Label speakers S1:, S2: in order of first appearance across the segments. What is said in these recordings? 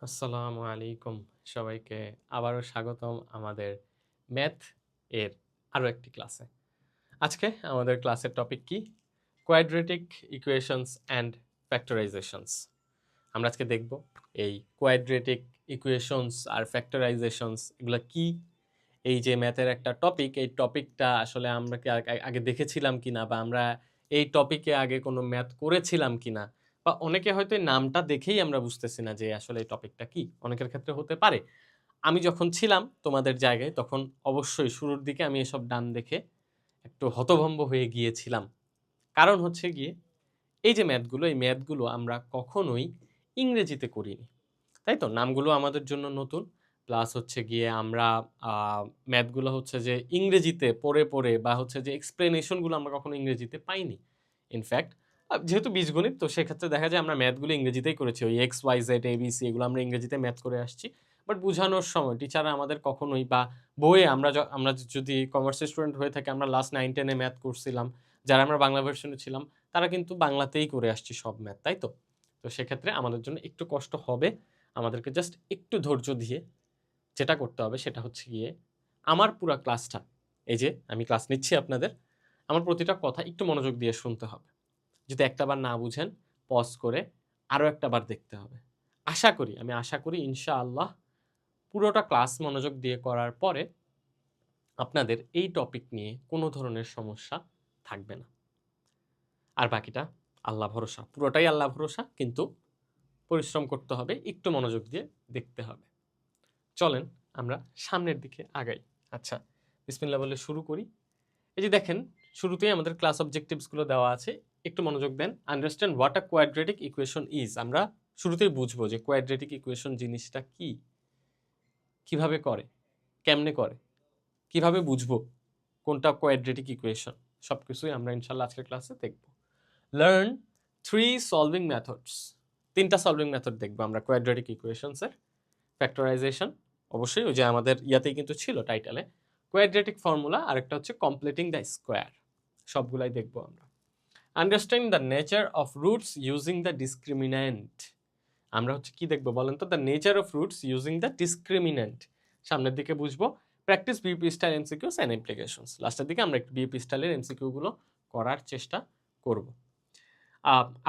S1: আসসালামু আলাইকুম সবাইকে আবারও স্বাগতম আমাদের ম্যাথ এর আরও একটি ক্লাসে। আজকে আমাদের ক্লাসের টপিক কি? Quadratic equations and factorisations. আমরা আজকে দেখব এই কোয়াড্রেটিক ইকুয়েশনস আর ফ্যাক্টরাইজেশনস এগুলো কি। এই যে ম্যাথের একটা টপিক, এই টপিকটা আসলে আমরা কি আগে দেখেছিলাম কিনা, বা আমরা এই টপিকে আগে কোনো ম্যাথ করেছিলাম কিনা, বা অনেকে হয়তো এই নামটা দেখেই আমরা বুঝতেছি না যে আসলে এই টপিকটা কি। অনেকের ক্ষেত্রে হতে পারে। আমি যখন ছিলাম তোমাদের জায়গায় তখন অবশ্যই শুরুর দিকে আমি এসব নাম দেখে একটু হতভম্ব হয়ে গিয়েছিলাম। কারণ হচ্ছে গিয়ে এই যে ম্যাথগুলো, এই ম্যাথগুলো আমরা কখনোই ইংরেজিতে করিনি, তাই তো? নামগুলো আমাদের জন্য নতুন, প্লাস হচ্ছে গিয়ে আমরা ম্যাথগুলো হচ্ছে যে ইংরেজিতে পড়ে পড়ে, বা হচ্ছে যে এক্সপ্লেনেশনগুলো আমরা কখনো ইংরেজিতে পাইনি। ইনফ্যাক্ট যেহেতু বীজগণিত, তো সেক্ষেত্রে দেখা যায় আমরা ম্যাথগুলো ইংরেজিতেই করেছি। ওই এক্স ওয়াই জেড এবিসি এগুলো আমরা ইংরেজিতে ম্যাথ করে আসছি। বাট বোঝানোর সময় টিচাররা আমাদের কখনোই, বা বইয়ে আমরা যদি কমার্সের স্টুডেন্ট হয়ে থাকি, আমরা লাস্ট 9-10-এ ম্যাথ করছিলাম, যারা আমরা বাংলা ভার্সনে ছিলাম তারা কিন্তু বাংলাতেই করে আসছি সব ম্যাথ, তাই তো? তো সেক্ষেত্রে আমাদের জন্য একটু কষ্ট হবে। আমাদেরকে জাস্ট একটু ধৈর্য দিয়ে যেটা করতে হবে সেটা হচ্ছে গিয়ে আমার পুরা ক্লাসটা, এই যে আমি ক্লাস নিচ্ছি আপনাদের, আমার প্রতিটা কথা একটু মনোযোগ দিয়ে শুনতে হবে। যদি একটা বার না বুঝেন, পজ করে আরও একটা বার দেখতে হবে। আমি আশা করি ইনশাআল্লাহ পুরোটা ক্লাস মনোযোগ দিয়ে করার পরে আপনাদের এই টপিক নিয়ে কোনো ধরনের সমস্যা থাকবে না। আর বাকিটা আল্লাহ ভরসা, পুরোটাই আল্লাহ ভরসা, কিন্তু পরিশ্রম করতে হবে, একটু মনোযোগ দিয়ে দেখতে হবে। চলেন আমরা সামনের দিকে আগাই। আচ্ছা, বিসমিল্লাহ বলে শুরু করি। এই যে দেখেন, শুরুতেই আমাদের ক্লাস অবজেক্টিভসগুলো দেওয়া আছে, একটু মনোযোগ দেন। Understand what a quadratic equation is. আমরা শুরুতেই বুঝবো যে কোয়াড্রেটিক ইকুয়েশন জিনিসটা কি, কিভাবে করে, কেমনে করে, কিভাবে বুঝবো কোনটা কোয়াড্রেটিক ইকুয়েশন, সব কিছুই আমরা ইনশাল্লাহ আজকের ক্লাসে দেখব। Learn 3 solving methods. 3টা সলভিং মেথড দেখবো আমরা কোয়াড্রেটিক ইকুয়েশনসের। ফ্যাক্টরাইজেশন, অবশ্যই ওই যে আমাদের ইয়াতেই কিন্তু ছিল টাইটেলে। কোয়াড্রেটিক ফর্মুলা, আরেকটা হচ্ছে কমপ্লিটিং দ্য স্কোয়ার। সবগুলাই দেখবো আমরা। Understand the nature of roots using the discriminant. আমরা হচ্ছে কি দেখবো বলেন তো? The nature of roots using the discriminant. সামনের দিকে বুঝবো practice BUP style MCQs and implications. লাস্টের দিকে আমরা একটু বিউপি স্টাইলের এমসিকিউ গুলো করার চেষ্টা করব।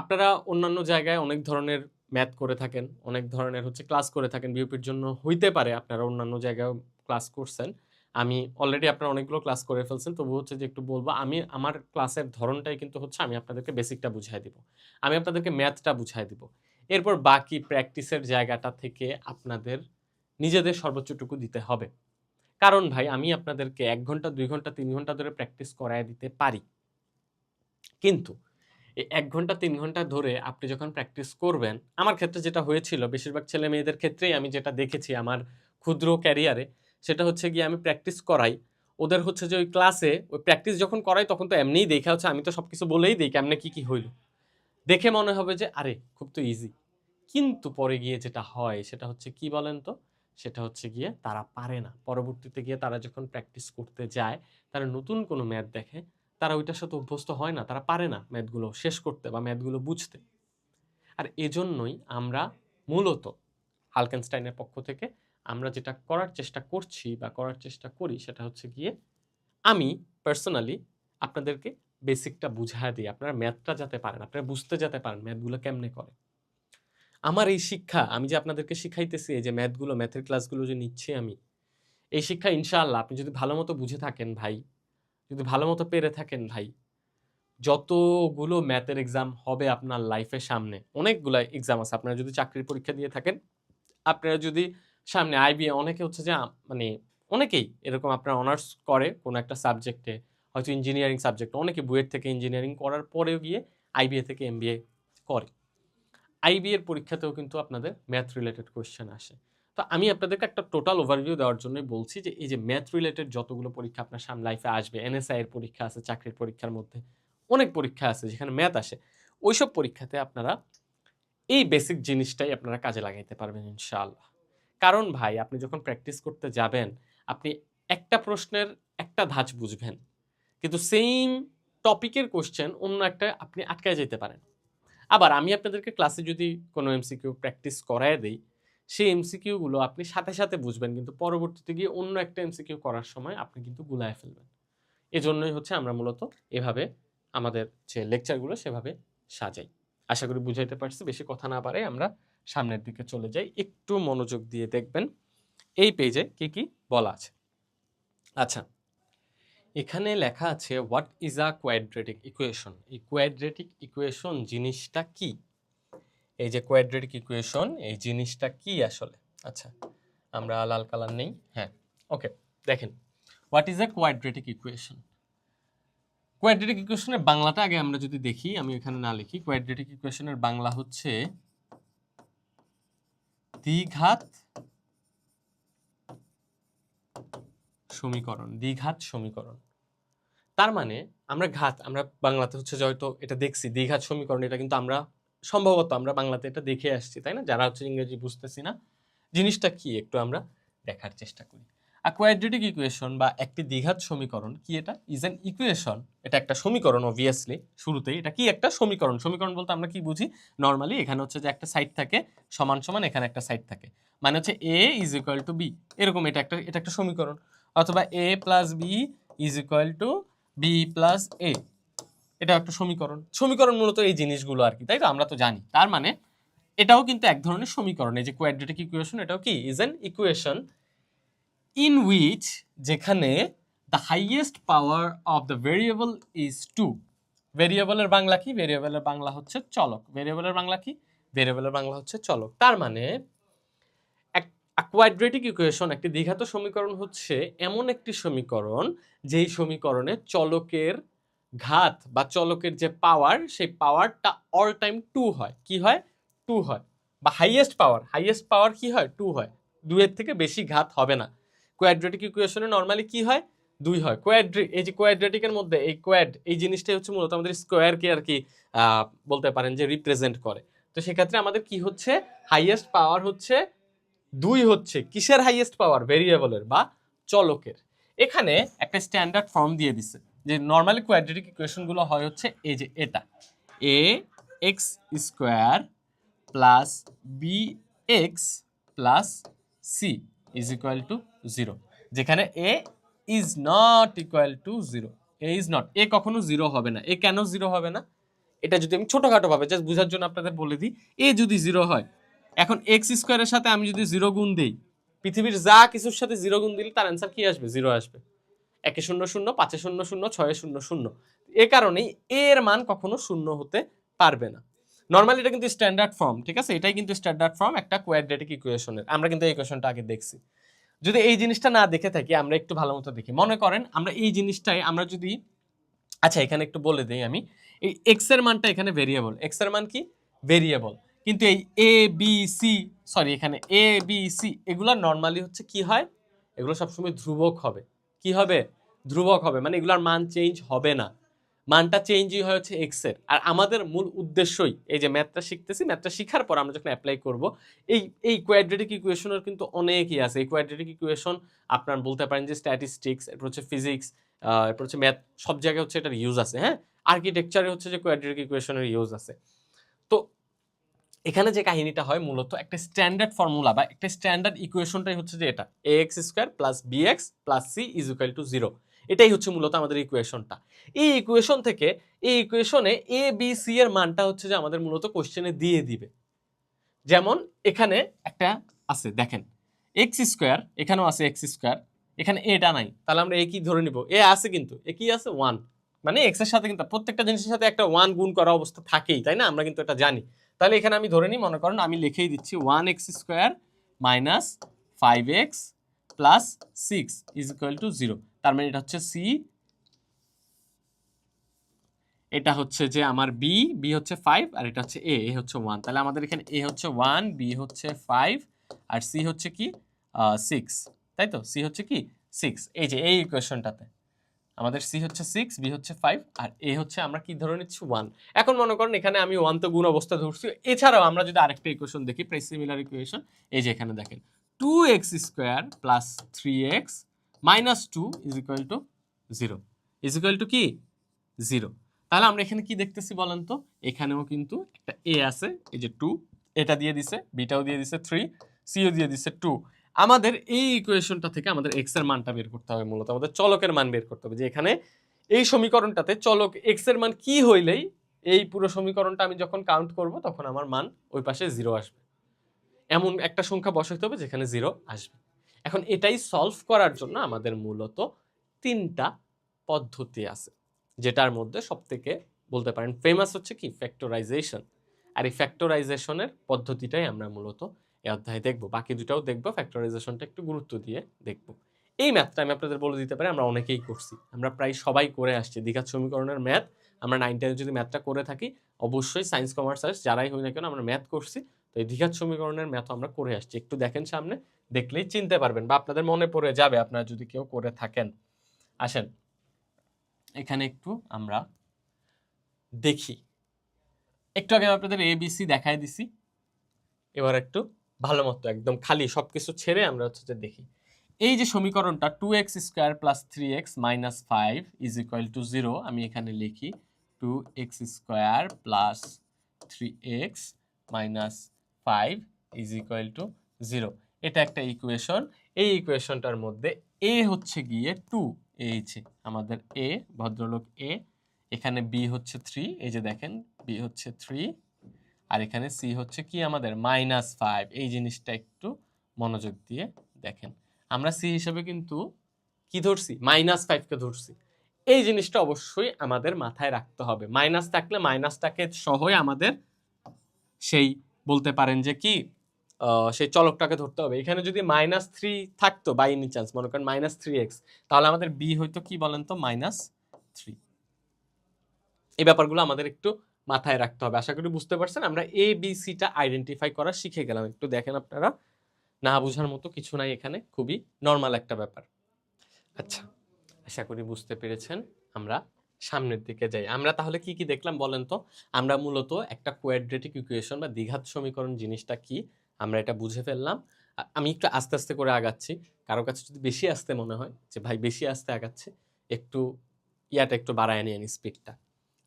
S1: আপনারা অন্যান্য জায়গায় অনেক ধরনের ম্যাথ করে থাকেন, অনেক ধরনের হচ্ছে ক্লাস করে থাকেন বিউপির জন্য, হইতে পারে আপনারা অন্যান্য জায়গায় ক্লাস করছেন। আমি অলরেডি আপনারা অনেকগুলো ক্লাস করে ফেলছেন, তবু হচ্ছে যে একটু বলবো, আমি আমার ক্লাসের ধরনটাই কিন্তু হচ্ছে আমি আপনাদেরকে বেসিকটা বুঝাই দিব, আমি আপনাদেরকে ম্যাথটা বুঝাই দিব। এরপর বাকি প্র্যাকটিসের জায়গাটা থেকে আপনাদের নিজেদের সর্বোচ্চটুকু দিতে হবে। কারণ ভাই, আমি আপনাদেরকে 1 ঘন্টা 2 ঘন্টা 3 ঘন্টা ধরে প্র্যাকটিস করায় দিতে পারি, কিন্তু এই 1 ঘন্টা 3 ঘন্টা ধরে আপনি যখন প্র্যাকটিস করবেন, আমার ক্ষেত্রে যেটা হয়েছিল, বেশিরভাগ ছেলে মেয়েদের ক্ষেত্রেই আমি যেটা দেখেছি আমার ক্ষুদ্র ক্যারিয়ারে, সেটা হচ্ছে গিয়ে আমি প্র্যাকটিস করাই। ওদের হচ্ছে যে ওই ক্লাসে ওই প্র্যাকটিস যখন করাই তখন তো এমনিই দেখা হচ্ছে, আমি তো সবকিছু বলেই দেই কেমনে কি কি হইল, দেখে মনে হবে যে আরে খুব তো ইজি। কিন্তু পরে গিয়ে যেটা হয় সেটা হচ্ছে কি বলেন তো? সেটা হচ্ছে গিয়ে তারা পারে না। পরবর্তীতে গিয়ে তারা যখন প্র্যাকটিস করতে যায়, তারা নতুন কোনো ম্যাথ দেখে, তারা ওইটার সাথে অভ্যস্ত হয় না, তারা পারে না ম্যাথগুলো শেষ করতে বা ম্যাথগুলো বুঝতে। আর এজন্যই আমরা মূলত হালকেনস্টাইনের পক্ষ থেকে আমরা যেটা করার চেষ্টা করছি বা করার চেষ্টা করি সেটা হচ্ছে গিয়ে, আমি পার্সোনালি আপনাদেরকে বেসিকটা বুঝায় দিই, আপনারা ম্যাথটা যাতে পারেন, আপনারা বুঝতে যাতে পারেন ম্যাথগুলো কেমনে করে। আমার এই শিক্ষা, আমি যে আপনাদেরকে শিখাইতেছি, এই যে ম্যাথগুলো, ম্যাথের ক্লাসগুলো যে নিচ্ছি আমি, এই শিক্ষা ইনশাআল্লাহ আপনি যদি ভালোমতো বুঝে থাকেন ভাই, যদি ভালোমতো পেরে থাকেন ভাই, যতগুলো ম্যাথের এক্সাম হবে আপনার লাইফের সামনে, অনেকগুলা এক্সাম আছে। আপনারা যদি চাকরির পরীক্ষা দিয়ে থাকেন, আপনারা যদি সামনে আইবিএ, অনেকে হচ্ছে যে মানে অনেকেই এরকম আপনার অনার্স করে কোনো একটা সাবজেক্টে, হয়তো ইঞ্জিনিয়ারিং সাবজেক্ট, অনেকে বুয়েট থেকে ইঞ্জিনিয়ারিং করার পরেও গিয়ে আইবিএ থেকে এমবিএ করে। আইবি এর পরীক্ষাতেও কিন্তু আপনাদের ম্যাথ রিলেটেড কোয়েশ্চেন আসে। তো আমি আপনাদেরকে একটা টোটাল ওভারভিউ দেওয়ার জন্যই বলছি যে এই যে ম্যাথ রিলেটেড যতগুলো পরীক্ষা আপনার সামনে লাইফে আসবে, এনএসআই এর পরীক্ষা আছে, চাকরির পরীক্ষার মধ্যে অনেক পরীক্ষা আছে যেখানে ম্যাথ আসে, ওইসব পরীক্ষাতে আপনারা এই বেসিক জিনিসটাই আপনারা কাজে লাগাইতে পারবেন ইনশাআল্লাহ। কারণ ভাই, আপনি যখন প্র্যাকটিস করতে যাবেন, আপনি একটা প্রশ্নের একটা ধাঁচ বুঝবেন, কিন্তু সেইম টপিকের কোয়েশ্চেন অন্য একটা আপনি আটকায় যেতে পারেন। আবার আমি আপনাদেরকে ক্লাসে যদি কোনো এমসিকিউ প্র্যাকটিস করায় দেই, সেই এমসিকিউগুলো আপনি সাথে সাথে বুঝবেন, কিন্তু পরবর্তীতে গিয়ে অন্য একটা এমসিকিউ করার সময় আপনি কিন্তু গুলায় ফেলবেন। এজন্যই হচ্ছে আমরা মূলত এভাবে আমাদের যে লেকচারগুলো সেভাবে সাজাই। আশা করি বুঝাইতে পারছি। বেশি কথা না বাড়াই আমরা সামনের দিকে চলে যাই। একটু মনোযোগ দিয়ে দেখবেন এই পেজে কি কি বলা আছে। আচ্ছা, এখানে লেখা আছে what is a quadratic equation. এই কোয়াড্রেটিক ইকুয়েশন জিনিসটা কি? এই যে কোয়াড্রেটিক ইকুয়েশন এই জিনিসটা কি আসলে? আচ্ছা, আমরা লাল কালার নেই। হ্যাঁ, ওকে, দেখেন what is a quadratic equation. Quadratic ইকুয়েশনের বাংলাটা আগে আমরা যদি দেখি, আমি এখানে না লিখি। কোয়াড্রেটিক ইকুয়েশনের বাংলা হচ্ছে দ্বিঘাত সমীকরণ। দ্বিঘাত সমীকরণ তার মানে আমরা বাংলাতে হচ্ছে যে হয়তো এটা দেখছি দ্বিঘাত সমীকরণ, এটা কিন্তু আমরা সম্ভবত আমরা বাংলাতে এটা দেখে আসছি, তাই না? যারা হচ্ছে ইংরেজি বুঝতেছি না, জিনিসটা কি একটু আমরা দেখার চেষ্টা করি। আর কোয়াড্রেটিক ইকুয়েশন বা একটি দ্বিঘাত সমীকরণ কি? এটা ইজ অ্যান ইকুয়েশন, এটা একটা সমীকরণ। অবভিয়াসলি শুরুতেই এটা কি? একটা সমীকরণ। সমীকরণ বলতে আমরা কি বুঝি নরমালি? এখানে হচ্ছে যে একটা সাইড থাকে সমান সমান, এখানে একটা সাইড থাকে, মানে হচ্ছে A is equal to B, এরকম এটা একটা সমীকরণ। অথবা A plus B is equal to B plus A, এটা একটা সমীকরণ। সমীকরণ মূলত এই জিনিসগুলো আর কি, তাই তো? আমরা তো জানি। তার মানে এটাও কিন্তু এক ধরনের সমীকরণ। এই যে কোয়াড্রেটিক ইকুয়েশন, এটাও কি is an equation in which, যেখানে the highest power of the variable is 2। ভেরিয়েবলের বাংলা কি? ভেরিয়েবলের বাংলা হচ্ছে চলক। ভেরিয়েবলের বাংলা কি? ভেরিয়েবলের বাংলা হচ্ছে চলক। তার মানে কোয়াড্রেটিক ইকুয়েশন, একটি দ্বিঘাত সমীকরণ হচ্ছে এমন একটি সমীকরণ যেই সমীকরণে চলকের ঘাত বা চলকের যে পাওয়ার, সেই পাওয়ারটা অল টাইম 2 হয়। কি হয়? 2 হয়। বা হাইয়েস্ট পাওয়ার কি হয়? 2 হয়। 2 এর থেকে বেশি ঘাত হবে না। কোয়াড্রেটিক ইকুয়েশনে নরমালি কি হয়? 2 হয়। এই যে কোয়াড্রেটিকের মধ্যে এই এই জিনিসটাই হচ্ছে মূলত আমাদের স্কোয়ারকে আর কি বলতে পারেন যে রিপ্রেজেন্ট করে। তো সেক্ষেত্রে আমাদের কি হচ্ছে? হাইয়েস্ট পাওয়ার হচ্ছে 2 হচ্ছে কিসের হাইয়েস্ট পাওয়ার? ভেরিয়েবলের বা চলকের। এখানে একটা স্ট্যান্ডার্ড ফর্ম দিয়ে দিছে যে নরমালি কোয়াড্রেটিক ইকুয়েশন গুলো হয় হচ্ছে এই যে এটা A X square plus B X plus C is equal to 0, যেখানে A is not equal to 0। A is not, A কখনো 0 হবে না। এ কেন 0 হবে না? এটা যদি আমি ছোটখাটো ভাবে জাস্ট বোঝার জন্য আপনাদের বলে দিই, এ যদি 0 হয়, এখন এক্স স্কোয়ারের সাথে আমি যদি 0 গুণ দিই, পৃথিবীর যা কিছুর সাথে 0 গুণ দিলে তার অ্যান্সার কি আসবে? 0 আসবে। 1 0 0, 5 0 0, 6 0 0। এ কারণেই এর মান কখনো 0 হতে পারবে না। নরমালি এটা কিন্তু স্ট্যান্ডার্ড ফর্ম, ঠিক আছে? এটাই কিন্তু স্ট্যান্ডার্ড ফর্ম একটা কোয়াড্রেটিক ইকুয়েশনের। আমরা কিন্তু এই ইকুয়েশনটা আগে দেখছি। যদি এই জিনিসটা না দেখে থাকি, আমরা একটু ভালো মতো দেখি। মনে করেন আমরা এই জিনিসটাই আমরা যদি, আচ্ছা এখানে একটু বলে দিই আমি, এই এক্স এর মানটা এখানে ভেরিয়েবল। এক্স এর মান কি? ভেরিয়েবল। কিন্তু এই এ বি সি, সরি এখানে এ বি সি, এগুলো নরমালি হচ্ছে কি হয়? এগুলো সবসময় ধ্রুবক হবে। কি হবে? ধ্রুবক হবে, মানে এগুলোর মান চেঞ্জ হবে না। মানটা চেঞ্জই হয় হচ্ছে এক্স এর। আর আমাদের মূল উদ্দেশ্যই এই যে ম্যাথটা শিখতেছি, ম্যাথটা শিখার পর আমরা যখন অ্যাপ্লাই করব, এই কোয়াড্রেটিক ইকুয়েশনের কিন্তু অনেকই আছে। এই কোয়াড্রেটিক ইকুয়েশন আপনার বলতে পারেন যে স্ট্যাটিস্টিক্স, এরপর হচ্ছে ফিজিক্স, এরপর হচ্ছে ম্যাথ, সব জায়গায় হচ্ছে এটার ইউজ আছে। হ্যাঁ, আর্কিটেকচারে হচ্ছে যে কোয়াড্রেটিক ইকুয়েশনের ইউজ আছে। তো এখানে যে কাহিনীটা হয় মূলত একটা স্ট্যান্ডার্ড ফর্মুলা বা একটা স্ট্যান্ডার্ড ইকুয়েশনটাই হচ্ছে যে এটা A X square plus B X plus C is equal to 0। এটাই হচ্ছে মূলত আমাদের ইকুয়েশনটা। এই ইকুয়েশন থেকে এই ইকুয়েশনে এ বি সি এর মানটা হচ্ছে যে আমাদের মূলত কোশ্চেনে দিয়ে দিবে। যেমন এখানে একটা আছে, দেখেন এক্স স্কোয়ার, এখানেও আছে এক্স স্কোয়ার, এখানে এটা নাই, তাহলে আমরা এ কি ধরে নিব? এ আছে, কিন্তু এ কি আছে? 1। মানে এক্স এর সাথে কিন্তু প্রত্যেকটা জিনিসের সাথে একটা 1 গুণ করা অবস্থা থাকেই, তাই না? আমরা কিন্তু এটা জানি। তাহলে এখানে আমি ধরে নিই, মনে করেন আমি লিখেই দিচ্ছি 1x square minus 5x plus 6 is equal to 0। তার মানে এটা হচ্ছে সি, এটা হচ্ছে যে আমার বি, বি হচ্ছে 5, আর এটা হচ্ছে এ, এ হচ্ছে 1। তাহলে আমাদের এখানে এ হচ্ছে 1, বি হচ্ছে 5, আর সি হচ্ছে কি 6, তাই তো? সি হচ্ছে কি 6। এই যে এই ইকুয়েশনটাতে আমাদের সি হচ্ছে 6, বি হচ্ছে 5, আর এ হচ্ছে আমরা কি ধরে নিচ্ছি 1। এখন মনে করেন এখানে আমি 1 তো গুণ অবস্থা ধরছি। এছাড়াও আমরা যদি আরেকটা ইকুয়েশন দেখি, প্রায় সিমিলার ইকুয়েশন, এই যে এখানে দেখেন 2x square plus 3x minus 2 is equal to 0, is equal to কি 0। তাহলে আমরা এখানে কি দেখতেছি বলেন তো? এখানেও কিন্তু একটা এ আছে, এই যে 2, এটা দিয়ে দিছে, বিটাও দিয়ে দিছে 3, সিও দিয়ে দিচ্ছে 2। আমাদের এই ইকুয়েশনটা থেকে আমাদের এক্স এর মানটা বের করতে হবে, মূলত আমাদের চলকের মান বের করতে হবে, যে এখানে এই সমীকরণটাতে চলক এক্স এর মান কি হইলেই এই পুরো সমীকরণটা আমি যখন কাউন্ট করব তখন আমার মান ওই পাশে 0 আসবে, এমন একটা সংখ্যা বসাইতে হবে যেখানে 0 আসবে। এখন এটাই সলভ করার জন্য আমাদের মূলত 3টা পদ্ধতি আছে, যেটার মধ্যে সবথেকে বলতে পারেন ফেমাস হচ্ছে কি ফ্যাক্টরাইজেশন। আর এই ফ্যাক্টরাইজেশনের পদ্ধতিটাই আমরা মূলত এই অধ্যায়ে দেখব, বাকি দুটাও দেখব, ফ্যাক্টরাইজেশনটা একটু গুরুত্ব দিয়ে দেখব। এই ম্যাথটা আমি আপনাদের বলে দিতে পারি আমরা অনেকেই করছি, আমরা প্রায় সবাই করে আসছি দ্বিঘাত সমীকরণের ম্যাথ। আমরা 9 10 যদি ম্যাথটা করে থাকি, অবশ্যই সায়েন্স কমার্স আর্টস যারাই হই না কেন আমরা ম্যাথ করছি, তো এই দ্বিঘাত সমীকরণের ম্যাথ আমরা করে আসছি। একটু দেখেন সামনে, দেখলেই চিনতে পারবেন বা আপনাদের মনে পড়ে যাবে আপনারা যদি কেউ করে থাকেন। আসেন এখানে একটু আমরা দেখি, একটু আগে আপনাদের এবিসি দেখাই দিছি, এবার একটু ভালো মতো একদম খালি সবকিছু ছেড়ে আমরা হচ্ছে যে দেখি। এই যে সমীকরণটা 2x square plus 3x minus 5 is equal to 0, আমি এখানে লিখি 2x square plus 3x minus 5 is equal to 0, এটা একটা ইকুয়েশন। এই ইকুয়েশনটার মধ্যে a হচ্ছে গিয়ে 2, এই যে আমাদের a, ভদ্রলোক a, এখানে b হচ্ছে 3, এই যে দেখেন b হচ্ছে 3, আর এখানে c হচ্ছে কি আমাদের -5। এই জিনিসটা একটু মনোযোগ দিয়ে দেখেন, আমরা c হিসেবে কিন্তু কি ধরছি, -5 কে ধরছি। এই জিনিসটা অবশ্যই আমাদের মাথায় রাখতে হবে, মাইনাস থাকলে মাইনাসটাকে সহই আমাদের সেই বলতে পারেন যে কি সেই চলকটাকে ধরতে হবে। এখানে যদি -3 থাকতো বাই এনি চান্স, মনে করেন -3x, তাহলে আমাদের b হইতো কি বলেন তো -3। এই ব্যাপারগুলো আমাদের একটু মাথায় রাখতে হবে। আশা করি বুঝতে পারছেন। আমরা এ বি সিটা আইডেন্টিফাই করা শিখে গেলাম। একটু দেখেন আপনারা, না বোঝার মতো কিছু নাই এখানে, খুবই নর্মাল একটা ব্যাপার। আচ্ছা, আশা করি বুঝতে পেরেছেন। আমরা সামনের দিকে যাই। আমরা তাহলে কি কি দেখলাম বলেন তো? আমরা মূলত একটা কোয়াড্রেটিক ইকুয়েশন বা দ্বিঘাত সমীকরণ জিনিসটা কি আমরা এটা বুঝে ফেললাম। আমি একটু আস্তে আস্তে করে আগাচ্ছি, কারো কাছে যদি বেশি আস্তে মনে হয় যে ভাই বেশি আস্তে আগাচ্ছে, একটু ইয়াটা একটু বাড়ায় নিয়ে স্পিডটা।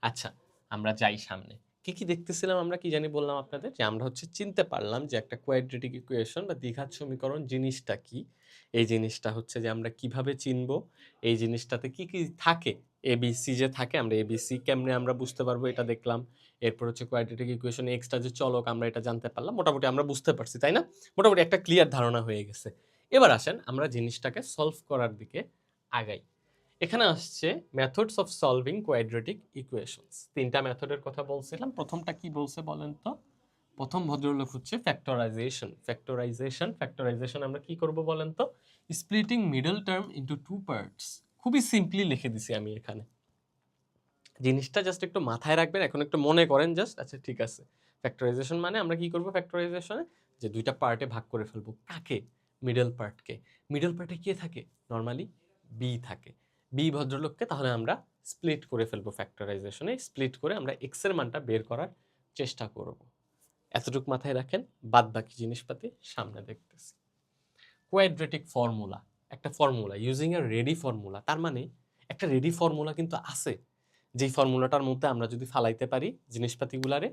S1: আচ্ছা, আমরা যাই সামনে। কি কি দেখতেছিলাম আমরা, কি জানি বললাম আপনাদের, যে আমরা হচ্ছে চিনতে পারলাম যে একটা কোয়াড্রেটিক ইকুয়েশন বা দ্বিঘাত সমীকরণ জিনিসটা কি। এই জিনিসটা হচ্ছে যে আমরা কিভাবে চিনবো, এই জিনিসটাতে কি কি থাকে, এবিসি যে থাকে, আমরা এবিসি কেমনে আমরা বুঝতে পারবো এটা দেখলাম। এরপর হচ্ছে কোয়াড্রেটিক ইকুয়েশন এক্সট্রা যে চলক আমরা এটা জানতে পারলাম, মোটামুটি আমরা বুঝতে পারছি তাই না, মোটামুটি একটা ক্লিয়ার ধারণা হয়ে গেছে। এবার আসেন আমরা জিনিসটাকে সলভ করার দিকে আগাই। এখানে আসছে methods of solving quadratic equations. 3টা মেথডের কথা বলছিলাম, প্রথমটা কি বলছে বলেন তো? প্রথম ভদ্রলোক হচ্ছে ফ্যাক্টরাইজেশন। ফ্যাক্টরাইজেশন আমরা কি করব বলেন তো? Splitting middle term into 2 parts. খুবই সিম্পলি লিখে দিছি আমি এখানে, জিনিসটা জাস্ট একটু মাথায় রাখবেন, এখন একটু মনে করেন জাস্ট। আচ্ছা ঠিক আছে, ফ্যাক্টরাইজেশন মানে আমরা কি করব ফ্যাক্টরাইজেশনে, যে 2টা পার্টে ভাগ করে ফেলবো। কাকে? মিডল পার্টকে। মিডল পার্টে কে থাকে? নরমালি বি থাকে। বি ভদ্রলোককে তাহলে আমরা স্প্লিট করে ফেলবো ফ্যাক্টরাইজেশনে। স্প্লিট করে আমরা এক্স এর মানটা বের করার চেষ্টা করব। এতটুকু মাথায় রাখেন, বাদ বাকি জিনিসপাতি সামনে দেখতেছি। কোয়াড্রেটিক ফর্মুলা, একটা formula using a ready formula, তার মানে একটা রেডি ফর্মুলা কিন্তু আছে, যেই ফর্মুলাটার মধ্যে আমরা যদি ফালাইতে পারি জিনিসপাতিগুলারে,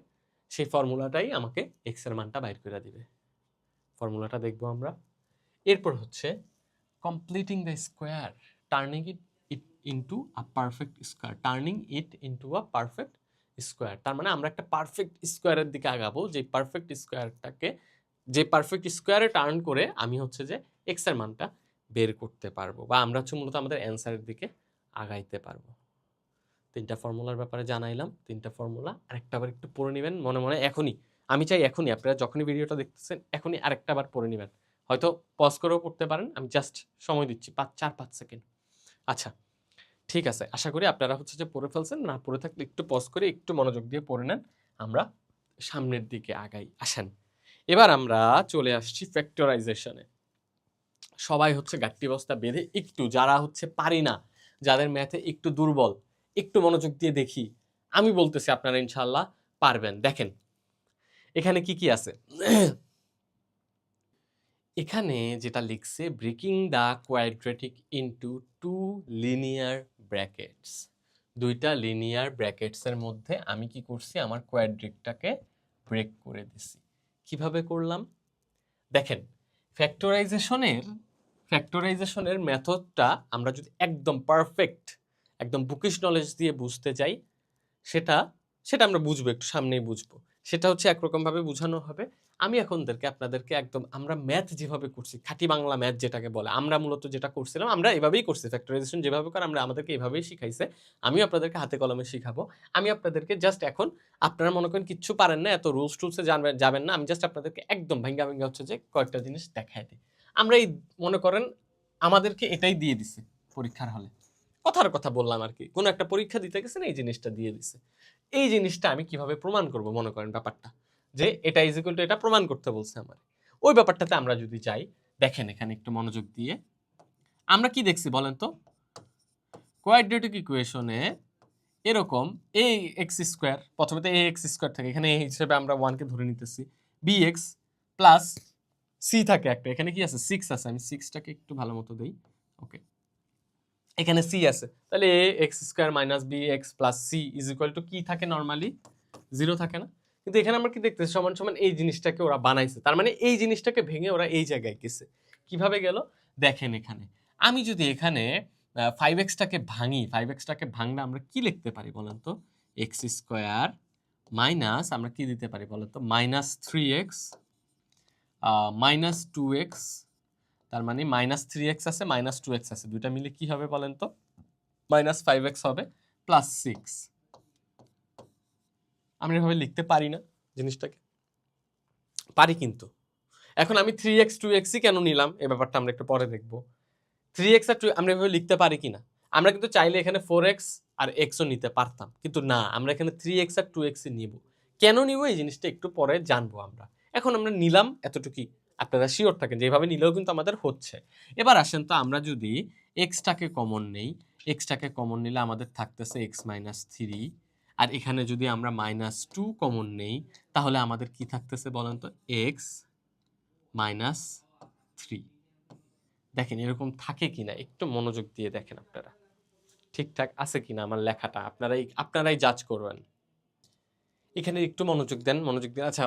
S1: সেই ফর্মুলাটাই আমাকে এক্স এর মানটা বাইর করে দিবে। ফর্মুলাটা দেখবো আমরা। এরপর হচ্ছে completing the square, turning it into a perfect square, turning it into a perfect square. তার মানে আমরা একটা পারফেক্ট স্কোয়ারের দিকে আগাবো, যে পারফেক্ট স্কোয়ারটাকে, যে পারফেক্ট স্কোয়ারে টার্ন করে আমি হচ্ছে যে এক্স এর মানটা বের করতে পারবো, বা আমরা হচ্ছে মূলত আমাদের অ্যান্সারের দিকে আগাইতে পারবো। 3টা ফর্মুলার ব্যাপারে জানাইলাম, 3টা ফর্মুলা আরেকটা বার একটু পড়ে নেবেন মনে মনে এখনই। আমি চাই এখনই, আপনারা যখনই ভিডিওটা দেখতেছেন এখনই আরেকটা বার পড়ে নেবেন, হয়তো পজ করেও পড়তে পারেন, আমি জাস্ট সময় দিচ্ছি 4-5 সেকেন্ড। আচ্ছা ঠিক আছে, আশা করি আপনারা হচ্ছে যে পড়ে ফেলছেন, না পড়ে থাকলে একটু পজ করে একটু মনোযোগ দিয়ে পড়ে নেন। আমরা সামনের দিকে আগাই। আসেন এবার আমরা চলে আসছি ফ্যাক্টরাইজেশনে। সবাই হচ্ছে গাঁট্টি বস্তা বেঁধে একটু, যারা হচ্ছে পারি না, যাদের ম্যাথে একটু দুর্বল, একটু মনোযোগ দিয়ে দেখি। আমি বলতেছি আপনারা ইনশাআল্লাহ পারবেন। দেখেন এখানে কি কি আছে। এখানে যেটা লিখছে, breaking the quadratic into 2 linear brackets. 2টা লিনিয়ার ব্র্যাকেটসের মধ্যে আমি কি করছি, আমার কোয়াড্রিকটাকে ব্রেক করে দিছি। কিভাবে করলাম দেখেন, ফ্যাক্টরাইজেশনের মেথডটা আমরা যদি একদম পারফেক্ট, একদম বুকিশ নলেজ দিয়ে বুঝতে যাই, সেটা সেটা আমরা বুঝবো, একটু সামনেই বুঝবো। সেটা হচ্ছে একরকম ভাবে বোঝানো হবে। আমি এখন আপনাদেরকে একদম আমরা ম্যাথ যেভাবে করছি, খাঁটি বাংলা ম্যাথ যেটাকে বলে, আমরা মূলত যেটা করছিলাম আমরা এভাবেই করছি। ফ্যাক্টরাইজেশন যেভাবে করে আমরা আমাদেরকে এভাবেই শিখাইছে, আমিও আপনাদেরকে হাতে কলমে শিখাবো। আমি আপনাদেরকে জাস্ট এখন, আপনারা মনে করেন কিচ্ছু পারেন না, এত রুলস টুলসে যাবেন না, আমি জাস্ট আপনাদেরকে একদম ভাঙ্গা হচ্ছে যে কয়েকটা জিনিস দেখাই দিই। আমরা এই মনে করেন আমাদেরকে এটাই দিয়ে দিছে পরীক্ষার হলে, কথার কথা বললাম আর কি, কোনো একটা পরীক্ষা দিতে গেছেন, এই জিনিসটা দিয়ে দিছে। এই জিনিসটা আমি কিভাবে প্রমাণ করব, মনে করেন ব্যাপারটা যে এটা ইজ ইকুয়াল টু এটা প্রমাণ করতে বলছে আমার, ওই ব্যাপারটাতে আমরা যদি যাই, দেখেন এখানে একটু মনোযোগ দিয়ে আমরা কি দেখছি বলেন তো। কোয়াড্রেটিক ইকুয়েশনে এরকম এ এক্স স্কোয়ার, প্রথমে তো এ এক্স স্কোয়ার থাকে, এখানে এ হিসেবে আমরা 1 কে ধরে নিতেছি, বি এক্স প্লাস সি থাকে একটা, এখানে কি আছে 6 আছে, আমি 6টাকে একটু ভালো মতো দেই, ওকে, এখানে সি আছে, তাহলে A X square minus B X plus C is equal to কি থাকে, নর্মালি 0 থাকে না। কিন্তু এখানে আমরা কি দেখতেছি, সমান সমান এই জিনিসটাকে ওরা বানাইছে, তার মানে এই জিনিসটাকে ভেঙে ওরা এই জায়গায় গেছে। কিভাবে গেল দেখেন, এখানে আমি যদি এখানে 5x-টাকে ভাঙি, 5x-টাকে ভাঙলে আমরা কি লিখতে পারি বলেন তো, এক্স স্কোয়ার মাইনাস আমরা কি দিতে পারি বলেন তো, মাইনাস 3x মাইনাস 2x, তার মানে মাইনাস 3x আছে মাইনাস 2x আছে, দুইটা মিলে কি হবে বলেন তো, মাইনাস 5x হবে প্লাস 6। আমরা এভাবে লিখতে পারি না জিনিসটাকে, পারি কিন্তু। এখন আমি 3x 2x কেন নিলাম, এই ব্যাপারটা আমরা একটু পরে দেখব। 3x আর 2 আমরা এভাবে লিখতে পারি কিনা, আমরা কিন্তু চাইলে এখানে 4x আর xও নিতে পারতাম, কিন্তু না, আমরা এখানে 3x আর 2x নিব। কেন নিব এই জিনিসটা একটু পরে জানবো আমরা। এখন আমরা নিলাম এতটুকুই, আপনারা শিওর থাকেন যে এইভাবে নিলেও কিন্তু আমাদের হচ্ছে। এবার আসেন তো, আমরা যদি xটাকে কমন নেই, xটাকে কমন নিলে আমাদের থাকতেছে x মাইনাস 3, আর এখানে যদি আমরা মাইনাস 2 কমন নেই, তাহলে আমাদের কি থাকতেছে বলেন তো, x মাইনাস 3। দেখেন এরকম থাকে কিনা, একটু মনোযোগ দিয়ে দেখেন আপনারা, ঠিকঠাক আছে কিনা আমার লেখাটা, আপনারাই জাজ করবেন। এখানে একটু মনোযোগ দেন, আচ্ছা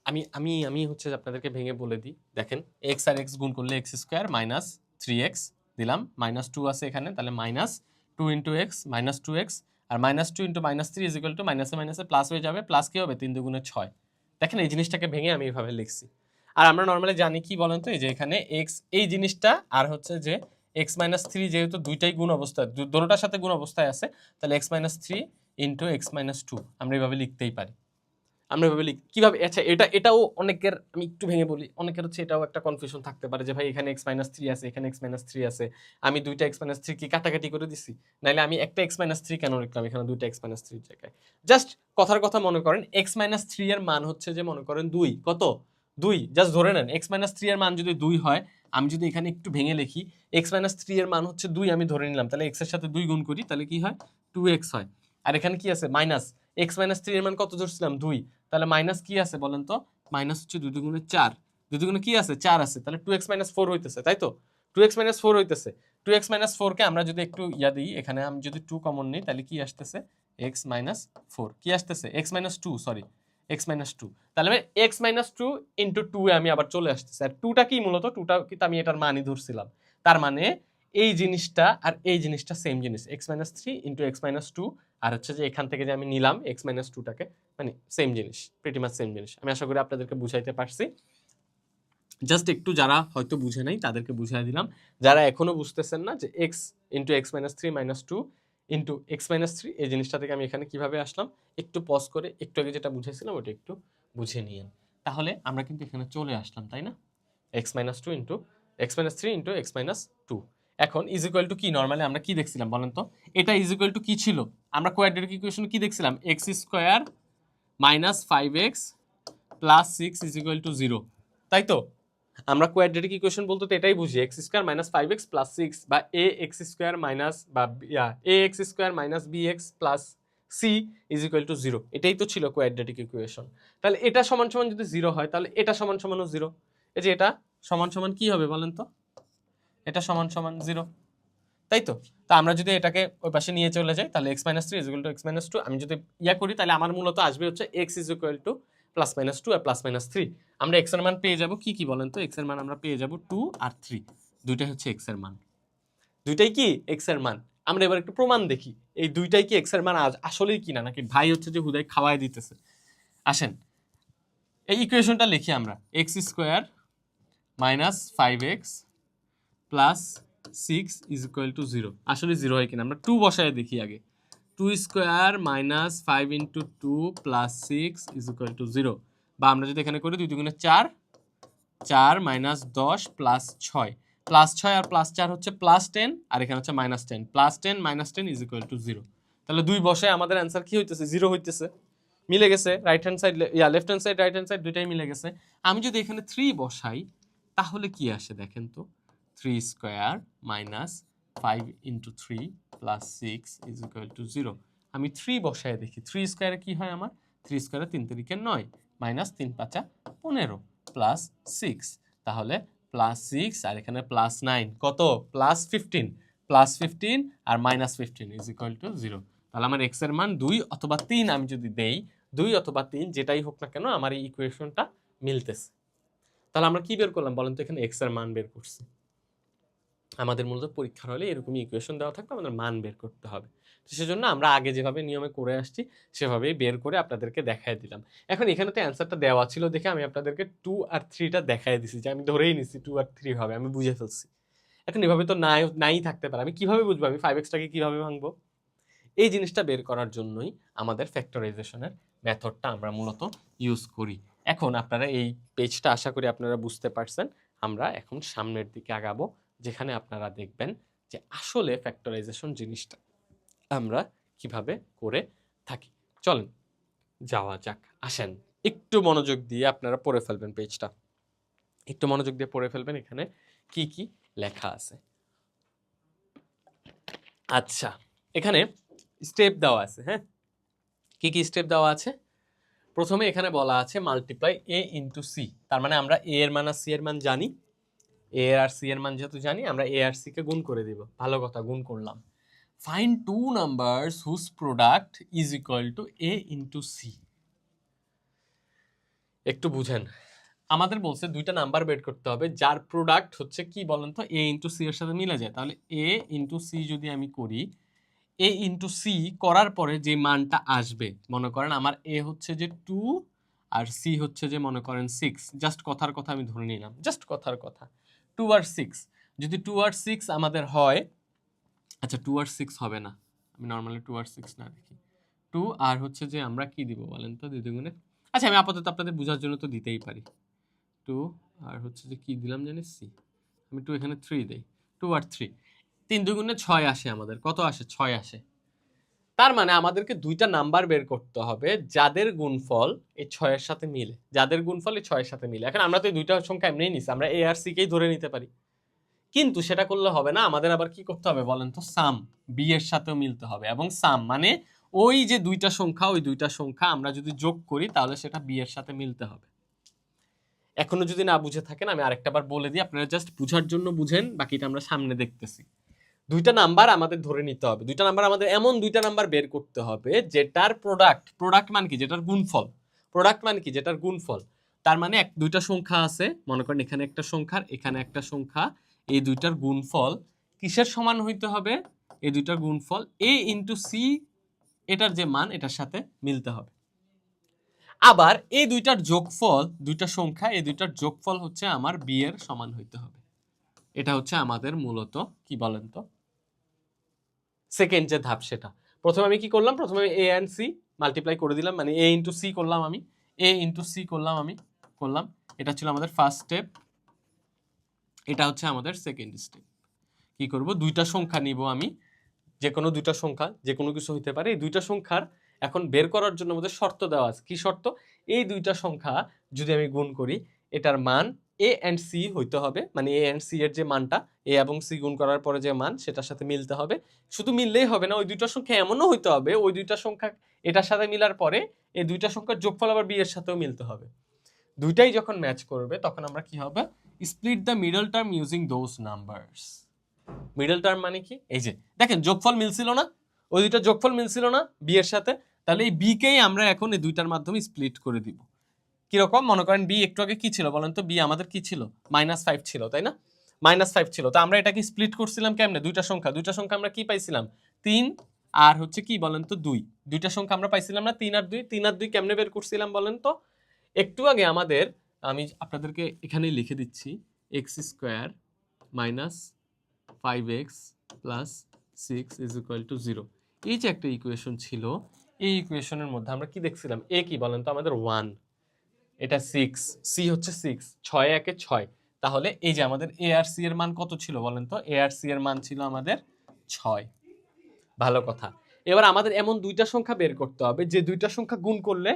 S1: আমি আমি আমি হচ্ছে আপনাদেরকে ভেঙে বলে দিই। দেখেন x আর x গুণ করলে x স্কোয়ার মাইনাস 3x দিলাম, মাইনাস 2 আছে এখানে, তাহলে minus 2 into x minus 2x, আর minus 2 into minus 3 is equal to মাইনাসে মাইনাসে প্লাস হয়ে যাবে, প্লাস কি হবে 3 দুগুণে 6। দেখেন এই জিনিসটাকে ভেঙে আমি এইভাবে লিখছি। আর আমরা নর্মালি জানি কি বলেন তো, এই যে এখানে x এই জিনিসটা, আর হচ্ছে যে x মাইনাস 3 যেহেতু দুইটাই গুণ অবস্থায়, দুটোটার সাথে গুণ অবস্থায় আছে, তাহলে x minus 3 into x minus 2 আমরা এইভাবে লিখতেই পারি। আমরা এভাবে লিখি কিভাবে, আচ্ছা এটাও অনেকের, আমি একটু ভেঙে বলি, অনেকের হচ্ছে এটাও একটা কনফিউশন থাকতে পারে যে ভাই এখানে x মাইনাস 3 আছে, এখানে x মাইনাস 3 আছে, আমি দুইটা x মাইনাস 3 কি কাটাকাটি করে দিছি, নাইলে আমি একটা x মাইনাস 3 কেন লিখলাম এখানে দুইটা x মাইনাস 3 জায়গায়। জাস্ট কথার কথা মনে করেন, x মাইনাস 3 এর মান হচ্ছে যে মনে করেন 2, কত 2, জাস্ট ধরে নেন x মাইনাস 3 এর মান যদি 2 হয়, আমি যদি এখানে একটু ভেঙে লিখি x মাইনাস 3 এর মান হচ্ছে 2, আমি ধরে নিলাম, তাহলে x এর সাথে 2 গুণ করি, তাহলে কি হয় 2x হয়। আর এখানে কি আছে মাইনাস, x মাইনাস 3 এর মান কত ধরছিলাম 2, তাহলে মাইনাস কি আছে বলেন তো, মাইনাস হচ্ছে 2 দুগুণে 4, 2 দুগুণে কি আছে 4 আছে, তাহলে 2x মাইনাস 4 হইতেছে, তাই তো 2x মাইনাস 4 হইতেছে। 2x মাইনাস 4 কে আমরা যদি একটু দিই, এখানে আমি যদি 2 কমন নিই, তাহলে কি আসতেছে x মাইনাস 4, কি আসতেছে x minus 2, sorry x minus 2, তাহলে x মাইনাস 2 ইন্টু 2 এ আমি আবার চলে আসতেছে। আর 2টা কি মূলত, 2টা কিন্তু আমি এটার মানই ধরছিলাম, তার মানে এই জিনিসটা আর এই জিনিসটা সেম জিনিস, x minus 3 into x minus 2, আর হচ্ছে যে এখান থেকে যে আমি নিলাম x মাইনাস 2টাকে, মানে সেম জিনিস, প্রিটি মাচ সেম জিনিস। আমি আশা করি আপনাদেরকে বুঝাইতে পারছি। জাস্ট একটু যারা হয়তো বুঝে নাই তাদেরকে বুঝাই দিলাম, যারা এখনো বুঝতেছেন না যে x into x minus 3 minus 2 into x minus 3, এই জিনিসটা থেকে আমি এখানে কিভাবে আসলাম, একটু পজ করে একটু আগে যেটা বুঝেছিলাম ওটা একটু বুঝে নিয়েন, তাহলে আমরা কিন্তু এখানে চলে আসলাম, তাই না, x minus 2 into x minus 3 into x minus 2। এখন ইজ ইকুয়াল টু কি, নর্মালি আমরা কি দেখছিলাম বলেন তো, এটা ইজ ইকুয়াল টু কি ছিল, আমরা কোয়াড্রেটিক ইকুয়েশন কি দেখছিলাম, x square minus 5x plus 6 is equal to 0, তাই তো। আমরা কোয়াড্রেটিক ইকুয়েশন বলতে তো এটাই বুঝি, x square minus 5x plus 6, বা এ এক্স স্কোয়ার মাইনাস বা A X square minus B X plus C is equal to 0, এটাই তো ছিল কোয়াড্রেটিক ইকুয়েশন। তাহলে এটা সমান সমান যদি 0 হয়, তাহলে এটা সমান সমানও 0, এই যে এটা সমান সমান কি হবে বলেন তো, এটা সমান সমান 0, তাই তো। তা আমরা যদি এটাকে ওই পাশে নিয়ে চলে যাই, তাহলে x minus 3 is equal two x minus 2, আমি যদি করি তাহলে আমার মূলত আসবে হচ্ছে x is equal to plus minus 2 আর প্লাস মাইনাস 3। আমরা x এর মান পেয়ে যাব কি কি বলেন তো? x এর মান আমরা পেয়ে যাব 2 আর 3, দুইটাই হচ্ছে x এর মান। দুইটাই কি x এর মান। আমরা এবার একটু প্রমাণ দেখি এই দুইটাই কি x এর মান আসলেই কিনা, নাকি ভাই হচ্ছে যে হুদাই খাওয়াই দিতেছে। আসেন এই ইকুয়েশনটা লিখি আমরা, x square minus 5x plus 6 is equal to 0। আসলে 0 হয় কিনা আমরা 2 বসায় দেখি আগে। 2 square minus 5 into 2 plus 6 is equal to 0। বা আমরা যদি এখানে করি 2 দুগুণে 4, 4 মাইনাস 10 প্লাস 6, প্লাস 6 আর প্লাস 4 হচ্ছে প্লাস 10, আর এখানে হচ্ছে minus 10, plus 10 minus 10 is equal to 0। তাহলে 2 বসায় আমাদের অ্যান্সার কি হইতেছে? 0 হইতেছে। মিলে গেছে, right hand side left hand side right hand side দুইটাই মিলে গেছে। আমি যদি এখানে 3 বসাই তাহলে কি আসে দেখেন তো? 3 square minus 5 into 3 plus 6 is equal to 0। আমি 3 বসায় দেখি 3 স্কয়ারে কি হয় আমার? 3 স্কয়ারে 3 তিরিকে 9 মাইনাস 3 পাঁচা 15 প্লাস 6, তাহলে প্লাস 6 আর এখানে প্লাস 9 কত? প্লাস 15, প্লাস 15 আর মাইনাস 15 ইজ ইকুয়াল টু 0। তাহলে আমার x এর মান 2 অথবা 3 আমি যদি দেই, 2 অথবা 3 যেটাই হোক না কেন আমার এই ইকুয়েশনটা মিলতেছে। তাহলে আমরা কি বের করলাম বলেন তো? এখানে x এর মান বের করছি। আমাদের মূলত পরীক্ষার হলে এরকম ইকুয়েশন দেওয়া থাকবে, আমাদের মান বের করতে হবে। তো সেজন্য আমরা আগে যেভাবে নিয়মে করে আসছি সেভাবেই বের করে আপনাদেরকে দেখাই দিলাম। এখন এখানে তো অ্যান্সারটা দেওয়া ছিল দেখে আমি আপনাদেরকে 2 আর 3টা দেখাই দিছি, যে আমি ধরেই নিছি 2 আর 3 হবে, আমি বুঝে ফেলছি। এখন এভাবে তো নাই থাকতে পারে, আমি কিভাবে বুঝবো আমি 5x-টাকে কিভাবে ভাঙবো? এই জিনিসটা বের করার জন্যই আমাদের ফ্যাক্টরাইজেশনের মেথডটা আমরা মূলত ইউজ করি। এখন আপনারা এই পেজটা আশা করি আপনারা বুঝতে পারছেন। আমরা এখন সামনের দিকে আগাবো, যেখানে আপনারা দেখবেন যে আসলে ফ্যাক্টরাইজেশন জিনিসটা আমরা কিভাবে করে থাকি। চলেন যাওয়া যাক। আসেন একটু মনোযোগ দিয়ে আপনারা পড়ে ফেলবেন পেজটা, একটু মনোযোগ দিয়ে পড়ে ফেলবেন এখানে কি কি লেখা আছে। আচ্ছা, এখানে স্টেপ দেওয়া আছে। হ্যাঁ, কি কি স্টেপ দেওয়া আছে? প্রথমে এখানে বলা আছে মাল্টিপ্লাই a ইন্টু সি। তার মানে আমরা a এর মান আর c এর মান জানি, a আর c এর মান যেহেতু জানি আমরা a আর c কে গুণ করে দিব। ভালো কথা, গুণ করলাম। Find two numbers whose product is equal to a into c। একটু বুঝেন, আমাদের বলছে দুইটা নাম্বার বের করতে হবে যার প্রোডাক্ট হচ্ছে কি বলেন তো? a ইন্টু c এর সাথে মিলে যায়। তাহলে a ইন্টু c যদি আমি করি, a ইন্টু c করার পরে যে মানটা আসবে, মনে করেন আমার a হচ্ছে যে 2 আর c হচ্ছে যে মনে করেন 6, জাস্ট কথার কথা আমি ধরে নিলাম, জাস্ট কথার কথা 2 আর 6। যদি 2 আর 6 আমাদের হয়, আচ্ছা 2 আর 6 হবে না, আমি নর্মালি 2 আর 6 না দেখি, 2 আর হচ্ছে যে আমরা কি দিব বলেন তো? 2 দুগুণে, আচ্ছা আমি আপাতত আপনাদের বোঝার জন্য তো দিতেই পারি। 2 আর হচ্ছে যে কি দিলাম জানি c, আমি 2 এখানে 3 দেই, 2 আর 3, 3 দুগুণে 6 আসে, আমাদের কত আসে? 6 আসে। তার মানে আমাদেরকে দুইটা নাম্বার বের করতে হবে যাদের গুণফল এই 6 এর সাথে মিলে, যাদের গুণফল এই 6 এর সাথে মিলে। এখন আমরা তো এই দুইটা সংখ্যা এমনিই নিছি, আমরা a আর c কেই ধরে নিতে পারি, কিন্তু সেটা করলে হবে না, আমাদের আবার কি করতে হবে বলেন তো? সাম b এর সাথেও মিলতে হবে। এবং সাম মানে ওই যে দুইটা সংখ্যা, ওই দুইটা সংখ্যা আমরা যদি যোগ করি তাহলে সেটা b এর সাথে মিলতে হবে। এখনো যদি না বুঝে থাকেন আমি আরেকটা বার বলে দিই, আপনারা জাস্ট বুঝার জন্য বুঝেন, বাকিটা আমরা সামনে দেখতেছি। দুইটা নাম্বার আমাদের ধরে নিতে হবে, দুইটা নাম্বার আমাদের এমন দুইটা নাম্বার বের করতে হবে যেটার প্রোডাক্ট, প্রোডাক্ট মানে কি? যেটার গুণফল। প্রোডাক্ট মানে কি? যেটার গুণফল। তার মানে দুইটা সংখ্যা আছে, মনে করেন এখানে একটা সংখ্যা, এখানে একটা সংখ্যা, এই দুইটার গুণফল কিসের সমান হইতে হবে? এই দুইটার গুণফল a ইন্টু c, এটার যে মান এটার সাথে মিলতে হবে। আবার এই দুইটার যোগফল, দুইটা সংখ্যা, এই দুইটার যোগফল হচ্ছে আমার b এর সমান হইতে হবে। এটা হচ্ছে আমাদের মূলত কি বলেন তো সেকেন্ড যে ধাপ সেটা। প্রথমে আমি কি করলাম? প্রথমে a and c মাল্টিপ্লাই করে দিলাম, মানে a ইন্টু c করলাম, আমি a ইন্টু c করলাম, আমি করলাম। এটা ছিল আমাদের ফার্স্ট স্টেপ, এটা হচ্ছে আমাদের সেকেন্ড স্টেপ। কি করব? দুইটা সংখ্যা নিব আমি, যে কোনো দুইটা সংখ্যা, যে কোনো কিছু হইতে পারে। এই দুইটা সংখ্যার এখন বের করার জন্য আমাদের শর্ত দেওয়া আছে। কি শর্ত? এই দুইটা সংখ্যা যদি আমি গুণ করি, এটার মান a and c হইতে হবে, মানে a and c এর যে মানটা, a এবং c গুণ করার পরে যে মান সেটার সাথে মিলতে হবে। শুধু মিললেই হবে না, ওই দুইটা সংখ্যা এমনও হইতে হবে, ওই দুইটা সংখ্যা এটার সাথে মিলার পরে এই দুইটা সংখ্যার যোগফল আবার b এর সাথেও মিলতে হবে। দুইটাই যখন ম্যাচ করবে তখন আমরা কি হবে? Split the middle term using those numbers. Middle term মানে কি? এই যে দেখেন যোগফল মিলছিল না, ওই দুইটা যোগফল মিলছিল না বি এর সাথে, তাহলে এই বি কেই আমরা এখন এই দুইটার মাধ্যমে স্প্লিট করে দিব। কিরকম মনে করেন বি একটু আগে কি ছিল বলেন তো, বি আমাদের কি ছিল -5 ছিল তাই না, -5 ছিল। তো আমরা এটাকে স্প্লিট করছিলাম কেমনে, দুইটা সংখ্যা আমরা কি পাইছিলাম 3 আর হচ্ছে কি বলেন তো 2, দুইটা সংখ্যা আমরা পাইছিলাম না 3 আর 2, 3 আর 2 কেমনে বের করছিলাম বলেন তো, একটু আগে আমাদের আমি আপনাদেরকে এখানেই লিখে দিচ্ছি x² - 5x + 6 = 0। এই যে একটা ইকুয়েশন ছিল, এই ইকুয়েশনের মধ্যে আমরা কি দেখছিলাম, এ কি বলেন তো আমাদের 1, এটা 6, সি হচ্ছে 6, 6 একে 6। তাহলে এই যে আমাদের এ আর সি এর মান কত ছিল বলেন তো, এ আর সি এর মান ছিল আমাদের 6। ভালো কথা। এবার আমাদের এমন দুইটা সংখ্যা বের করতে হবে যে দুইটা সংখ্যা গুণ করলে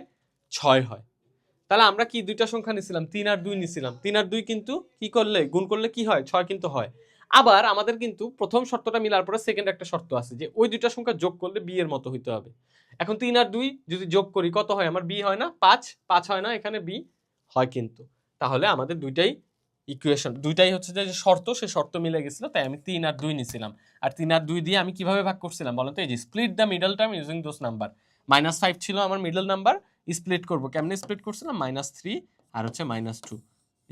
S1: 6 হয়। তাহলে আমরা কি দুইটা সংখ্যা নিছিলাম 3 আর 2 নিছিলাম, 3 আর 2 কিন্তু কি করলে গুণ করলে কি হয় 6 কিন্তু হয়। আবার আমাদের কিন্তু প্রথম শর্তটা মিলার পরে সেকেন্ড একটা শর্ত আছে যে ওই দুইটা সংখ্যা যোগ করলে বি এর মতো হইতে হবে। এখন 3 আর 2 যদি যোগ করি কত হয়, আমার বি হয় না 5, 5 হয় না, এখানে বি হয় কিন্তু। তাহলে আমাদের দুইটাই ইকুয়েশন, দুইটাই হচ্ছে যে শর্ত, সে শর্ত মিলে গেছিল, তাই আমি 3 আর 2 নিছিলাম। আর 3 আর 2 দিয়ে আমি কিভাবে ভাগ করছিলাম বলেন তো, এই যে split the middle term using those number. -5 ছিল আমার মিডল নাম্বার, স্প্লিট করব কেমনে, স্প্লিট করছিলাম -3 আর হচ্ছে -2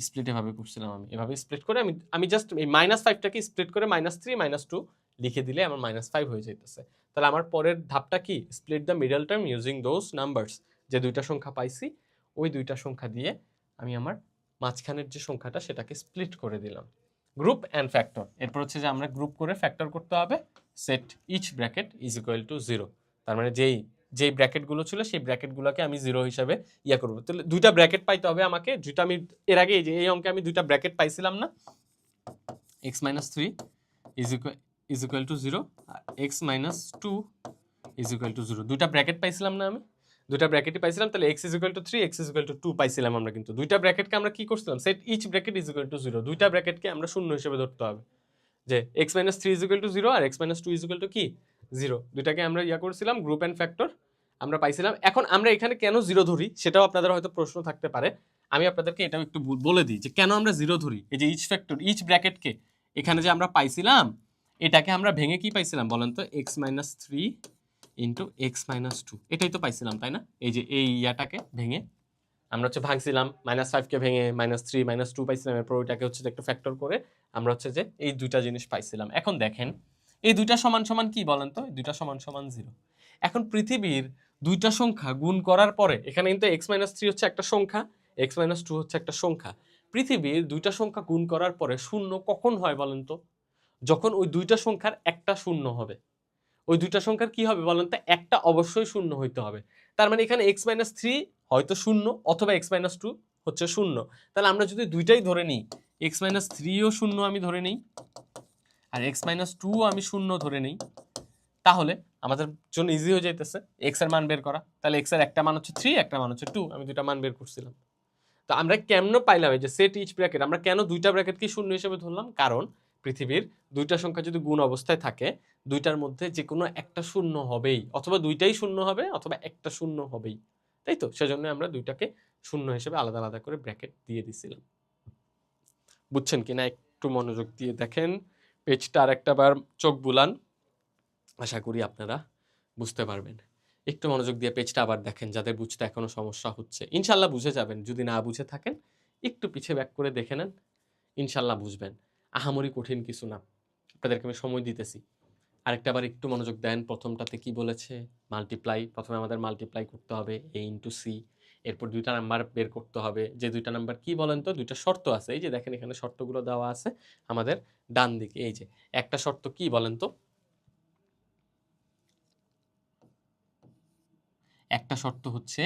S1: স্প্লিট এভাবে করছিলাম। আমি এভাবে স্প্লিট করে আমি জাস্ট এই -5টাকে স্প্লিট করে -3 -2 লিখে দিলে আমার -5 হয়ে যাইতেছে। তাহলে আমার পরের ধাপটা কি, split the middle term using those numbers. যে দুইটা সংখ্যা পাইছি ওই দুইটা সংখ্যা দিয়ে আমি আমার মাঝখানের যে সংখ্যাটা সেটাকে স্প্লিট করে দিলাম। গ্রুপ অ্যান্ড ফ্যাক্টর, এরপর হচ্ছে যে আমরা গ্রুপ করে ফ্যাক্টর করতে হবে, set each bracket is equal to 0। তার মানে যেই ব্র্যাকেটগুলো ছিল সেই ব্র্যাকেটগুলোকে আমি 0 হিসাবে ইয়া করব। তাহলে দুইটা ব্র্যাকেট পাইতে হবে আমাকে, যেটা আমি এর আগে এই অঙ্কে আমি দুইটা ব্র্যাকেট পাইছিলাম না, x - 3 is equal to 0, x - 2 is equal to 0, দুইটা ব্র্যাকেট পাইছিলাম না আমি, দুইটা ব্র্যাকেটই পাইছিলাম। তাহলে x is equal to 3, x is equal to 2 পাইছিলাম আমরা, কিন্তু দুইটা ব্র্যাকেটকে আমরা কি করছিলাম, set each bracket is equal to 0, দুইটা ব্র্যাকেটকে আমরা শূন্য হিসেবে ধরতে হবে, যে x - 3 ইজ ইকুয়াল টু 0 আর x - 2 ইজ ইকুয়াল টু কি 0, দুইটাকে আমরা ইয়া করছিলাম গ্রুপ এন্ড ফ্যাক্টর আমরা পাইছিলাম। এখন আমরা এখানে কেন 0 ধরি সেটাও আপনাদের হয়তো প্রশ্ন থাকতে পারে, আমি আপনাদেরকে এটাও একটু বলে দিই যে কেন আমরা 0 ধরি। এই যে ইচ ফ্যাক্টর, ইচ ব্র্যাকেটকে এখানে যে আমরা পাইছিলাম এটাকে আমরা ভেঙে কি পাইছিলাম বলেন তো, x - 3 ইন্টু x - 2, এটাই তো পাইছিলাম তাই না। এই যে এই ইয়াটাকে ভেঙে আমরা হচ্ছে ভাঙছিলাম, -5 কে ভেঙে -3 -2 পাইছিলাম, এরপর ওইটাকে হচ্ছে একটা ফ্যাক্টর করে আমরা হচ্ছে যে এই দুইটা জিনিস পাইছিলাম। এখন দেখেন এই দুইটা সমান সমান কি বলেন তো, এই দুইটা সমান সমান 0। এখন পৃথিবীর দুইটা সংখ্যা গুণ করার পরে, এখানে কিন্তু x - 3 হচ্ছে একটা সংখ্যা, x - 2 হচ্ছে একটা সংখ্যা, পৃথিবীর দুইটা সংখ্যা গুণ করার পরে শূন্য কখন হয় বলেন তো, যখন ওই দুইটা সংখ্যার একটা শূন্য হবে। ওই দুইটা সংখ্যার কি হবে বলেন তো, একটা অবশ্যই শূন্য হইতে হবে। তার মানে এখানে x - 3 হয়তো শূন্য অথবা x - 2 হচ্ছে শূন্য। তাহলে আমরা যদি দুইটাই ধরে নিই, x - 3 ও শূন্য আমি ধরে নিই আর x - 2 আমি শূন্য ধরে নিই, তাহলে আমাদের জন্য ইজি হয়ে যাইতেছে x এর মান বের করা। তাহলে x এর একটা মান হচ্ছে 3, একটা মান হচ্ছে 2, আমি দুইটা মান বের করছিলাম। তো আমরা কেমন পাইলাম এই যে সেট ইচ ব্র্যাকেট, আমরা কেন দুইটা ব্র্যাকেটকে শূন্য হিসেবে ধরলাম, কারণ পৃথিবীর দুইটা সংখ্যা যদি গুণ অবস্থায় থাকে দুইটার মধ্যে যে কোনো একটা শূন্য হবেই, অথবা দুইটাই শূন্য হবে অথবা একটা শূন্য হবেই, তাই তো, সেজন্য আমরা দুইটাকে শূন্য হিসেবে আলাদা আলাদা করে ব্র্যাকেট দিয়ে দিছিলাম। বুঝছেন কিনা একটু মনোযোগ দিয়ে দেখেন পেজটা, আর একটা বার চোখ বুলান, আশা করি আপনারা বুঝতে পারবেন। একটু মনোযোগ দিয়ে পেজটা আবার দেখেন, যাদের বুঝতে এখনো সমস্যা হচ্ছে, ইনশাল্লাহ বুঝে যাবেন। যদি না বুঝে থাকেন একটু পিছিয়ে ব্যাক করে দেখে নেন, ইনশাল্লাহ বুঝবেন। আহামরি কঠিন কিছু না, আপনাদেরকে আমি সময় দিতেছি। আরেকটা বার একটু মনোযোগ দেন, প্রথমটাতে কি বলেছে, মাল্টিপ্লাই, প্রথমে আমাদের মাল্টিপ্লাই করতে হবে a ইন্টু সি, এরপর দুইটা নাম্বার বের করতে হবে, যে দুইটা নাম্বার কি বলেন তো, দুইটা শর্ত আছে, এই যে দেখেন এখানে শর্তগুলো দেওয়া আছে আমাদের ডান দিকে। এই যে একটা শর্ত কি বলেন তো, একটা শর্ত হচ্ছে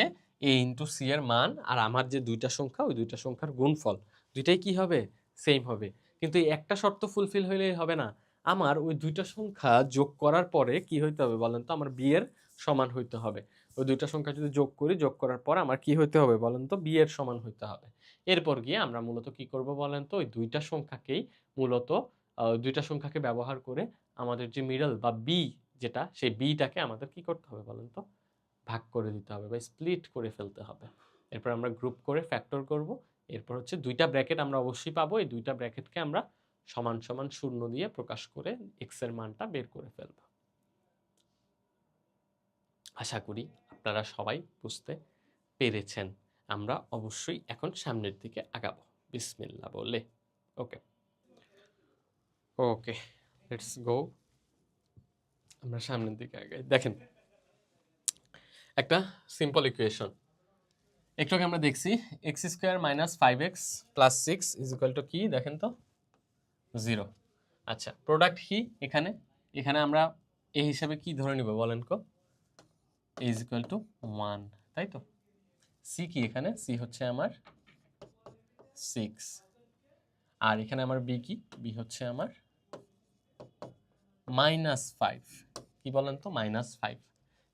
S1: a ইন্টু সি এর মান আর আমার যে দুইটা সংখ্যা ওই দুইটা সংখ্যার গুণফল দুইটাই কি হবে, সেম হবে। কিন্তু এই একটা শর্ত ফুলফিল হইলেই হবে না, আমার ওই দুইটা সংখ্যা যোগ করার পরে কি হইতে হবে বলেন তো, আমার বি এর সমান হইতে হবে। ওই দুইটা সংখ্যা যদি যোগ করি, যোগ করার পর আমার কি হইতে হবে বলেন তো, বি এর সমান হইতে হবে। এরপর গিয়ে আমরা মূলত কি করব বলেন তো, ওই দুইটা সংখ্যাকেই মূলত দুইটা সংখ্যাকে ব্যবহার করে আমাদের যে মিডল বা বি যেটা, সেই বিটাকে আমাদের কি করতে হবে বলেন তো, ভাগ করে দিতে হবে বা স্প্লিট করে ফেলতে হবে। এরপর আমরা গ্রুপ করে ফ্যাক্টর করব। এরপর হচ্ছে দুইটা ব্র্যাকেট আমরা অবশ্যই পাবো, এই দুইটা ব্র্যাকেটকে আমরা সমান সমান শূন্য দিয়ে প্রকাশ করে এক্স এর মানটা বের করে ফেলব। আশা করি আপনারা সবাই বুঝতে পেরেছেন। আমরা অবশ্যই এখন সামনের দিকে আগাবো বিসমিল্লাহ বলে। ওকে ওকে, লেটস গো। আমরা সামনের দিকে আগাই। দেখেন একটা সিম্পল ইকুয়েশন একটু আগে আমরা দেখছি, x square minus 5x plus 6 is equal to কি দেখেন তো 0। আচ্ছা, প্রোডাক্ট কি এখানে? এখানে আমরা এ হিসাবে কি ধরে নিব বলেন কো? এ ইজ ইকুয়াল টু 1, তাই তো? সি কি এখানে? সি হচ্ছে আমার 6, আর এখানে আমার বি কি? বি হচ্ছে আমার -5। কি বলেন তো? -5।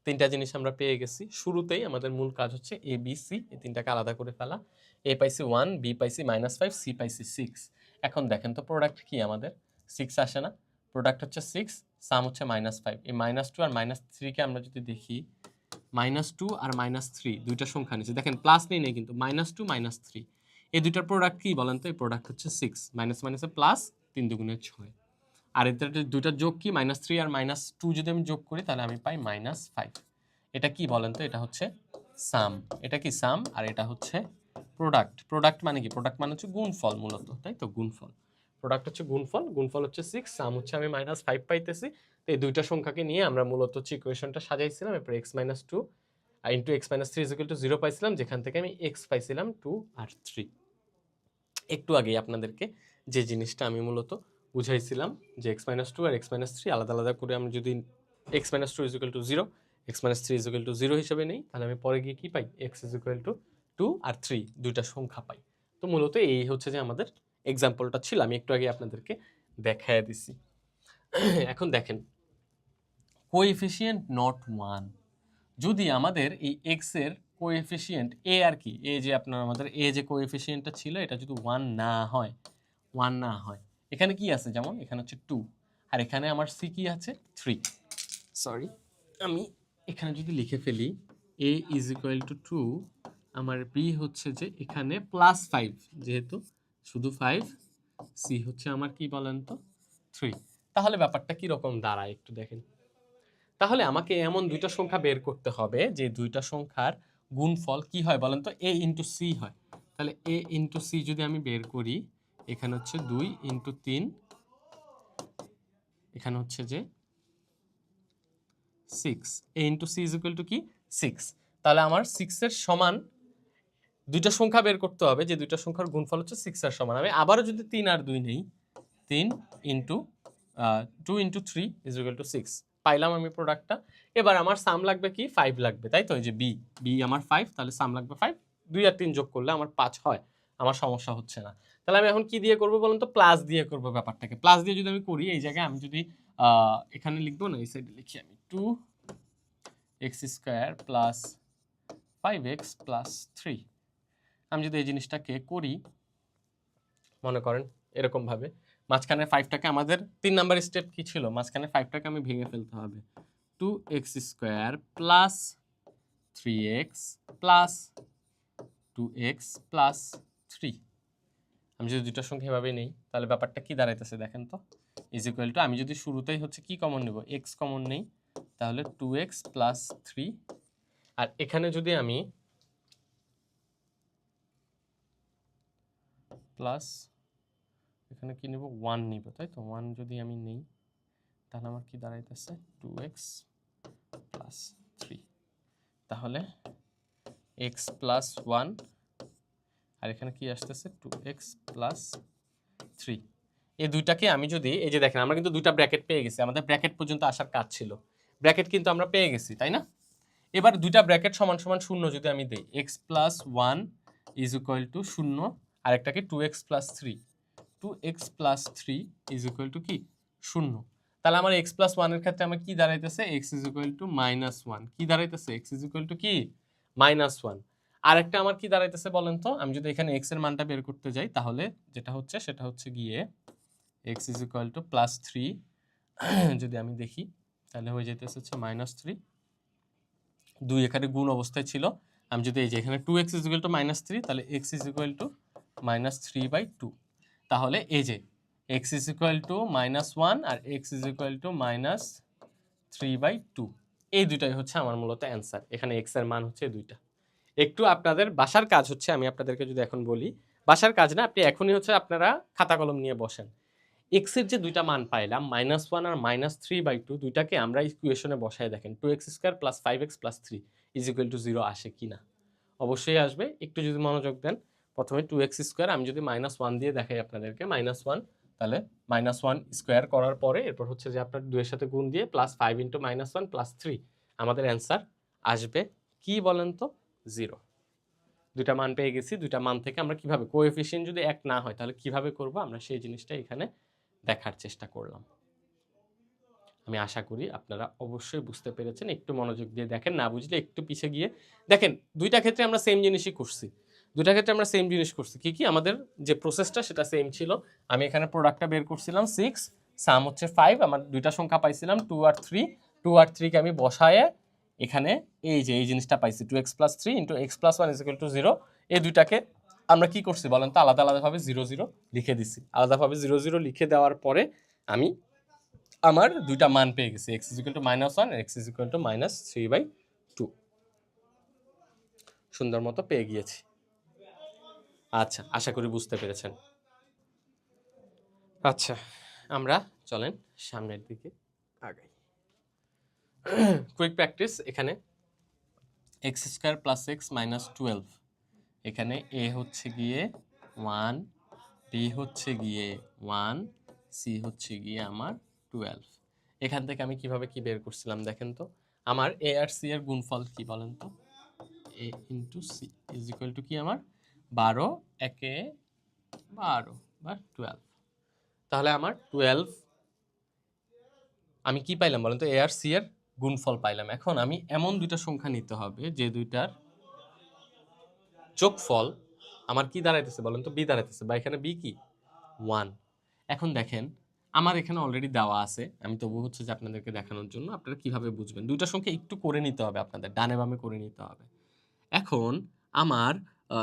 S1: তিনটা জিনিস আমরা পেয়ে গেছি। শুরুতেই আমাদের মূল কাজ হচ্ছে এ বি সি এই তিনটাকে আলাদা করে ফেলা। এ পাইছি 1, বি পাইছি -5, সি পাইছি 6। এখন দেখেন তো প্রোডাক্ট কি আমাদের? 6 আসে না? প্রোডাক্ট হচ্ছে 6, সাম হচ্ছে -5। এই -2 আর -3 কে আমরা যদি দেখি, -2 আর -3 দুইটা সংখ্যা নিয়েছি। দেখেন প্লাস নেই কিন্তু, -2 -3 এই দুইটার প্রোডাক্ট কি বলেন তো? এই প্রোডাক্ট হচ্ছে 6, মাইনাস মাইনাসে প্লাস, 3 দুগুণে 6। আর এদের দুইটার যোগ কি? -3 আর -2 যদি আমি যোগ করি তাহলে আমি পাই -5। এটা কি বলেন তো? এটা হচ্ছে সাম। এটা কি সাম, আর এটা হচ্ছে প্রোডাক্ট। প্রোডাক্ট মানে কি? প্রোডাক্ট মানে হচ্ছে গুণফল মূলত, তাই তো? গুণফল। প্রোডাক্ট হচ্ছে গুণফল, গুণফল হচ্ছে 6, সাম হচ্ছে আমি -5 পাইতেছি। তো এই দুইটা সংখ্যাকে নিয়ে আমরা মূলত হচ্ছে ইকুয়েশনটা সাজাইছিলাম। এরপর x - 2 ইন্টু x - 3 0 পাইছিলাম, যেখান থেকে আমি x পাইছিলাম 2 আর 3। একটু আগেই আপনাদেরকে যে জিনিসটা আমি মূলত বুঝাইছিলাম যে x - 2 আর x - 3 আলাদা আলাদা করে আমি যদি x - 2 0, x - 3 0 হিসেবে নেই, তাহলে আমি পরে গিয়ে কি পাই? x 2 আর 3 দুইটা সংখ্যা পাই। তো মূলত এই হচ্ছে যে আমাদের এক্সাম্পলটা ছিল, আমি একটু আগে আপনাদেরকে দেখায় দিছি। এখন দেখেন কোএফিসিয়েন্ট নট 1, যদি আমাদের এই x এর কোএফিসিয়েন্ট a আর কি, এ যে আপনার আমাদের এ যে কোএফিসিয়েন্টটা ছিল এটা যদি 1 না হয়, 1 না হয়, এখানে কি আছে? যেমন এখানে হচ্ছে 2, আর এখানে আমার সি কি আছে? 3। সরি, আমি এখানে যদি লিখে ফেলি a ইজ ইকুয়াল টু 2, আমার বি হচ্ছে যে এখানে +5, যেহেতু শুধু 5, সি হচ্ছে আমার কি বলেন তো 3। তাহলে ব্যাপারটা কি রকম দাঁড়ায় একটু দেখেন। তাহলে আমাকে এমন দুইটা সংখ্যা বের করতে হবে যে দুইটা সংখ্যার গুণফল কি হয় বলেন তো? a ইন্টু সি হয়। তাহলে a ইন্টু সি যদি আমি বের করি, এখানে হচ্ছে 2 ইন্টু 3, এখানে হচ্ছে যে 6। a into c is equal to কি? 6। তাহলে আমার 6 এর সমান দুইটা সংখ্যা বের করতে হবে যে দুইটা সংখ্যার গুণফল হচ্ছে 6 এর সমান। আমি আবারও যদি 3 আর 2 নেই, 3 into 2 into 3 is equal two 6, পাইলাম আমি প্রোডাক্টটা। এবার আমার সাম লাগবে কি? 5 লাগবে, তাই তো? এই যে বি, বি আমার 5, তাহলে সাম লাগবে 5। 2 আর 3 যোগ করলে আমার 5 হয়, আমার সমস্যা হচ্ছে না। তাহলে আমি এখন কি দিয়ে করবো বলুন তো? প্লাস দিয়ে করবো ব্যাপারটাকে। প্লাস দিয়ে যদি আমি করি, এই জায়গায় আমি যদি এখানে লিখবো না, এই সাইডে লিখি আমি 2x square plus 5x plus 3। আমি যদি এই জিনিসটাকে করি, মনে করেন এরকম ভাবে, মাঝখানে 5টাকে, আমাদের 3 নাম্বার স্টেপ কি ছিল? মাঝখানে 5টাকে আমি ভেঙে ফেলতে হবে। 2x square plus 3x plus 2x plus 3। আমি যদি দুইটা সংখ্যা এভাবে নেই, তাহলে ব্যাপারটা কি দাঁড়াইতেছে দেখেন তো? ইজ ইকুয়াল টু, আমি যদি শুরুতেই হচ্ছে কি কমন নেব? x কমন নেই, তাহলে 2x প্লাস 3। আর এখানে যদি আমি প্লাস, এখানে কি নেব? 1 নিব, তাই তো? 1 যদি আমি নেই, তাহলে আমার কি দাঁড়াইতেছে? 2x plus 3। তাহলে x প্লাস 1, আর এখানে কি আসতেছে? 2x plus 3। এই দুইটাকে আমি যদি, এই যে দেখেন আমরা কিন্তু দুইটা ব্র্যাকেট পেয়ে গেছি, আমাদের ব্র্যাকেট পর্যন্ত আসার কাজ ছিল। ব্র্যাকেট কিন্তু আমরা পেয়ে গেছি, তাই না? এবার দুইটা ব্র্যাকেট সমান সমান 0 যদি আমি দেই, x plus 1 is equal to 0, আর একটাকে 2x plus 3, 2x plus 3 is equal to কি? 0। তাহলে আমার x প্লাস 1 এর ক্ষেত্রে আমার কি দাঁড়াইতেছে? x is equal to -1। কি দাঁড়াইতেছে? x ইজ ইকুয়াল টু কি? -1। আর একটা আমার কি দাঁড়াইতেছে বলেন তো? আমি যদি এখানে x এর মানটা বের করতে যাই, তাহলে যেটা হচ্ছে সেটা হচ্ছে গিয়ে x is equal to plus 3 যদি আমি দেখি, তাহলে হয়ে যেতেছে হচ্ছে -3। 2 এখানে গুণ অবস্থায় ছিল, আমি যদি এই যে এখানে 2x ইজ ইকুয়াল টু -3, তাহলে x ইজ ইকুয়াল টু -3/2। তাহলে এই যে x ইজ ইকুয়াল টু -1 আর x ইজ ইকুয়াল টু -3/2, এই দুইটাই হচ্ছে আমার মূলত অ্যান্সার। এখানে x এর মান হচ্ছে দুইটা। একটু আপনাদের বাসার কাজ হচ্ছে, আমি আপনাদেরকে যদি এখন বলি, বাসার কাজ না, আপনি এখনই হচ্ছে আপনারা খাতা কলম নিয়ে বসেন। এক্স এর যে দুইটা মান পাইলাম -1 আর -3/2, দুইটাকে আমরা ইকুয়েশনে বসায় দেখেন 2x² + 5x + 3 = 0 আসে কিনা। অবশ্যই আসবে। একটু যদি মনোযোগ দেন, প্রথমে 2x² আমি যদি -1 দিয়ে দেখাই আপনাদেরকে, -1, তাহলে -1 স্কোয়ার করার পরে এরপর হচ্ছে যে আপনার 2 এর সাথে গুণ দিয়ে +5 × -1 + 3, আমাদের অ্যান্সার আসবে কি বলেন তো? 0। দুইটা মান পেয়ে গেছি। দুইটা মান থেকে আমরা কিভাবে, কোএফিসিয়েন্ট যদি এক না হয় তাহলে কিভাবে করব আমরা সেই জিনিসটা এখানে দেখার চেষ্টা করলাম। আমি আশা করি আপনারা অবশ্যই বুঝতে পেরেছেন। একটু মনোযোগ দিয়ে দেখেন, না বুঝলে একটু পিছে গিয়ে দেখেন। দুইটা ক্ষেত্রে আমরা সেম জিনিসই করছি। দুইটা ক্ষেত্রে আমরা সেম জিনিস করছি। কি আমাদের যে প্রসেসটা সেটা সেম ছিল। আমি এখানে প্রোডাক্টটা বের করছিলাম 6, সাম হচ্ছে 5, আমার দুইটা সংখ্যা পাইছিলাম 2 আর 3। 2 আর 3 কে আমি বসায়ে এখানে এই যে এই জিনিসটা পাইছি 2x + 3 × x + 1 = 0। এই দুইটাকে আমরা কি করছি বলেন তো? আলাদা আলাদাভাবে 0 0 লিখে দিছি। আলাদাভাবে 0 0 লিখে দেওয়ার পরে আমি আমার দুইটা মান পেয়ে গেছি, x = -1 আর x = -3/2। সুন্দর মতো পেয়ে গিয়েছি। আচ্ছা, আশা করি বুঝতে পেরেছেন। আচ্ছা, আমরা চলেন সামনের দিকে আগাই। Quick practice. এখানে x² + x - 12, এখানে a হচ্ছে গিয়ে 1, b হচ্ছে গিয়ে 1, c হচ্ছে গিয়ে আমার 12। এখান থেকে আমি কিভাবে কি বের করছিলাম দেখেন তো। আমার a আর c এর গুণফল কি বলেন তো? a × c = কি আমার 12, একে 12 বা 12। তাহলে আমার 12, আমি কি পাইলাম বলেন তো? a আর c এর গুণফল পাইলাম। এখন আমি এমন দুইটা সংখ্যা নিতে হবে যে দুইটার যোগফল আমার কি দাঁড়াইতেছে বলেন তো? b দাঁড়াইতেছে, বা এখানে b কি 1। এখন দেখেন আমার এখানে অলরেডি দেওয়া আছে, আমি তবু হচ্ছে যে আপনাদেরকে দেখানোর জন্য। আপনারা কিভাবে বুঝবেন? দুইটা সংখ্যা একটু করে নিতে হবে আপনাদের, ডানে বামে করে নিতে হবে। এখন আমার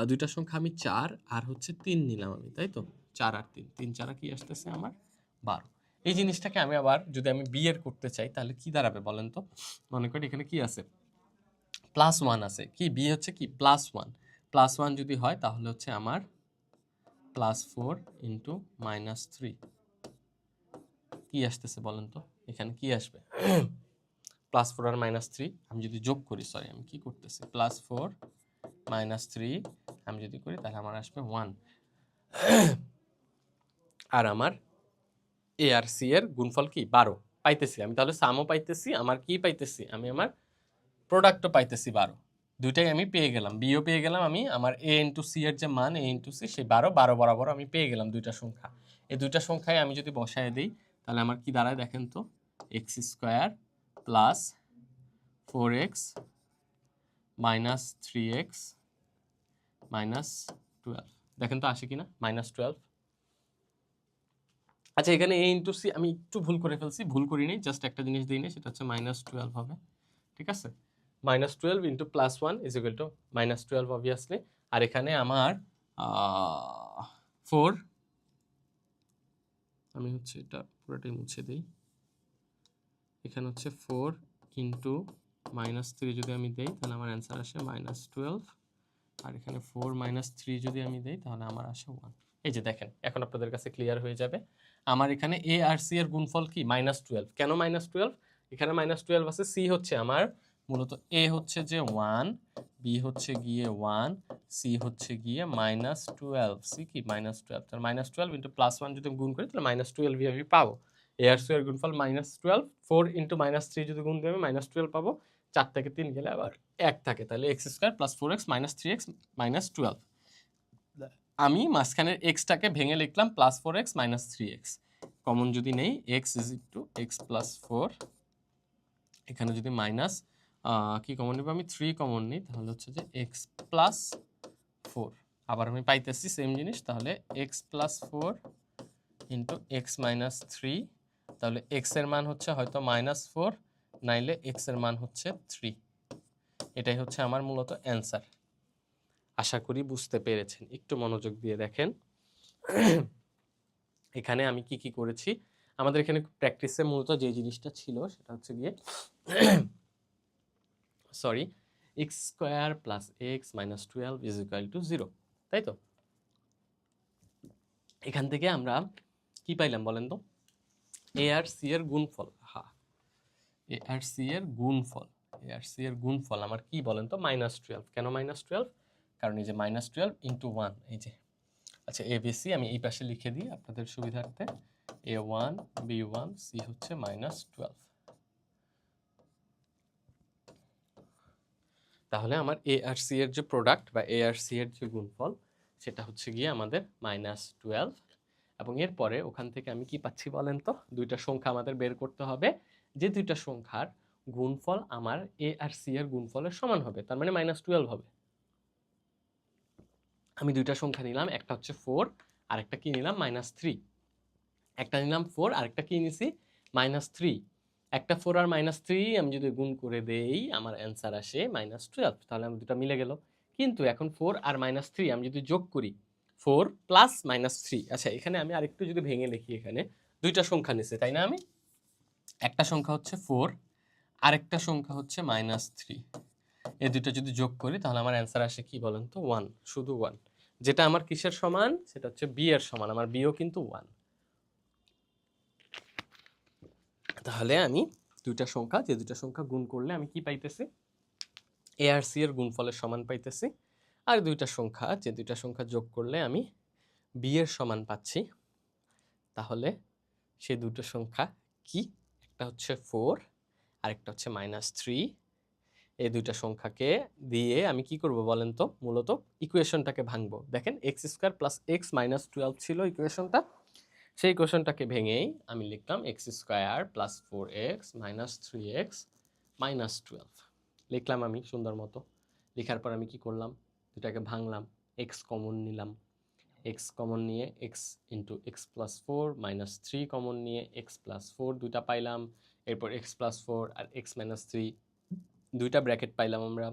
S1: দুইটা সংখ্যা আমি 4 আর হচ্ছে 3 নিলাম আমি, তাই তো? 4 আর 3, 3 4 কি আসতেছে আমার 12। এই জিনিসটাকে আমি আবার যদি আমি বি এর করতে চাই তাহলে কি দাঁড়াবে বলেন তো? মনে করি এখানে কি আছে, +1 আছে। কি বি হচ্ছে কি +1, +1 যদি হয় তাহলে হচ্ছে আমার +4 × -3 কি আসতেছে বলেন তো? এখানে কি আসবে? +4 আর -3 আমি যদি যোগ করি, সরি আমি কি করতেছি, +4 -3 আমি যদি করি তাহলে আমার আসবে 1। আর আমার এ আর সি এর গুণফল কি 12 পাইতেছি আমি। তাহলে সামও পাইতেছি, আমার কি পাইতেছি আমি, আমার প্রোডাক্টও পাইতেছি 12। দুইটাই আমি পেয়ে গেলাম, বিও পেয়ে গেলাম আমি। আমার a × c এর যে মান, a × c সেই 12 বরাবর আমি পেয়ে গেলাম দুইটা সংখ্যা। এই দুইটা সংখ্যায় আমি যদি বসায় দিই তাহলে আমার কি দাঁড়ায় দেখেন তো? x² + 4x - 3x - 12, দেখেন তো আসে কিনা -12। আচ্ছা, এখানে a × c আমি একটু ভুল করে ফেলছি, ভুল করিনি, জাস্ট একটা জিনিস দিই নি, সেটা হচ্ছে -12 হবে। ঠিক আছে, -12 × +1 = -12 অবভিয়াসলি। আর এখানে আমার 4, আমি হচ্ছে এটা পুরোটাই মুছে দিই। এখানে হচ্ছে 4 × -3 যদি আমি দেই তাহলে আমার অ্যান্সার আসে -12। আর এখানে 4 - 3 যদি আমি দেই তাহলে আমার আসে 1। এই যে দেখেন, এখন আপনাদের কাছে ক্লিয়ার হয়ে যাবে। আমার এখানে a আর c এর গুণফল কি -12। কেন -12? এখানে -12 আছে, c হচ্ছে আমার মূলত a হচ্ছে যে 1, b হচ্ছে গিয়ে 1, c হচ্ছে গিয়ে -12। c কি -12, তাহলে -12 × +1 যদি আমি গুণ করি তাহলে -12 আমি পাবো। a আর c এর গুণফল -12, 4 × -3 যদি গুণ দিই আমি -12 পাবো। 4 থেকে 3 গেলে আবার 1 থাকে, তাহলে x² + 4x - 3x - 12। আমি মাঝখানের এক্সটাকে ভেঙে লিখলাম +4x - 3x। কমন যদি নেই, x = x + 4, এখানে যদি মাইনাস কি কমন নেব আমি, 3 কমন নিই তাহলে হচ্ছে যে x + 4। আবার আমি পাইতেছি সেম জিনিস, তাহলে x + 4 × x - 3, তাহলে x এর মান হচ্ছে হয়তো -4, নাইলে x এর মান হচ্ছে 3। এটাই হচ্ছে আমার মূলত অ্যান্সার। আশা করি বুঝতে পেরেছেন। একটু মনোযোগ দিয়ে দেখেন। এখানে আমি কি কি করেছি, আমাদের এখানে প্র্যাকটিসে মূলত যে জিনিসটা ছিল সেটা হচ্ছে গিয়ে sorry, x square plus x minus 12 is equal to 0, তাই তো? এখান থেকে আমরা কি পাইলাম বলেন তো? এ আর সি এর গুণফল, হ্যাঁ, এ আর সি এর গুণফল, এ আর সি এর গুণফল আমার কি বলেন তো? -12। কেন -12? কারণ এই যে -12 ইন্টু 1, এই যে, আচ্ছা এ বি সি আমি এই পাশে লিখে দিই আপনাদের সুবিধার্থে, A1 B1 C হচ্ছে -12। তাহলে আমার এ আর সি এর যে প্রোডাক্ট বা এ আর সি এর যে গুণফল সেটা হচ্ছে গিয়ে আমাদের -12, এবং এরপরে ওখান থেকে আমি কি পাচ্ছি বলেন তো? দুইটা সংখ্যা আমাদের বের করতে হবে, যে দুইটা সংখ্যার গুণফল আমার এ আর সি এর গুণফলের সমান হবে, তার মানে -12 হবে। আমি দুইটা সংখ্যা নিলাম, একটা হচ্ছে 4 আর একটা কি নিলাম? -3। একটা নিলাম 4 আর একটা কি নিছি? -3। একটা 4 আর -3 আমি যদি গুণ করে দেই আমার অ্যান্সার আসে -12, তাহলে আমি দুটো মিলে গেল। কিন্তু এখন 4 আর -3 আমি যদি যোগ করি, 4 প্লাস -3, আচ্ছা এখানে আমি আরেকটু যদি ভেঙে লিখি, এখানে দুইটা সংখ্যা নিছে তাই না? আমি একটা সংখ্যা হচ্ছে 4, আরেকটা সংখ্যা হচ্ছে -3, এই দুটো যদি যোগ করি তাহলে আমার অ্যান্সার আসে কি বলেন তো? 1, শুধু 1, যেটা আমার কিসের সমান? সেটা হচ্ছে বি এর সমান। আমার বিও কিন্তু 1। তাহলে আমি দুইটা সংখ্যা, যে দুইটা সংখ্যা গুণ করলে আমি কি পাইতেছি? এ আর সি এর গুণফলের সমান পাইতেছি। আর দুইটা সংখ্যা, যে দুইটা সংখ্যা যোগ করলে আমি বি এর সমান পাচ্ছি। তাহলে সেই দুটো সংখ্যা কি? একটা হচ্ছে 4 আর একটা হচ্ছে -3। এই দুইটা সংখ্যাকে দিয়ে আমি কি করব বলেন তো? মূলত ইকুয়েশনটাকে ভাঙবো। দেখেন x square plus x minus 12 ছিল ইকুয়েশনটা, সেই ইকুয়েশনটাকে ভেঙেই আমি লিখলাম x square plus 4x minus 3x minus 12 লিখলাম আমি সুন্দর মতো। লেখার পর আমি কি করলাম? দুটাকে ভাঙলাম, এক্স কমন নিলাম, এক্স কমন নিয়ে x into x plus 4 minus 3 common নিয়ে এক্স প্লাস 4 দুইটা পাইলাম। এরপর এক্স প্লাস 4 আর এক্স মাইনাস 3 দুইটা ব্র্যাকেট পাইলাম আমরা।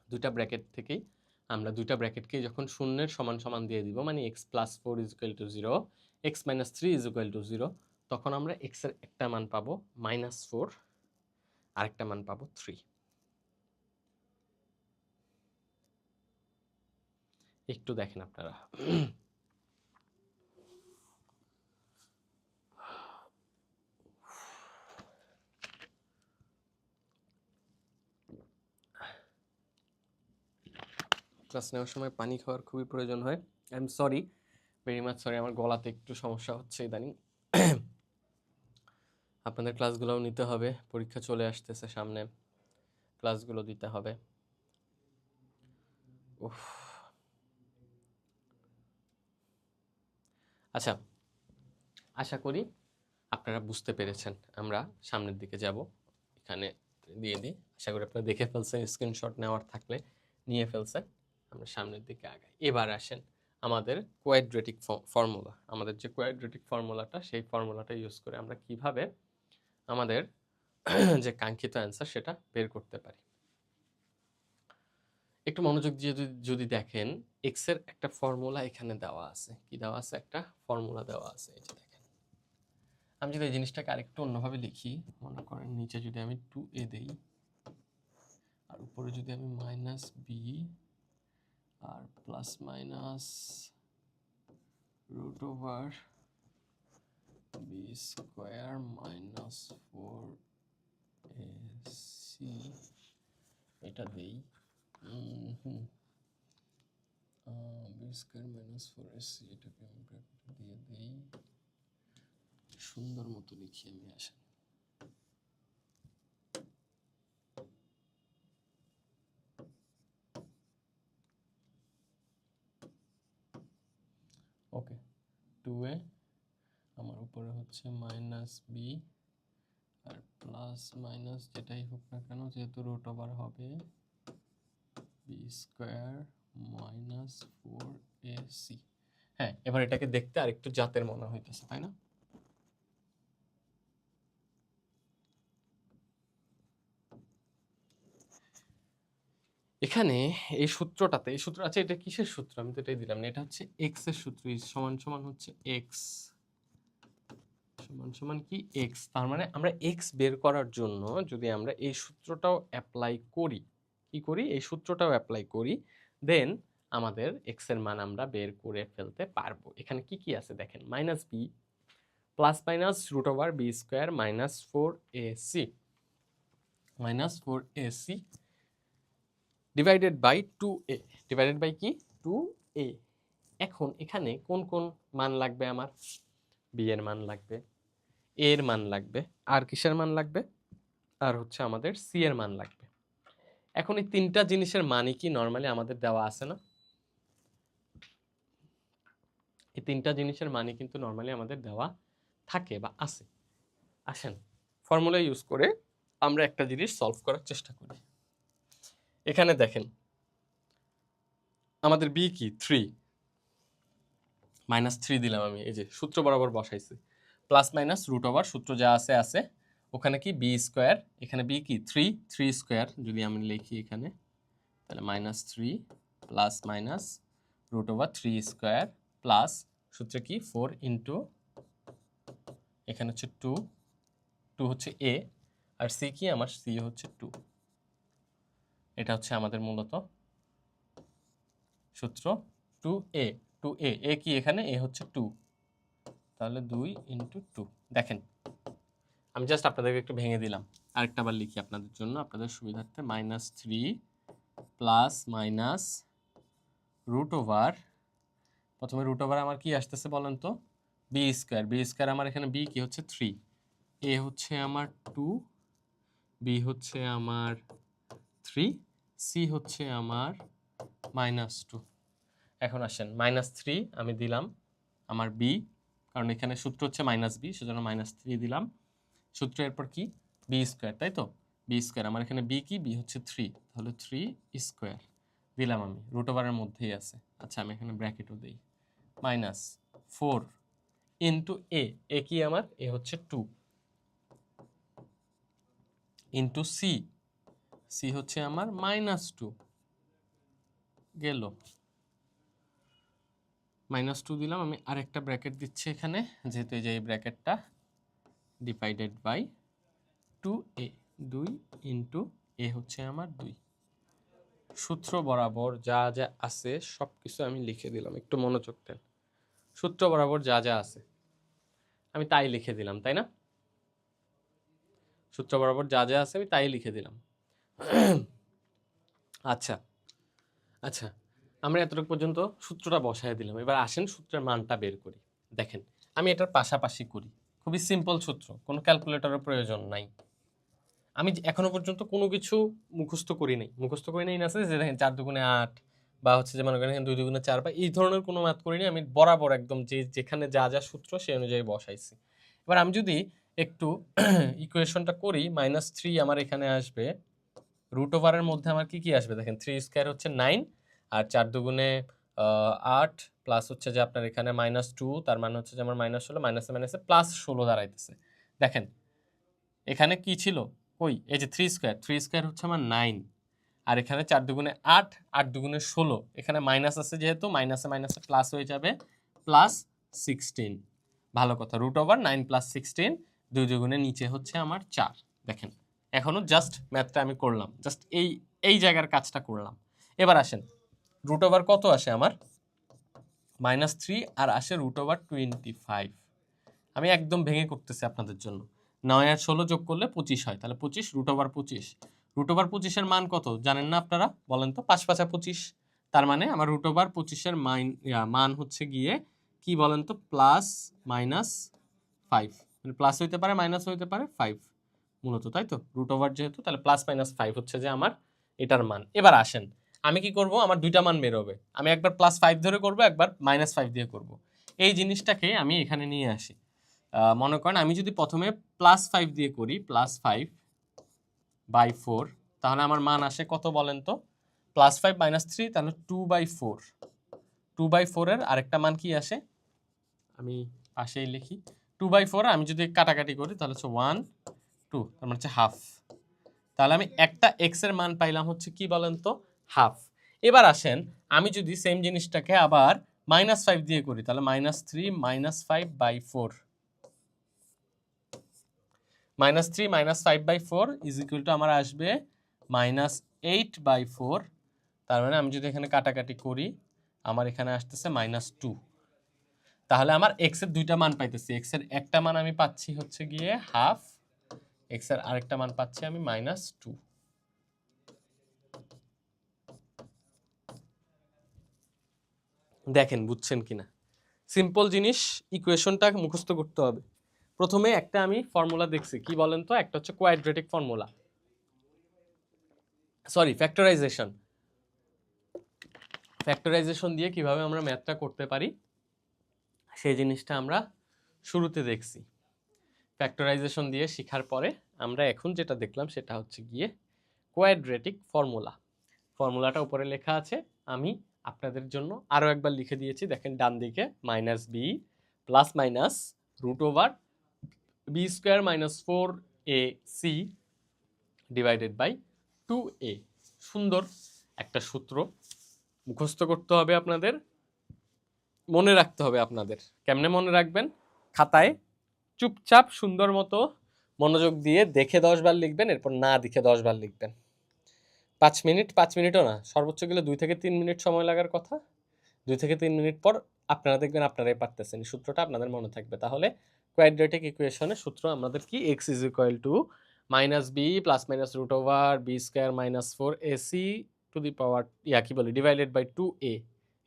S1: দুইটা ব্র্যাকেট থেকেই আমরা দুইটা ব্র্যাকেটকে যখন শূন্যের সমান সমান দিয়ে দিব, মানে x plus 4 is equal to 0, x minus 3 is equal to 0, তখন আমরা এক্স এর একটা মান পাবো -4, আরেকটা মান পাবো 3। একটু দেখেন আপনারা। ক্লাস নেওয়ার সময় পানি খাওয়ার খুবই প্রয়োজন হয়। I am sorry, very much sorry, আমার গলাতে একটু সমস্যা হচ্ছে ইদানিং। আপনাদের ক্লাসগুলোও নিতে হবে, পরীক্ষা চলে আসতেছে সামনে, ক্লাসগুলো দিতে হবে। উফ। আচ্ছা, আশা করি আপনারা বুঝতে পেরেছেন। আমরা সামনের দিকে যাব, এখানে দিয়ে দিই। আশা করি আপনারা দেখে ফেলছেন, স্ক্রিনশট নেওয়ার থাকলে নিয়ে ফেলছেন। আমরা সামনের দিকে আগাই। এবার আসেন আমাদের কোয়াড্রেটিক ফর্মুলা। আমাদের যে কোয়াড্রেটিক ফর্মুলাটা, সেই ফর্মুলাটা ইউজ করে আমরা কিভাবে আমাদের যে কাঙ্ক্ষিত অ্যান্সার সেটা বের করতে পারি। একটু মনোযোগ দিয়ে যদি দেখেন, এক্স এর একটা ফর্মুলা এখানে দেওয়া আছে। কি দেওয়া আছে? একটা ফর্মুলা দেওয়া আছে, এই যে দেখেন। আমি যদি এই জিনিসটাকে আরেকটু অন্যভাবে লিখি, মনে করেন নিচে যদি আমি 2a দেই আর উপরে যদি আমি -b আর plus minus √/b² minus 4ac এটা দেই, b² মাইনাস 4ac এটাকে আমি ব্র্যাকেটে দিয়ে দেই, সুন্দর মতো লিখি আমি। আসেন, ওকে, 2a আমার উপরে হচ্ছে -b আর প্লাস মাইনাস যেটাই হোক না কেন, যেহেতু √/হবে b² মাইনাস 4ac। হ্যাঁ, এবার এটাকে দেখতে আর একটু জাতের মনে হইতেছে, তাই না? এখানে এই সূত্রটাতে, এই সূত্র, আচ্ছা এটা কিসের সূত্র? আমি তো এটাই দিলাম না, এটা হচ্ছে এক্স এর সূত্র। সমান সমান হচ্ছে এক্স সমান সমান কি? এক্স। তার মানে আমরা এক্স বের করার জন্য যদি আমরা এই সূত্রটাও অ্যাপ্লাই করি, কি করি, এই সূত্রটাও অ্যাপ্লাই করি, দেন আমাদের এক্স এর মান আমরা বের করে ফেলতে পারবো। এখানে কি কি আছে দেখেন, minus B plus minus root over b square minus 4ac minus 4ac divided by 2a, divided by কি 2a। এখন এখানে কোন কোন মান লাগবে আমার, বি এর মান লাগবে, এ এর মান লাগবে, আর কিসের মান লাগবে, আর হচ্ছে আমাদের সি এর মান লাগবে। এখন এই তিনটা জিনিসের মানই কি নর্মালি আমাদের দেওয়া আছে না, এই তিনটা জিনিসের মানই কিন্তু নর্মালি আমাদের দেওয়া থাকে বা আছে। আসেন ফর্মুলা ইউজ করে আমরা একটা জিনিস সলভ করার চেষ্টা করি। এখানে দেখেন আমাদের বি কি 3, মাইনাস 3 দিলাম আমি, এই যে সূত্র বরাবর বসাইছি, প্লাস মাইনাস রুট ওভার সূত্র যা আছে আছে, ওখানে কি বি স্কোয়ার, এখানে বি কি 3 স্কোয়ার যদি আমি লিখি এখানে, তাহলে minus 3 plus minus root over 3 square plus সূত্রে কি 4 ইন্টু, এখানে হচ্ছে 2 হচ্ছে এ, আর সি কি আমার, সি হচ্ছে 2। এটা হচ্ছে আমাদের মূলত সূত্র 2a, এ কি এখানে, এ হচ্ছে 2, তাহলে 2 ইন্টু 2। দেখেন আমি জাস্ট আপনাদেরকে একটু ভেঙে দিলাম, আরেকটা বার লিখি আপনাদের জন্য আপনাদের সুবিধার্থে, minus 3 plus minus root over, প্রথমে রুট ওভার আমার কি আসতেছে বলেন তো, বি স্কোয়ার, বি স্কোয়ার আমার এখানে বি কি হচ্ছে 3, এ হচ্ছে আমার 2, বি হচ্ছে আমার 3, সি হচ্ছে আমার মাইনাস 2। এখন আসেন মাইনাস 3 আমি দিলাম আমার বি, কারণ এখানে সূত্র হচ্ছে মাইনাস বি, সেজন্য মাইনাস 3 দিলাম সূত্র, এরপর কি বি স্কোয়ার, তাই তো বি স্কোয়ার আমার এখানে বি কি, বি হচ্ছে 3, তাহলে 3 স্কোয়ার দিলাম আমি, রুট ওভারের মধ্যেই আছে। আচ্ছা আমি এখানে ব্র্যাকেটও দিই, মাইনাস 4 ইন্টু এ, এ কি আমার, এ হচ্ছে 2, ইন্টু সি, সি হচ্ছে আমার মাইনাস 2, গেল মাইনাস 2 দিলাম আমি, আরেকটা ব্র্যাকেট দিচ্ছি এখানে, যেহেতু এই যে এই ব্র্যাকেটটা ডিভাইডেড বাই 2a, 2 ইন্টু এ হচ্ছে আমার 2। সূত্র বরাবর যা যা আছে সব কিছু আমি লিখে দিলাম, একটু মনোযোগ দেন, সূত্র বরাবর যা যা আছে আমি তাই লিখে দিলাম, তাই না, সূত্র বরাবর যা যা আছে আমি তাই লিখে দিলাম। আচ্ছা আচ্ছা আমরা এতটুকু পর্যন্ত সূত্রটা বসায় দিলাম, এবার আসেন সূত্রের মানটা বের করি। দেখেন আমি এটার পাশাপাশি করি, খুবই সিম্পল সূত্র, কোনো ক্যালকুলেটরের প্রয়োজন নাই। আমি এখনো পর্যন্ত কোনো কিছু মুখস্থ করি নাই না, যে দেখেন 4 দুগুণে 8 বা হচ্ছে যে মনে করেন 2 দুগুণে 4 বা এই ধরনের কোনো ম্যাথ করিনি, আমি বরাবর একদম যেখানে যা যা সূত্র সেই অনুযায়ী বসাইছি। এবার আমি যদি একটু ইকুয়েশনটা করি, মাইনাস 3 আমার এখানে আসবে, রুট ওভারের মধ্যে আমার কি কি আসবে দেখেন, 3 স্কোয়ার হচ্ছে 9, আর 4 দুগুণে 8 প্লাস হচ্ছে যে আপনার এখানে মাইনাস 2, তার মানে হচ্ছে যে আমার মাইনাস 16, মাইনাসে মাইনাসে প্লাস 16 দাঁড়াইতেছে। দেখেন এখানে কি ছিল, কই এই যে 3 স্কোয়ার হচ্ছে আমার 9, আর এখানে 4 দুগুণে 8, 8 দুগুণে 16, এখানে মাইনাস আছে যেহেতু মাইনাসে মাইনাসে প্লাস হয়ে যাবে, প্লাস 16। ভালো কথা, রুট ওভার 9 প্লাস 16, 2 দুগুণে নিচে হচ্ছে আমার 4। দেখেন এখনো জাস্ট ম্যাথটা আমি করলাম, জাস্ট এই জায়গার কাজটা করলাম। এবার আসেন রুট ওভার কত আসে আমার, মাইনাস 3, আর আসে রুট ওভার 25। আমি একদম ভেঙে করতেছি আপনাদের জন্য, 9 আর 16 যোগ করলে 25 হয়, তাহলে 25 রুট ওভার 25, রুট ওভার 25-এর মান কত জানেন না আপনারা, বলেন তো, 5 5 25, তার মানে আমার রুট ওভার 25-এর মান হচ্ছে গিয়ে কি বলেন তো, প্লাস মাইনাস 5, মানে প্লাস হইতে পারে মাইনাস হইতে পারে 5 মূলত, তাই তো, রুট ওভার যেহেতু, তাহলে প্লাস মাইনাস 5 হচ্ছে যে আমার এটার মান। এবার আসেন আমি কি করব, আমার দুইটা মান বের হবে, আমি একবার প্লাস 5 ধরে করব, একবার মাইনাস 5 দিয়ে করব। এই জিনিসটাকে আমি এখানে নিয়ে আসি, মনে করেন আমি যদি প্রথমে প্লাস 5 দিয়ে করি, প্লাস 5/4, তাহলে আমার মান আসে কত বলেন তো, প্লাস 5 মাইনাস 3, তাহলে 2/4, 2/4 এর আরেকটা মান কি আসে, আমি পাশেই লিখি, 2/4 আমি যদি কাটাকাটি করি তাহলে হচ্ছে 1 2, তার মানে হচ্ছে হাফ, তাহলে আমি একটা এক্স এর মান পাইলাম হচ্ছে কি বলেন তো, হাফ। এবার আসেন আমি যদি সেম জিনিসটাকে আবার মাইনাস 5 দিয়ে করি, তাহলে minus 3 minus 5/4, minus 3 minus 5/4 is equal two আমার আসবে মাইনাস 8/4, তার মানে আমি যদি এখানে কাটাকাটি করি আমার এখানে আসতেছে -2। তাহলে আমার এক্স এর দুইটা মান পাইতেছি, এক্স এর একটা মান আমি পাচ্ছি হচ্ছে গিয়ে হাফ, এক্স এর আরেকটা মান পাচ্ছি আমি -2। দেখেন বুঝছেন কিনা, সিম্পল জিনিস, ইকুয়েশনটা মুখস্থ করতে হবে। প্রথমে একটা আমি ফর্মুলা দেখছি, কি বলেন তো, একটা হচ্ছে quadratic formula, sorry factorisation. Factorisation দিয়ে কিভাবে আমরা ম্যাথটা করতে পারি সেই জিনিসটা আমরা শুরুতে দেখছি। ফ্যাক্টরাইজেশন দিয়ে শেখার পরে আমরা এখন যেটা দেখলাম সেটা হচ্ছে গিয়ে কোয়াড্রেটিক ফর্মুলা। ফর্মুলাটা উপরে লেখা আছে, আমি আপনাদের জন্য আরও একবার লিখে দিয়েছি, দেখেন ডান দিকে -b plus minus √b² - 4ac divided by 2a। সুন্দর একটা সূত্র, মুখস্থ করতে হবে আপনাদের, মনে রাখতে হবে আপনাদের। কেমনে মনে রাখবেন? খাতায় চুপচাপ সুন্দর মতো মনোযোগ দিয়ে দেখে 10 বার লিখবেন, এরপর না দেখে 10 বার লিখবেন। 5 মিনিটও না, সর্বোচ্চ গেলে 2 থেকে 3 মিনিট সময় লাগার কথা। 2 থেকে 3 মিনিট পর আপনারা দেখবেন আপনারাই পারতেছেন, সূত্রটা আপনাদের মনে থাকবে। তাহলে কোয়াড্রেটিক ইকুয়েশনের সূত্র আমাদের কি, x = -b plus minus √b² - 4ac to the power divided by 2a,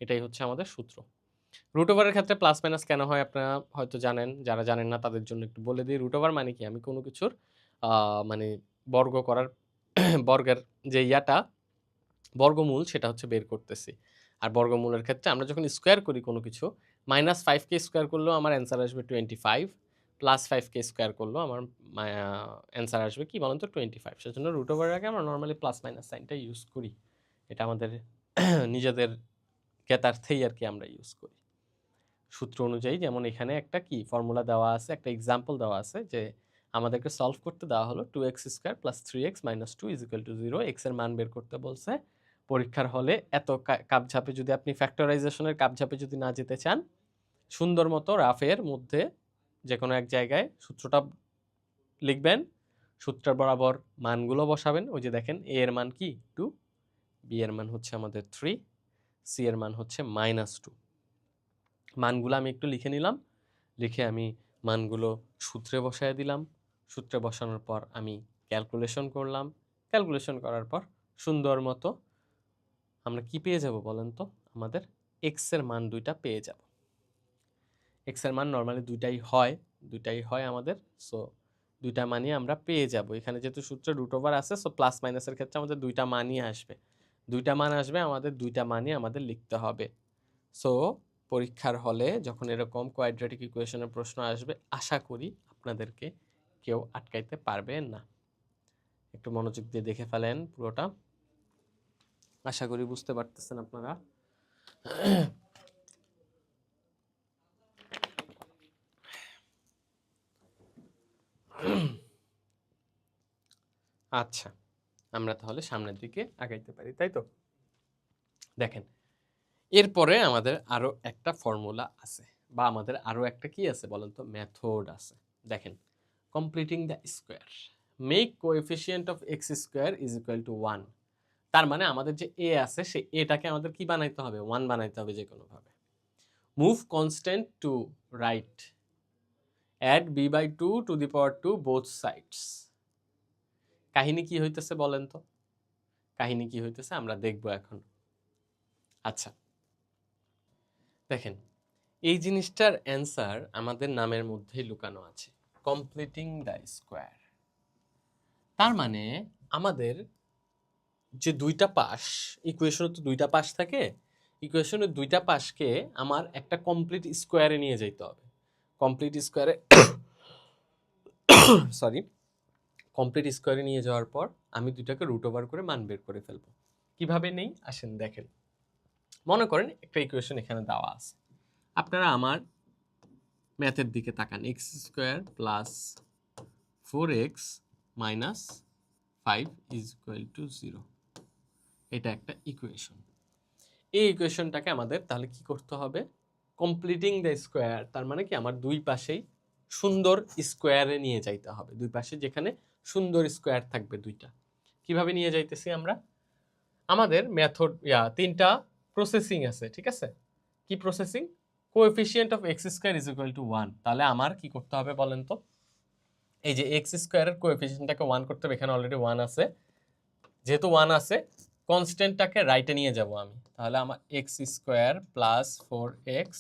S1: এটাই হচ্ছে আমাদের সূত্র। √এর ক্ষেত্রে প্লাস মাইনাস কেন হয় আপনারা হয়তো জানেন, যারা জানেন না তাদের জন্য একটু বলে দিই। √ মানে কি, আমি কোনো কিছুর মানে বর্গ করার বর্গের যে বর্গমূল সেটা হচ্ছে বের করতেছি। আর বর্গমূলের ক্ষেত্রে আমরা যখন স্কোয়ার করি কোনো কিছু, -5k স্কোয়ার করলেও আমার অ্যান্সার আসবে 25, প্লাস 5k স্কোয়ার করলেও আমার অ্যান্সার আসবে কি বলেন তো 25। সেজন্য √ আগে আমরা নর্মালি প্লাস মাইনাস সাইনটা ইউজ করি, এটা আমাদের নিজেদের জ্ঞাতার্থেই আর কি আমরা ইউজ করি সূত্র অনুযায়ী। যেমন এখানে একটা কি ফর্মুলা দেওয়া আছে, একটা এক্সাম্পল দেওয়া আছে যে আমাদেরকে সলভ করতে দেওয়া হলো 2x² + 3x - 2 = 0, এক্স এর মান বের করতে বলছে। পরীক্ষার হলে এত কাপঝাপে যদি আপনি ফ্যাক্টরাইজেশনের কাপঝাপে যদি না যেতে চান, সুন্দর মতো রাফের মধ্যে যে কোনো এক জায়গায় সূত্রটা লিখবেন, সূত্রের বরাবর মানগুলো বসাবেন। ওই যে দেখেন a এর মান কি 2, b এর মান হচ্ছে আমাদের 3, c এর মান হচ্ছে -2। মানগুলো আমি একটু লিখে নিলাম, লিখে আমি মানগুলো সূত্রে বসায় দিলাম। সূত্রে বসানোর পর আমি ক্যালকুলেশন করলাম, ক্যালকুলেশন করার পর সুন্দর মতো আমরা কি পেয়ে যাব বলেন তো, আমাদের এক্স এর মান দুইটা পেয়ে যাব। এক্স এর মান নর্মালি দুইটাই হয় আমাদের, সো দুইটা মানই আমরা পেয়ে যাব। এখানে যেহেতু সূত্রে √ আছে, সো প্লাস মাইনাসের ক্ষেত্রে আমাদের দুইটা মানই আসবে, দুইটা মান আসবে, আমাদের দুইটা মানই আমাদের লিখতে হবে। সো পরীক্ষার হলে যখন এরকম কোয়াড্রেটিক ইকুয়েশনের প্রশ্ন আসবে, আশা করি আপনাদেরকে কেউ আটকাইতে পারবে না। একটু মনোযোগ দিয়ে দেখে ফেলেন পুরোটা, আশা করি বুঝতে পারতেছেন আপনারা। আচ্ছা, আমরা তাহলে সামনের দিকে আগাইতে পারি, তাই তো? দেখেন, এরপরে আমাদের আরো একটা ফর্মুলা আছে, বা আমাদের আরো একটা কি আছে বলেন তো, মেথড আছে। দেখেন, completing the square, make coefficient of x² = 1। তার মানে আমাদের যে a আছে সেই এটাকে আমাদের কি বানাইতে হবে, 1 বানাইতে হবে যে কোনো ভাবে। Move constant to right, add b/2 to the power 2 both sides. কাহিনী কি হইতেছে বলেন তো, কাহিনী কি হইতেছে আমরা দেখব এখন। আচ্ছা দেখেন, এই জিনিসটার অ্যান্সার আমাদের নামের মধ্যেই লুকানো আছে, কমপ্লিটিং দ্য স্কোয়ার। তার মানে আমাদের যে দুইটা পাশ, ইকুয়েশনে তো দুইটা পাশ থাকে, ইকুয়েশনের দুইটা পাশকে আমার একটা কমপ্লিট স্কোয়ারে নিয়ে যেতে হবে। কমপ্লিট স্কোয়ারে সরি কমপ্লিট স্কোয়ারে নিয়ে যাওয়ার পর আমি দুইটাকে √ করে মান বের করে ফেলবো। কিভাবে নেই আসেন দেখেন। মনে করেন একটা ইকুয়েশন এখানে দেওয়া আছে, আপনারা আমার ম্যাথের দিকে তাকান, x² + 4x - 5 = 0, এটা একটা ইকুয়েশন। এই ইকুয়েশনটাকে আমাদের তাহলে কি করতে হবে, কমপ্লিটিং দ্য স্কোয়ার, তার মানে কি আমার দুই পাশেই সুন্দর স্কোয়ারে নিয়ে যাইতে হবে। দুই পাশে যেখানে সুন্দর স্কোয়ার থাকবে দুইটা, কিভাবে নিয়ে যাইতেছি আমরা, আমাদের মেথড তিনটা প্রসেসিং আছে, ঠিক আছে? কি processing? Coefficient of x square is equal to 1। তাহলে আমার কি করতে হবে বলেন তো? এই যে এক্স স্কোয়ারের কোএফিসিয়েন্টটাকে 1 করতে হবে, এখানে অলরেডি 1 আছে, যেহেতু 1 আছে কনস্ট্যান্টটাকে রাইটে নিয়ে যাব আমি। তাহলে আমার x square plus 4x,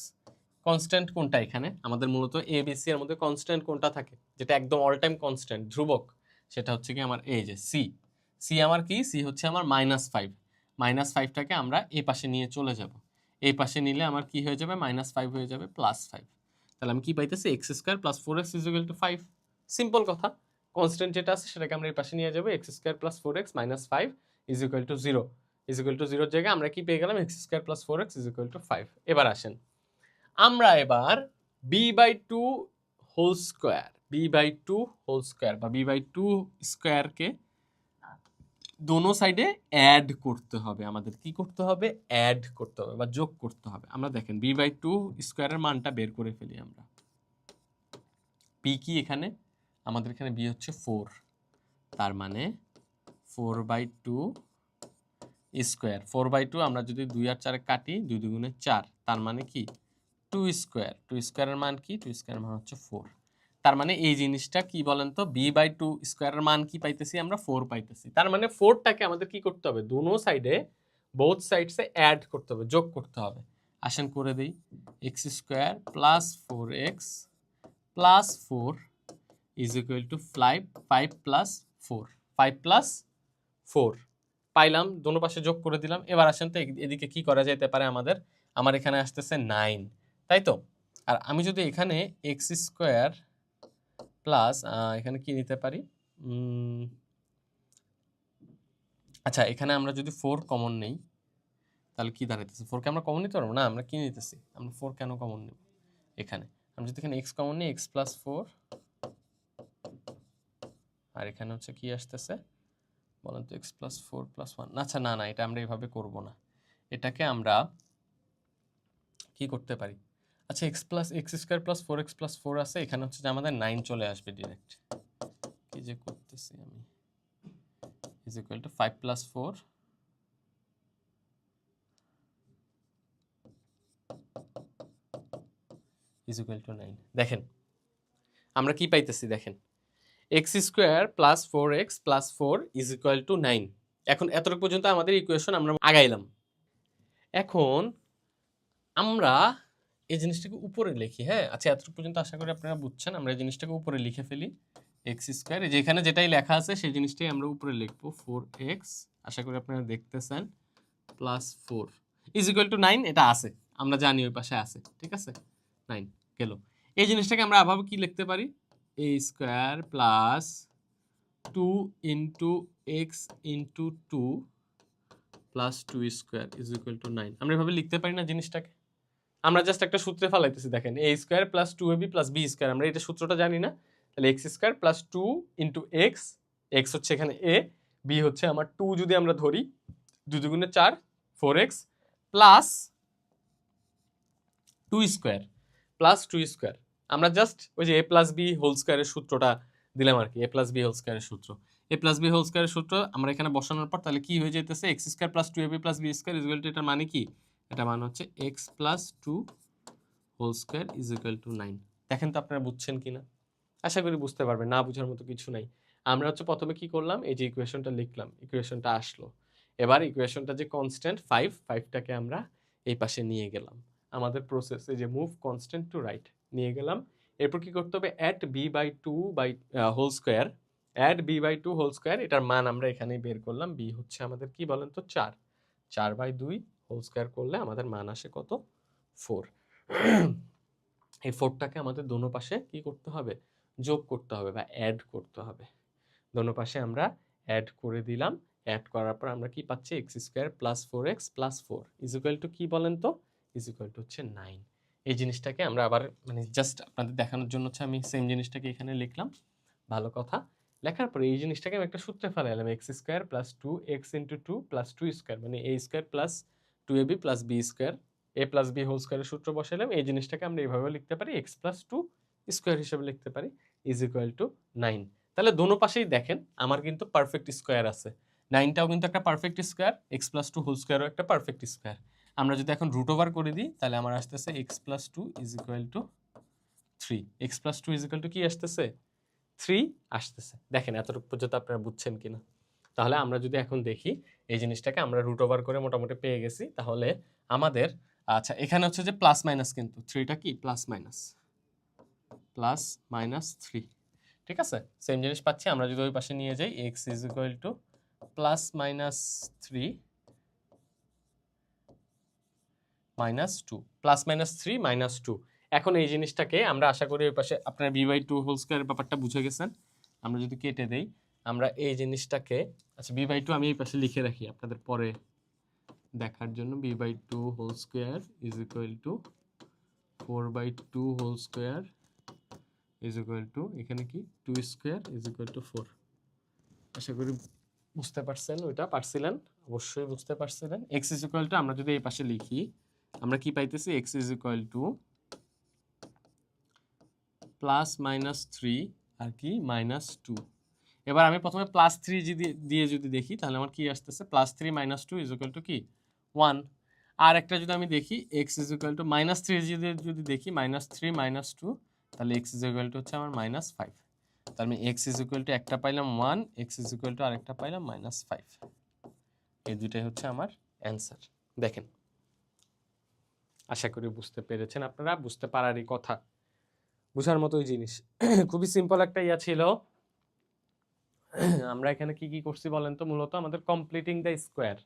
S1: constant কোনটা এখানে আমাদের? মূলত এ বি সি এর মধ্যে কনস্ট্যান্ট কোনটা থাকে যেটা একদম অল টাইম কনস্ট্যান্ট, ধ্রুবক? সেটা হচ্ছে কি আমার এই যে সি। সি আমার কি? সি হচ্ছে আমার -5। -5টাকে আমরা এই পাশে নিয়ে চলে যাব, এই পাশে নিলে আমার কি হয়ে যাবে? -5 হয়ে যাবে +5। তাহলে আমি কি পাইতেছি? X square plus 4x is equal two 5। Simple কথা, কনস্ট্যান্ট যেটা আছে সেটাকে আমরা এই পাশে নিয়ে যাবো, x square plus 4x -5 is equal to 0। Is equal to 0 জায়গায় আমরা কি পেয়ে গেলাম? X square plus 4x is equal two 5। এবার আসেন আমরা এবার b/2 whole square, b/2 whole square বা b/2 স্কোয়ারকে দোনো সাইডে অ্যাড করতে হবে। আমাদের কি করতে হবে? অ্যাড করতে হবে বা যোগ করতে হবে। আমরা দেখেন b/2 স্কোয়ারের মানটা বের করে ফেলি আমরা। p কি এখানে? আমাদের এখানে b হচ্ছে 4, তার মানে 4/2 স্কোয়ার। 4/2 আমরা যদি 2 আর 4 কাটি, 2 দুগুণে 4, তার মানে কি 2 স্কোয়ার। 2 স্কোয়ারের মান কি? 2 স্কোয়ারের মান হচ্ছে 4। তার মানে এই জিনিসটা কি বলেন তো? b/2 স্কোয়ারের মান কি পাইতেছি আমরা? 4 পাইতেছি। তার মানে 4টাকে আমাদের কি করতে হবে? দোনো সাইডে, বোথ সাইডসে অ্যাড করতে হবে, যোগ করতে হবে। আসেন করে দেই, x square plus 4x plus 4 is equal two 5 plus 4, 5 plus 4 পাইলাম, দোনো পাশে যোগ করে দিলাম। এবার আসেন তো এদিকে কি করা যেতে পারে আমাদের? আমার এখানে আসতেছে 9, তাই তো? আর আমি যদি এখানে এক্স স্কোয়ার প্লাস এখানে কি নিতে পারি? আচ্ছা, এখানে আমরা যদি 4 কমন নেই তাহলে কি দাঁড়াইতেছে? 4কে আমরা কমন নিতে পারবো না? আমরা কি নিতেছি? আমরা 4 কেন কমন নেব এখানে? আমরা যদি এখানে এক্স কমন নিই, এক্স প্লাস 4, আর এখানে হচ্ছে কি আসতেছে বলেন তো? X plus 4 plus 1। আচ্ছা না না, এটা আমরা এভাবে করব না, এটাকে আমরা কি করতে পারি? আচ্ছা, x square plus 4x plus 4 আছে, এখানে হচ্ছে যে আমাদের 9 চলে আসবে ডিরেক্ট। কি যে করতেছি আমি? Is equal two 5 plus 4 is equal to 9। দেখেন আমরা কি পাইতেছি? দেখেন x square plus 4x plus 4 is equal to 9। এখন এতটুকু পর্যন্ত আমাদের ইকুয়েশন আমরা আগাইলাম। এখন আমরা এই জিনিসটাকে উপরে লিখি। হ্যাঁ, আচ্ছা, এতটুকু পর্যন্ত আশা করি আপনারা বুঝছেন। আমরা এই জিনিসটাকে উপরে লিখে ফেলি, এক্স স্কোয়ার, যেখানে যেটাই লেখা আছে সেই জিনিসটাই আমরা উপরে লিখবো, 4x, আশা করি আপনারা দেখতেছেন, প্লাস 4 ইজ ইকুয়াল টু 9। এটা আছে, আমরা জানি ওই পাশে আছে, ঠিক আছে? 9 গেল। এই জিনিসটাকে আমরা আবার কি লিখতে পারি? A square plus 2 into X into 2 plus 2 square is equal to 9। আমরা এভাবে লিখতে পারি না জিনিসটাকে? আমরা জাস্ট একটা সূত্রে ফালাইতেছি। দেখেন A square plus 2ab plus B square, আমরা এটা সূত্রটা জানি না? তাহলে X square plus 2 into X, X হচ্ছে এখানে এ, বি হচ্ছে আমার 2 যদি আমরা ধরি, 2 দুগুণে 4, 4x plus 2 square plus 2 square. আমরা জাস্ট ওই যে এ প্লাস বি হোল স্কোয়ারের সূত্রটা দিলাম আর কি, এ প্লাস বি হোল স্কোয়ারের সূত্র। এ প্লাস বি হোল স্কোয়ারের সূত্র আমরা এখানে বসানোর পর তাহলে কি হয়ে যেতেছে? X square plus 2ab plus B square is equal to, এটার মানে কি? এটা মানে হচ্ছে x plus 2 whole square is equal to 9। দেখেন তো আপনারা বুঝছেন কিনা? আশা করি বুঝতে পারবেন, না বুঝার মতো কিছু নাই। আমরা হচ্ছে প্রথমে কি করলাম? এই যে ইকুয়েশনটা লিখলাম, ইকুয়েশনটা আসলো। এবার ইকুয়েশনটা যে কনস্ট্যান্ট 5টাকে আমরা এই পাশে নিয়ে গেলাম। আমাদের প্রসেস এই যে মুভ কনস্ট্যান্ট টু রাইট নিয়ে গেলাম। এরপর কি করতে হবে? Add b/2 whole square, add b/2 whole square, এটার মান আমরা এখানেই বের করলাম। বি হচ্ছে আমাদের কি বলেন তো? 4, 4/2 হোল স্কোয়ার করলে আমাদের মান আসে কত? 4। এই 4টাকে আমাদের দোনো পাশে কি করতে হবে? যোগ করতে হবে বা অ্যাড করতে হবে। দোনো পাশে আমরা অ্যাড করে দিলাম। অ্যাড করার পর আমরা কি পাচ্ছি? X square plus 4x plus 4 is equal to কি বলেন তো? ইজ ইকুয়াল টু হচ্ছে 9। এই জিনিসটাকে আমরা আবার মানে জাস্ট আপনাদের দেখানোর জন্য হচ্ছে আমি সেম জিনিসটাকে এখানে লিখলাম। ভালো কথা। লেখার পরে এই জিনিসটাকে আমি একটা সূত্রে ফেলাইলাম, X square plus 2x into 2 plus 2 square, মানে A square plus 2ab plus B square, A plus B whole স্কোয়ারের সূত্র বসাইলাম। এই জিনিসটাকে আমরা এইভাবে লিখতে পারি, এক্স প্লাস 2 স্কোয়ার হিসেবে লিখতে পারি, ইজ ইকুয়াল টু 9। তাহলে দোনো পাশেই দেখেন আমার কিন্তু পারফেক্ট স্কোয়ার আছে। 9টাও কিন্তু একটা perfect square, X plus two whole স্কোয়ারও একটা পারফেক্ট স্কোয়ার। আমরা যদি এখন রুট ওভার করে দিই তাহলে আমার আসতেছে x plus two is equal to 3। X plus two is equal to কি আসতেছে? 3 আসতেছে। দেখেন এতটুকু পর্যন্ত আপনারা বুঝছেন কিনা। তাহলে আমরা যদি এখন দেখি এই জিনিসটাকে আমরা রুট ওভার করে মোটামুটি পেয়ে গেছি, তাহলে আমাদের আচ্ছা এখানে হচ্ছে যে প্লাস মাইনাস, কিন্তু 3টা কি প্লাস মাইনাস 3, ঠিক আছে? সেম জিনিস পাচ্ছি। আমরা যদি ওই পাশে নিয়ে যাই x is equal to plus minus 3 minus 2, plus minus 3 minus 2। এখন এই জিনিসটাকে আমরা আশা করি ওই পাশে আপনার b/2 হোল স্কয়ার ব্যাপারটা বুঝে গেছেন। আমরা যদি কেটে দেই আমরা এই জিনিসটাকে, আচ্ছা b/2 আমি এই পাশে লিখে রাখি আপনাদের পরে দেখার জন্য। b/2 whole square is equal to 4/2 whole square is equal to এখানে কি 2 স্কয়ার ইজ ইকুয়াল টু 4। আশা করি বুঝতে পারছেন, ওইটা পারছিলেন, অবশ্যই বুঝতে পারছিলেন। x ইজ ইকুয়াল টু আমরা যদি এই পাশে লিখি আমরা কি পাইতেছি, x is equal to plus minus 3 আর কি মাইনাস 2। এবার আমি প্রথমে প্লাস 3 দিয়ে যদি দেখি তাহলে আমার কি আসতেছে, plus 3 minus 2 is equal to কি 1। আর একটা যদি আমি দেখি x is equal to minus 3 যদি দেখি মাইনাস 3 মাইনাস 2, তাহলে x ইজ ইকুয়াল টু হচ্ছে আমার মাইনাস 5। তাহলে আমি x ইজ ইকুয়াল টু একটা পাইলাম 1, x ইজ ইকুয়াল টু আরেকটা পাইলাম মাইনাস 5। এই দুটাই হচ্ছে আমার অ্যান্সার। দেখেন আশা করি বুঝতে পেরেছেন আপনারা, বুঝতে পারারই কথা, বুঝার মতোই জিনিস। খুবই সিম্পল একটা ইয়া ছিল। আমরা এখানে কি কি করছি বলেন তো, মূলত আমাদের কমপ্লিটিং দ্য স্কোয়ার,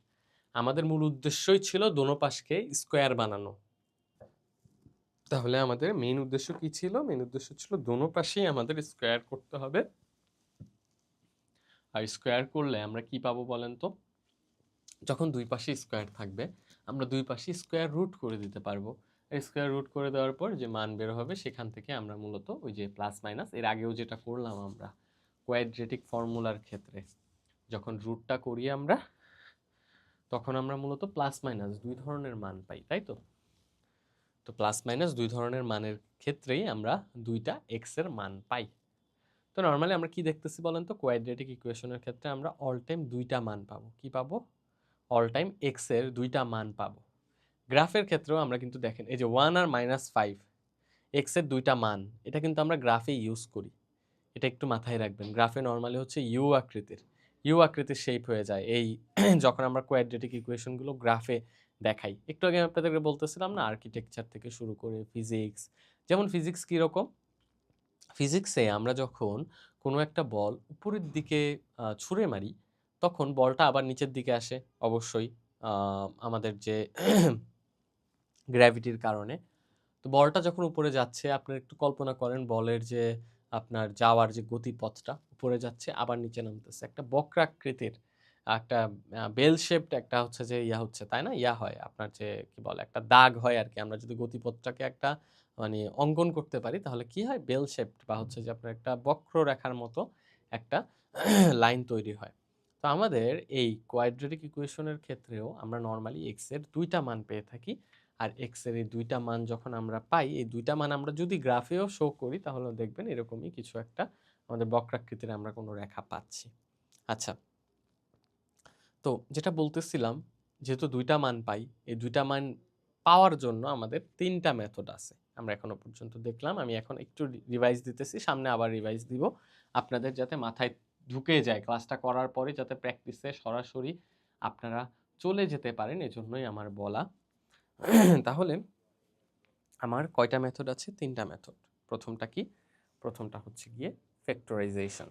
S1: আমাদের মূল উদ্দেশ্যই ছিল দোনো পাশকে স্কোয়ার বানানো। তাহলে আমাদের মেইন উদ্দেশ্য কি ছিল? মেইন উদ্দেশ্য ছিল দোনো পাশেই আমাদের স্কোয়ার করতে হবে। আর স্কোয়ার করলে আমরা কি পাবো বলেন তো, যখন দুই পাশে স্কোয়ার থাকবে আমরা দুই পাশে স্কোয়ার রুট করে দিতে পারবো। স্কোয়ার রুট করে দেওয়ার পর যে মান বের হবে সেখান থেকে আমরা মূলত ওই যে প্লাস মাইনাস, এর আগেও যেটা করলাম আমরা কোয়াড্রেটিক ফর্মুলার ক্ষেত্রে যখন রুটটা করি আমরা, তখন আমরা মূলত প্লাস মাইনাস দুই ধরনের মান পাই, তাই তো? তো প্লাস মাইনাস দুই ধরনের মানের ক্ষেত্রেই আমরা দুইটা এক্স এর মান পাই। তো নর্মালি আমরা কি দেখতেছি বলেন তো, কোয়াড্রেটিক ইকুয়েশনের ক্ষেত্রে আমরা অল টাইম দুইটা মান পাবো। কি পাবো? অল টাইম এক্স এর দুইটা মান পাবো। গ্রাফের ক্ষেত্রেও আমরা কিন্তু দেখেন এই যে 1 আর -5 এক্স এর দুইটা মান, এটা কিন্তু আমরা গ্রাফে ইউজ করি। এটা একটু মাথায় রাখবেন। গ্রাফে নর্মালি হচ্ছে ইউ আকৃতির শেপ হয়ে যায় এই যখন আমরা কোয়াড্রেটিক ইকুয়েশনগুলো গ্রাফে দেখাই। একটু আগে আপনাদেরকে বলতেছিলাম না, আর্কিটেকচার থেকে শুরু করে ফিজিক্স। যেমন ফিজিক্স কীরকম, ফিজিক্সে আমরা যখন কোনো একটা বল উপরের দিকে ছুঁড়ে মারি তখন বলটা আবার নিচের দিকে আসে, অবশ্যই আমাদের যে গ্র্যাভিটির কারণে। তো বলটা যখন উপরে যাচ্ছে আপনারা একটু কল্পনা করেন বলের যে আপনার যাওয়ার যে গতিপথটা, উপরে যাচ্ছে আবার নিচে নামতেছে, একটা বক্রাকৃতির একটা বেল শেপড একটা হচ্ছে যে ইয়া হচ্ছে, তাই না? ইয়া হয় আপনার যে কি বলে একটা দাগ হয় আর কি। আমরা যদি গতিপথটাকে একটা মানে অঙ্কন করতে পারি তাহলে কি হয়, বেল শেপড বা হচ্ছে যে আপনার একটা বক্ররেখার মতো একটা লাইন তৈরি হয়। তো আমাদের এই কোয়াড্রেটিক ইকুয়েশনের ক্ষেত্রেও আমরা নর্মালি এক্স এর দুইটা মান পেয়ে থাকি। আর এক্স এর এই দুইটা মান যখন আমরা পাই, এই দুইটা মান আমরা যদি গ্রাফেও শো করি তাহলে দেখবেন এরকমই কিছু একটা আমাদের বক্রাকৃতির আমরা কোনো রেখা পাচ্ছি। আচ্ছা, তো যেটা বলতেছিলাম, যেহেতু দুইটা মান পাই, এই দুইটা মান পাওয়ার জন্য আমাদের তিনটা মেথড আছে আমরা এখনো পর্যন্ত দেখলাম। আমি এখন একটু রিভাইজ দিতেছি, সামনে আবার রিভাইজ দিব আপনাদের যাতে মাথায় ঢুকে যায়, ক্লাসটা করার পরে যাতে প্র্যাকটিসে সরাসরি আপনারা চলে যেতে পারেন, এজন্যই আমার বলা। তাহলে আমার কয়টা মেথড আছে? তিনটা মেথড। প্রথমটা কি? প্রথমটা হচ্ছে গিয়ে ফ্যাক্টরাইজেশন।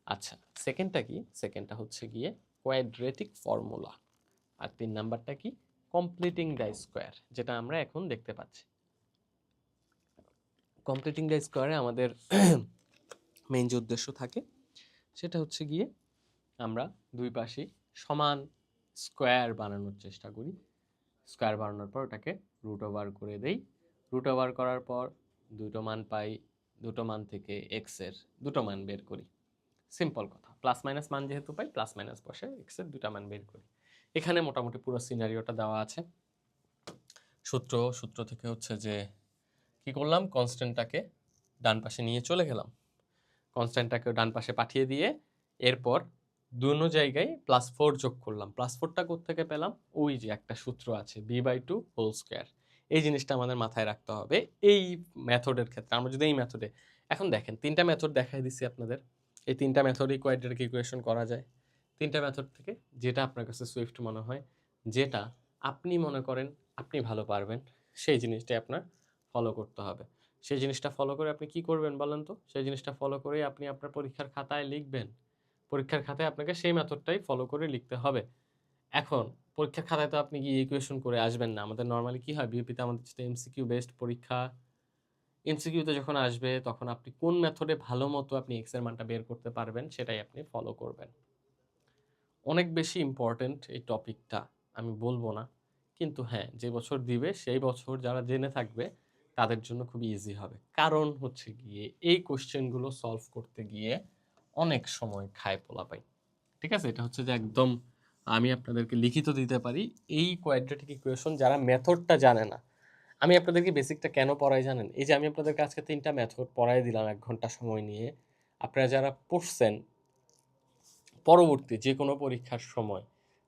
S1: আচ্ছা, সেকেন্ডটা কি? সেকেন্ডটা হচ্ছে গিয়ে কোয়াড্রেটিক ফর্মুলা। আর 3 নাম্বারটা কি? কমপ্লিটিং দ্য স্কোয়ার, যেটা আমরা এখন দেখতে পাচ্ছি। কমপ্লিটিং দ্য স্কোয়ারে আমাদের মেইন যে উদ্দেশ্য থাকে সেটা হচ্ছে গিয়ে আমরা দুই পাশে সমান স্কোয়ার বানানোর চেষ্টা করি। স্কোয়ার বানানোর পর ওটাকে রুট ওভার করে দেই। রুট ওভার করার পর দুটো মান পাই, দুটো মান থেকে এক্স এর দুটো মান বের করি। সিম্পল কথা, প্লাস মাইনাস মান যেহেতু পাই প্লাস মাইনাস বসে এক্স এর দুটা মান বের করি। এখানে মোটামুটি পুরো সিনারিওটা দেওয়া আছে। সূত্র থেকে হচ্ছে যে কি করলাম, কনস্ট্যান্টটাকে ডান পাশে নিয়ে চলে গেলাম, কনস্ট্যান্টটাকে ডান পাশে পাঠিয়ে দিয়ে এরপর দুনো জায়গায় +4 যোগ করলাম। +4টা কোত্থেকে পেলাম? ওই যে একটা সূত্র আছে b/2 হোল স্কয়ার। এই জিনিসটা আমাদের মাথায় রাখতে হবে এই মেথডের ক্ষেত্রে। আমরা যদি এই মেথডে এখন দেখেন 3টা মেথড দেখাই দিছি আপনাদের। এই 3টা মেথডেই কোয়াড্রেটিক ইকুয়েশন করা যায়। 3টা মেথড থেকে যেটা আপনার কাছে সুইফট মনে হয়, যেটা আপনি মনে করেন আপনি ভালো পারবেন, সেই জিনিসটাই আপনার ফলো করতে হবে। সেই জিনিসটা ফলো করে আপনি কি করবেন বলেন তো? সেই জিনিসটা ফলো করেই আপনি আপনার পরীক্ষার খাতায় লিখবেন। পরীক্ষার খাতায় আপনাকে সেই মেথডটাই ফলো করে লিখতে হবে। এখন পরীক্ষার খাতায় তো আপনি গিয়ে ইকুয়েশন করে আসবেন না। আমাদের নরমালি কি হয়, বিউপিতে আমাদের যেটা এমসিকিউ বেসড পরীক্ষা, এমসিকিউতে যখন আসবে তখন আপনি কোন মেথডে ভালো মতো আপনি এক্স এর মানটা বের করতে পারবেন সেটাই আপনি ফলো করবেন। অনেক বেশি ইম্পর্টেন্ট এই টপিকটা, আমি বলবো না, কিন্তু হ্যাঁ, যে বছর দিবে সেই বছর যারা জেনে থাকবে তাদের জন্য খুবই ইজি হবে। কারণ হচ্ছে গিয়ে এই কোশ্চেনগুলো সলভ করতে গিয়ে অনেক সময় খায় পোলাপাই। ঠিক আছে, এটা হচ্ছে যে একদম আমি আপনাদেরকে লিখিত দিতে পারি। এই কোয়াড্রেটিক ইকুয়েশন যারা মেথডটা জানে না, আমি আপনাদেরকে বেসিকটা কেন পড়াই জানেন? এই যে আমি আপনাদেরকে আজকে 3টা মেথড পড়াই দিলাম 1 ঘন্টা সময় নিয়ে। আপনারা যারা পড়ছেন, পরবর্তী যে কোনো পরীক্ষার সময়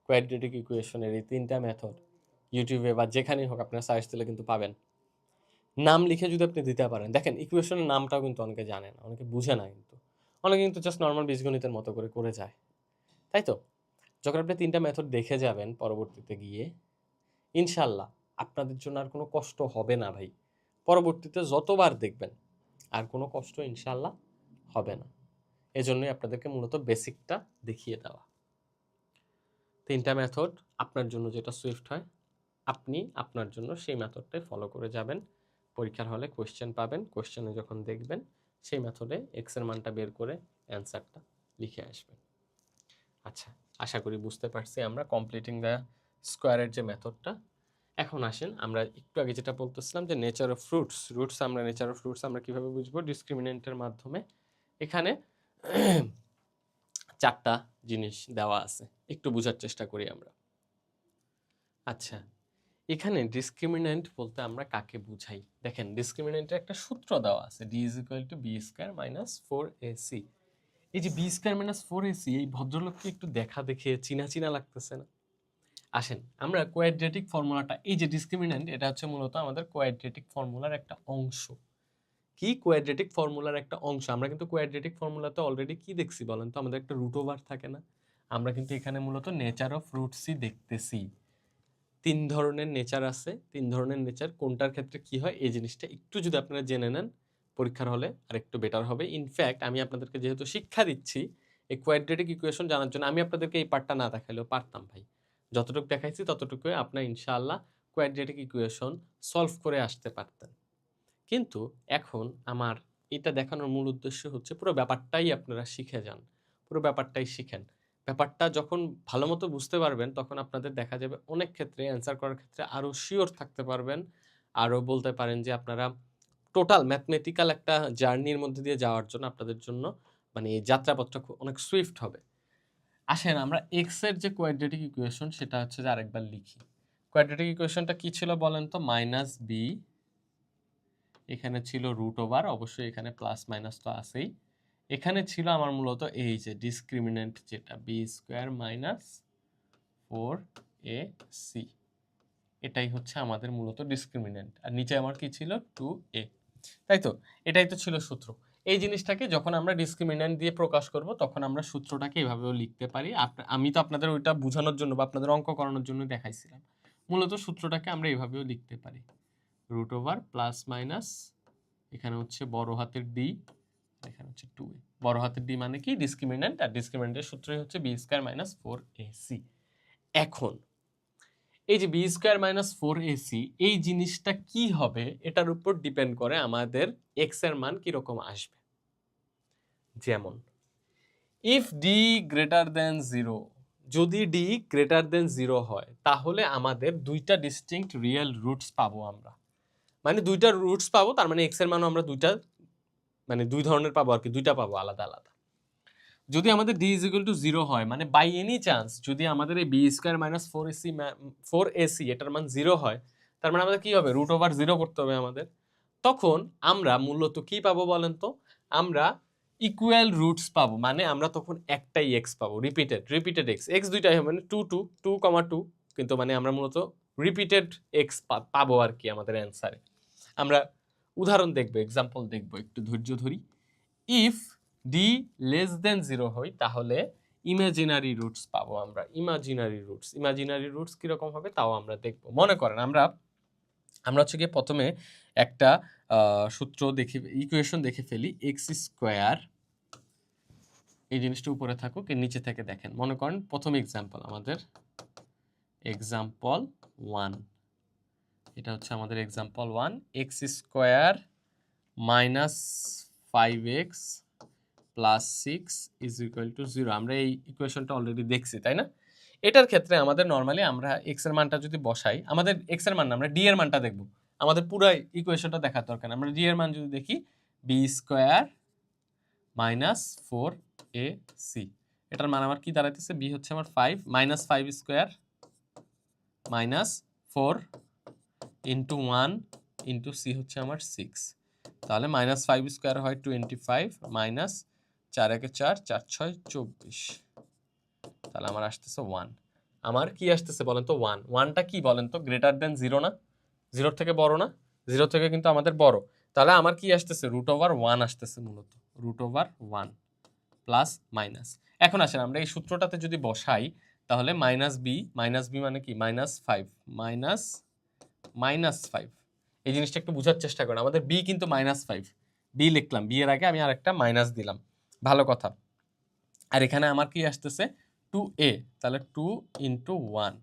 S1: কোয়াড্রেটিক ইকুয়েশনের এই 3টা মেথড ইউটিউবে বা যেখানেই হোক আপনারা সার্চ দিলে কিন্তু পাবেন। নাম লিখে যদি আপনি দিতে পারেন, দেখেন ইকুয়েশনের নামটাও কিন্তু অনেকে জানে না, অনেকে বুঝে না, কিন্তু অনেকে কিন্তু জাস্ট নর্মাল বীজগণিতের মতো করে যায়, তাই তো? যখন আপনি 3টা মেথড দেখে যাবেন পরবর্তীতে গিয়ে, ইনশাল্লাহ আপনাদের জন্য আর কোনো কষ্ট হবে না ভাই। পরবর্তীতে যতবার দেখবেন আর কোনো কষ্ট ইনশাল্লাহ হবে না। এজন্যই আপনাদেরকে মূলত বেসিকটা দেখিয়ে দেওয়া। 3টা মেথড আপনার জন্য যেটা সুইফট হয়, আপনি আপনার জন্য সেই মেথডটাই ফলো করে যাবেন। পরীক্ষার হলে কোয়েশ্চেন পাবেন, কোয়েশ্চেনে যখন দেখবেন সেই মেথডে এক্স এর মানটা বের করে অ্যান্সারটা লিখে আসবেন। আচ্ছা, আশা করি বুঝতে পারছি আমরা কমপ্লিটিং দ্য স্কোয়ারের যে মেথডটা। এখন আসেন, আমরা একটু আগে যেটা বলতেছিলাম যে নেচার অফ রুটস আমরা কিভাবে বুঝবো? ডিসক্রিমিনেন্টের মাধ্যমে। এখানে 4টা জিনিস দেওয়া আছে, একটু বোঝার চেষ্টা করি আমরা। আচ্ছা, এখানে ডিসক্রিমিনেন্ট বলতে আমরা কাকে বুঝাই? দেখেন, ডিসক্রিমিনেন্টের একটা সূত্র দেওয়া আছে, d = b² - 4ac। এই যে b² - 4ac, এই ভদ্রলোককে একটু দেখা দেখে চিনা চিনা লাগতেছে না? আসেন, আমরা কোয়াড্রেটিক ফর্মুলাটা, এই যে ডিসক্রিমিনেন্ট, এটা হচ্ছে মূলত আমাদের কোয়াড্রেটিক ফর্মুলার একটা অংশ। কি কোয়াড্রেটিক ফর্মুলার একটা অংশ? আমরা কিন্তু কোয়াড্রেটিক ফর্মুলাতে অলরেডি কি দেখছি বলেন তো? আমাদের একটা রুট ওভার থাকে না? আমরা কিন্তু এখানে মূলত নেচার অফ রুটসই দেখতেছি। 3 ধরনের নেচার আছে। 3 ধরনের নেচার কোনটার ক্ষেত্রে কি হয়, এই জিনিসটা একটু যদি আপনারা জেনে নেন পরীক্ষার হলে আরেকটু বেটার হবে। ইনফ্যাক্ট আমি আপনাদেরকে যেহেতু শিক্ষা দিচ্ছি এই কোয়াড্রেটিক ইকুয়েশন জানার জন্য, আমি আপনাদেরকে এই পার্টটা না দেখাইলেও পারতাম ভাই। যতটুকু দেখাইছি ততটুকু আপনার ইনশাআল্লাহ কোয়াড্রেটিক ইকুয়েশন সলভ করে আসতে পারতেন। কিন্তু এখন আমার এটা দেখানোর মূল উদ্দেশ্য হচ্ছে পুরো ব্যাপারটাই আপনারা শিখে যান, পুরো ব্যাপারটাই শিখেন। ব্যাপারটা যখন ভালো মতো বুঝতে পারবেন তখন আপনাদের দেখা যাবে অনেক ক্ষেত্রে অ্যান্সার করার ক্ষেত্রে আরও শিওর থাকতে পারবেন। আরও বলতে পারেন যে আপনারা টোটাল ম্যাথমেটিক্যাল একটা জার্নির মধ্যে দিয়ে যাওয়ার জন্য আপনাদের জন্য মানে এই যাত্রাপথটা অনেক সুইফট হবে। আসেন, আমরা এক্স এর যে কোয়াড্রেটিক ইকুয়েশন সেটা হচ্ছে যে আরেকবার লিখি। কোয়াড্রেটিক ইকুয়েশনটা কি ছিল বলেন তো? -b, এখানে ছিল রুট ওভার, অবশ্যই এখানে প্লাস মাইনাস তো আছেই। এখানে ছিল আমার মূলত এই যে ডিসক্রিমিনেন্ট, যেটা b² - 4ac, এটাই হচ্ছে আমাদের মূলত ডিসক্রিমিনেন্ট। আর নিচে আমার কি ছিল? 2a, তাই তো? এটাই তো ছিল সূত্র। এই জিনিসটাকে যখন আমরা ডিসক্রিমিনেন্ট দিয়ে প্রকাশ করব তখন আমরা সূত্রটাকে এভাবেও লিখতে পারি। আমি তো আপনাদের ওইটা বোঝানোর জন্য বা আপনাদের অঙ্ক করানোর জন্য দেখাইছিলাম। মূলত সূত্রটাকে আমরা এভাবেও লিখতে পারি, রুট ওভার প্লাস মাইনাস, এখানে হচ্ছে বড় হাতের d, এখানে হচ্ছে 2a। বড় হাতের d মানে কি? ডিসক্রিমিনেন্ট, আর ডিসক্রিমিনেন্টের সূত্রই হচ্ছে b² - 4ac। এখন এই যে b² - 4ac, এই জিনিসটা কি হবে এটার উপর ডিপেন্ড করে আমাদের x এর মান কিরকম আসবে। যেমন ইফ d > 0, যদি d > 0 হয় তাহলে আমাদের দুইটা ডিস্টিংক্ট রিয়েল রুটস পাবো আমরা। মানে দুইটা রুটস পাবো, তার মানে x এর মানও আমরা দুইটা, মানে দুই ধরনের পাবো আর কি, দুইটা পাবো আলাদা আলাদা। যদি আমাদের d = 0 হয়, মানে বাই এনি চান্স যদি আমাদের এই b² - 4ac এটার মান 0 হয়, তার মানে আমাদের কি হবে? রুট ওভার 0 করতে হবে আমাদের। তখন আমরা মূলত কি পাবো বলেন তো? আমরা ইকুয়াল রুটস পাবো, মানে আমরা তখন একটাই এক্স পাবো, রিপিটেড এক্স, এক্স দুইটাই হবে, মানে 2 কিন্তু মানে আমরা মূলত রিপিটেড এক্স পাবো আর কি আমাদের অ্যান্সারে। আমরা উদাহরণ দেখবো, এক্সাম্পল দেখবো, একটু ধৈর্য ধরি। ইফ ডি লেস দেন 0 হয় তাহলে ইমাজিনারি রুটস পাবো আমরা। ইমাজিনারি রুটস কিরকম হবে তাও আমরা দেখবো। মনে করেন আমরা হচ্ছে গিয়ে প্রথমে একটা সূত্র দেখে, ইকুয়েশন দেখে ফেলি, এক্স স্কোয়ার, এই জিনিসটা উপরে থাকুক, এর নিচে থেকে দেখেন। মনে করেন প্রথম এক্সাম্পল আমাদের এক্সাম্পল 1, এটা হচ্ছে আমাদের example 1, x square minus 5x plus 6 is equal to 0। আমরা এই ইকুয়েশনটা অলরেডি দেখছি, তাই না? এটার ক্ষেত্রে আমাদের নর্মালি আমরা এক্স এর মানটা যদি বসাই, আমাদের এক্স এর মান না, আমরা ডি এর মানটা দেখব। আমাদের পুরো ইকুয়েশনটা দেখার দরকার না, আমরা ডি এর মান যদি দেখি, বি স্কোয়ার মাইনাস 4ac, এটার মান আমার কি দাঁড়াইতেছে, বি হচ্ছে আমার 5 minus 5 square minus 4 into 1 into c হচ্ছে আমার 6, তাহলে মাইনাস 5 স্কোয়ার হয় 25 মাইনাস 4 একে 4, 4 6 24, তাহলে আমার আসতেছে 1। আমার কি আসতেছে বলেন তো, 1। 1টা কি বলেন তো, গ্রেটার দেন 0 না? 0 থেকে বড় না? 0 থেকে কিন্তু আমাদের বড়, তাহলে আমার কি আসতেছে, রুট ওভার 1 আসতেছে, মূলত রুট ওভার 1 প্লাস মাইনাস। এখন আসেন আমরা এই সূত্রটাতে যদি বসাই, তাহলে মাইনাস বি মানে কি, মাইনাস 5, এই জিনিসটা একটু বোঝার চেষ্টা করেন। আমাদের বি কিন্তু -5, বি লিখলাম, বি এর আগে আমি আরেকটা মাইনাস দিলাম, ভালো কথা। আর এখানে আমার কি আসতেছে, 2a, তাহলে 2 ইন্টু 1,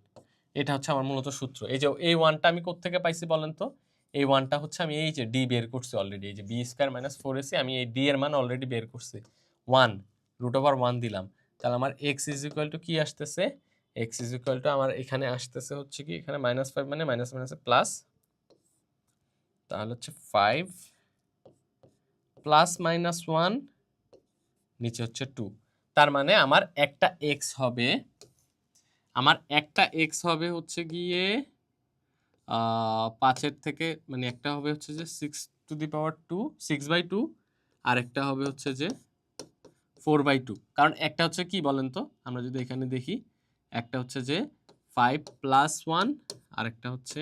S1: এটা হচ্ছে আমার মূলত সূত্র। এই যে এই 1টা আমি কোত্থেকে পাইছি বলেন তো, এই 1টা হচ্ছে আমি এই যে ডি বের করছি অলরেডি, এই যে বি স্কয়ার মাইনাস 4ac, আমি এই ডি এর মান অলরেডি বের করছি, 1 রুট ওভার 1 দিলাম, তাহলে আমার x ইজ ইকুয়াল টু কি আসতেছে, x ইজ ইকুয়াল টু আমার এখানে আসতেছে হচ্ছে কি, এখানে -5 মানে মাইনাস মাইনাসে প্লাস, তাহলে হচ্ছে 5 প্লাস মাইনাস 1, নিচে হচ্ছে 2, তার মানে আমার একটা x হবে, হচ্ছে গিয়ে 5-এর থেকে, মানে একটা হবে হচ্ছে যে 6^2, 6/2, আর একটা হবে হচ্ছে যে 4/2। কারণ একটা হচ্ছে কি বলেন তো, আমরা যদি এখানে দেখি, একটা হচ্ছে যে 5 প্লাস 1, আর একটা হচ্ছে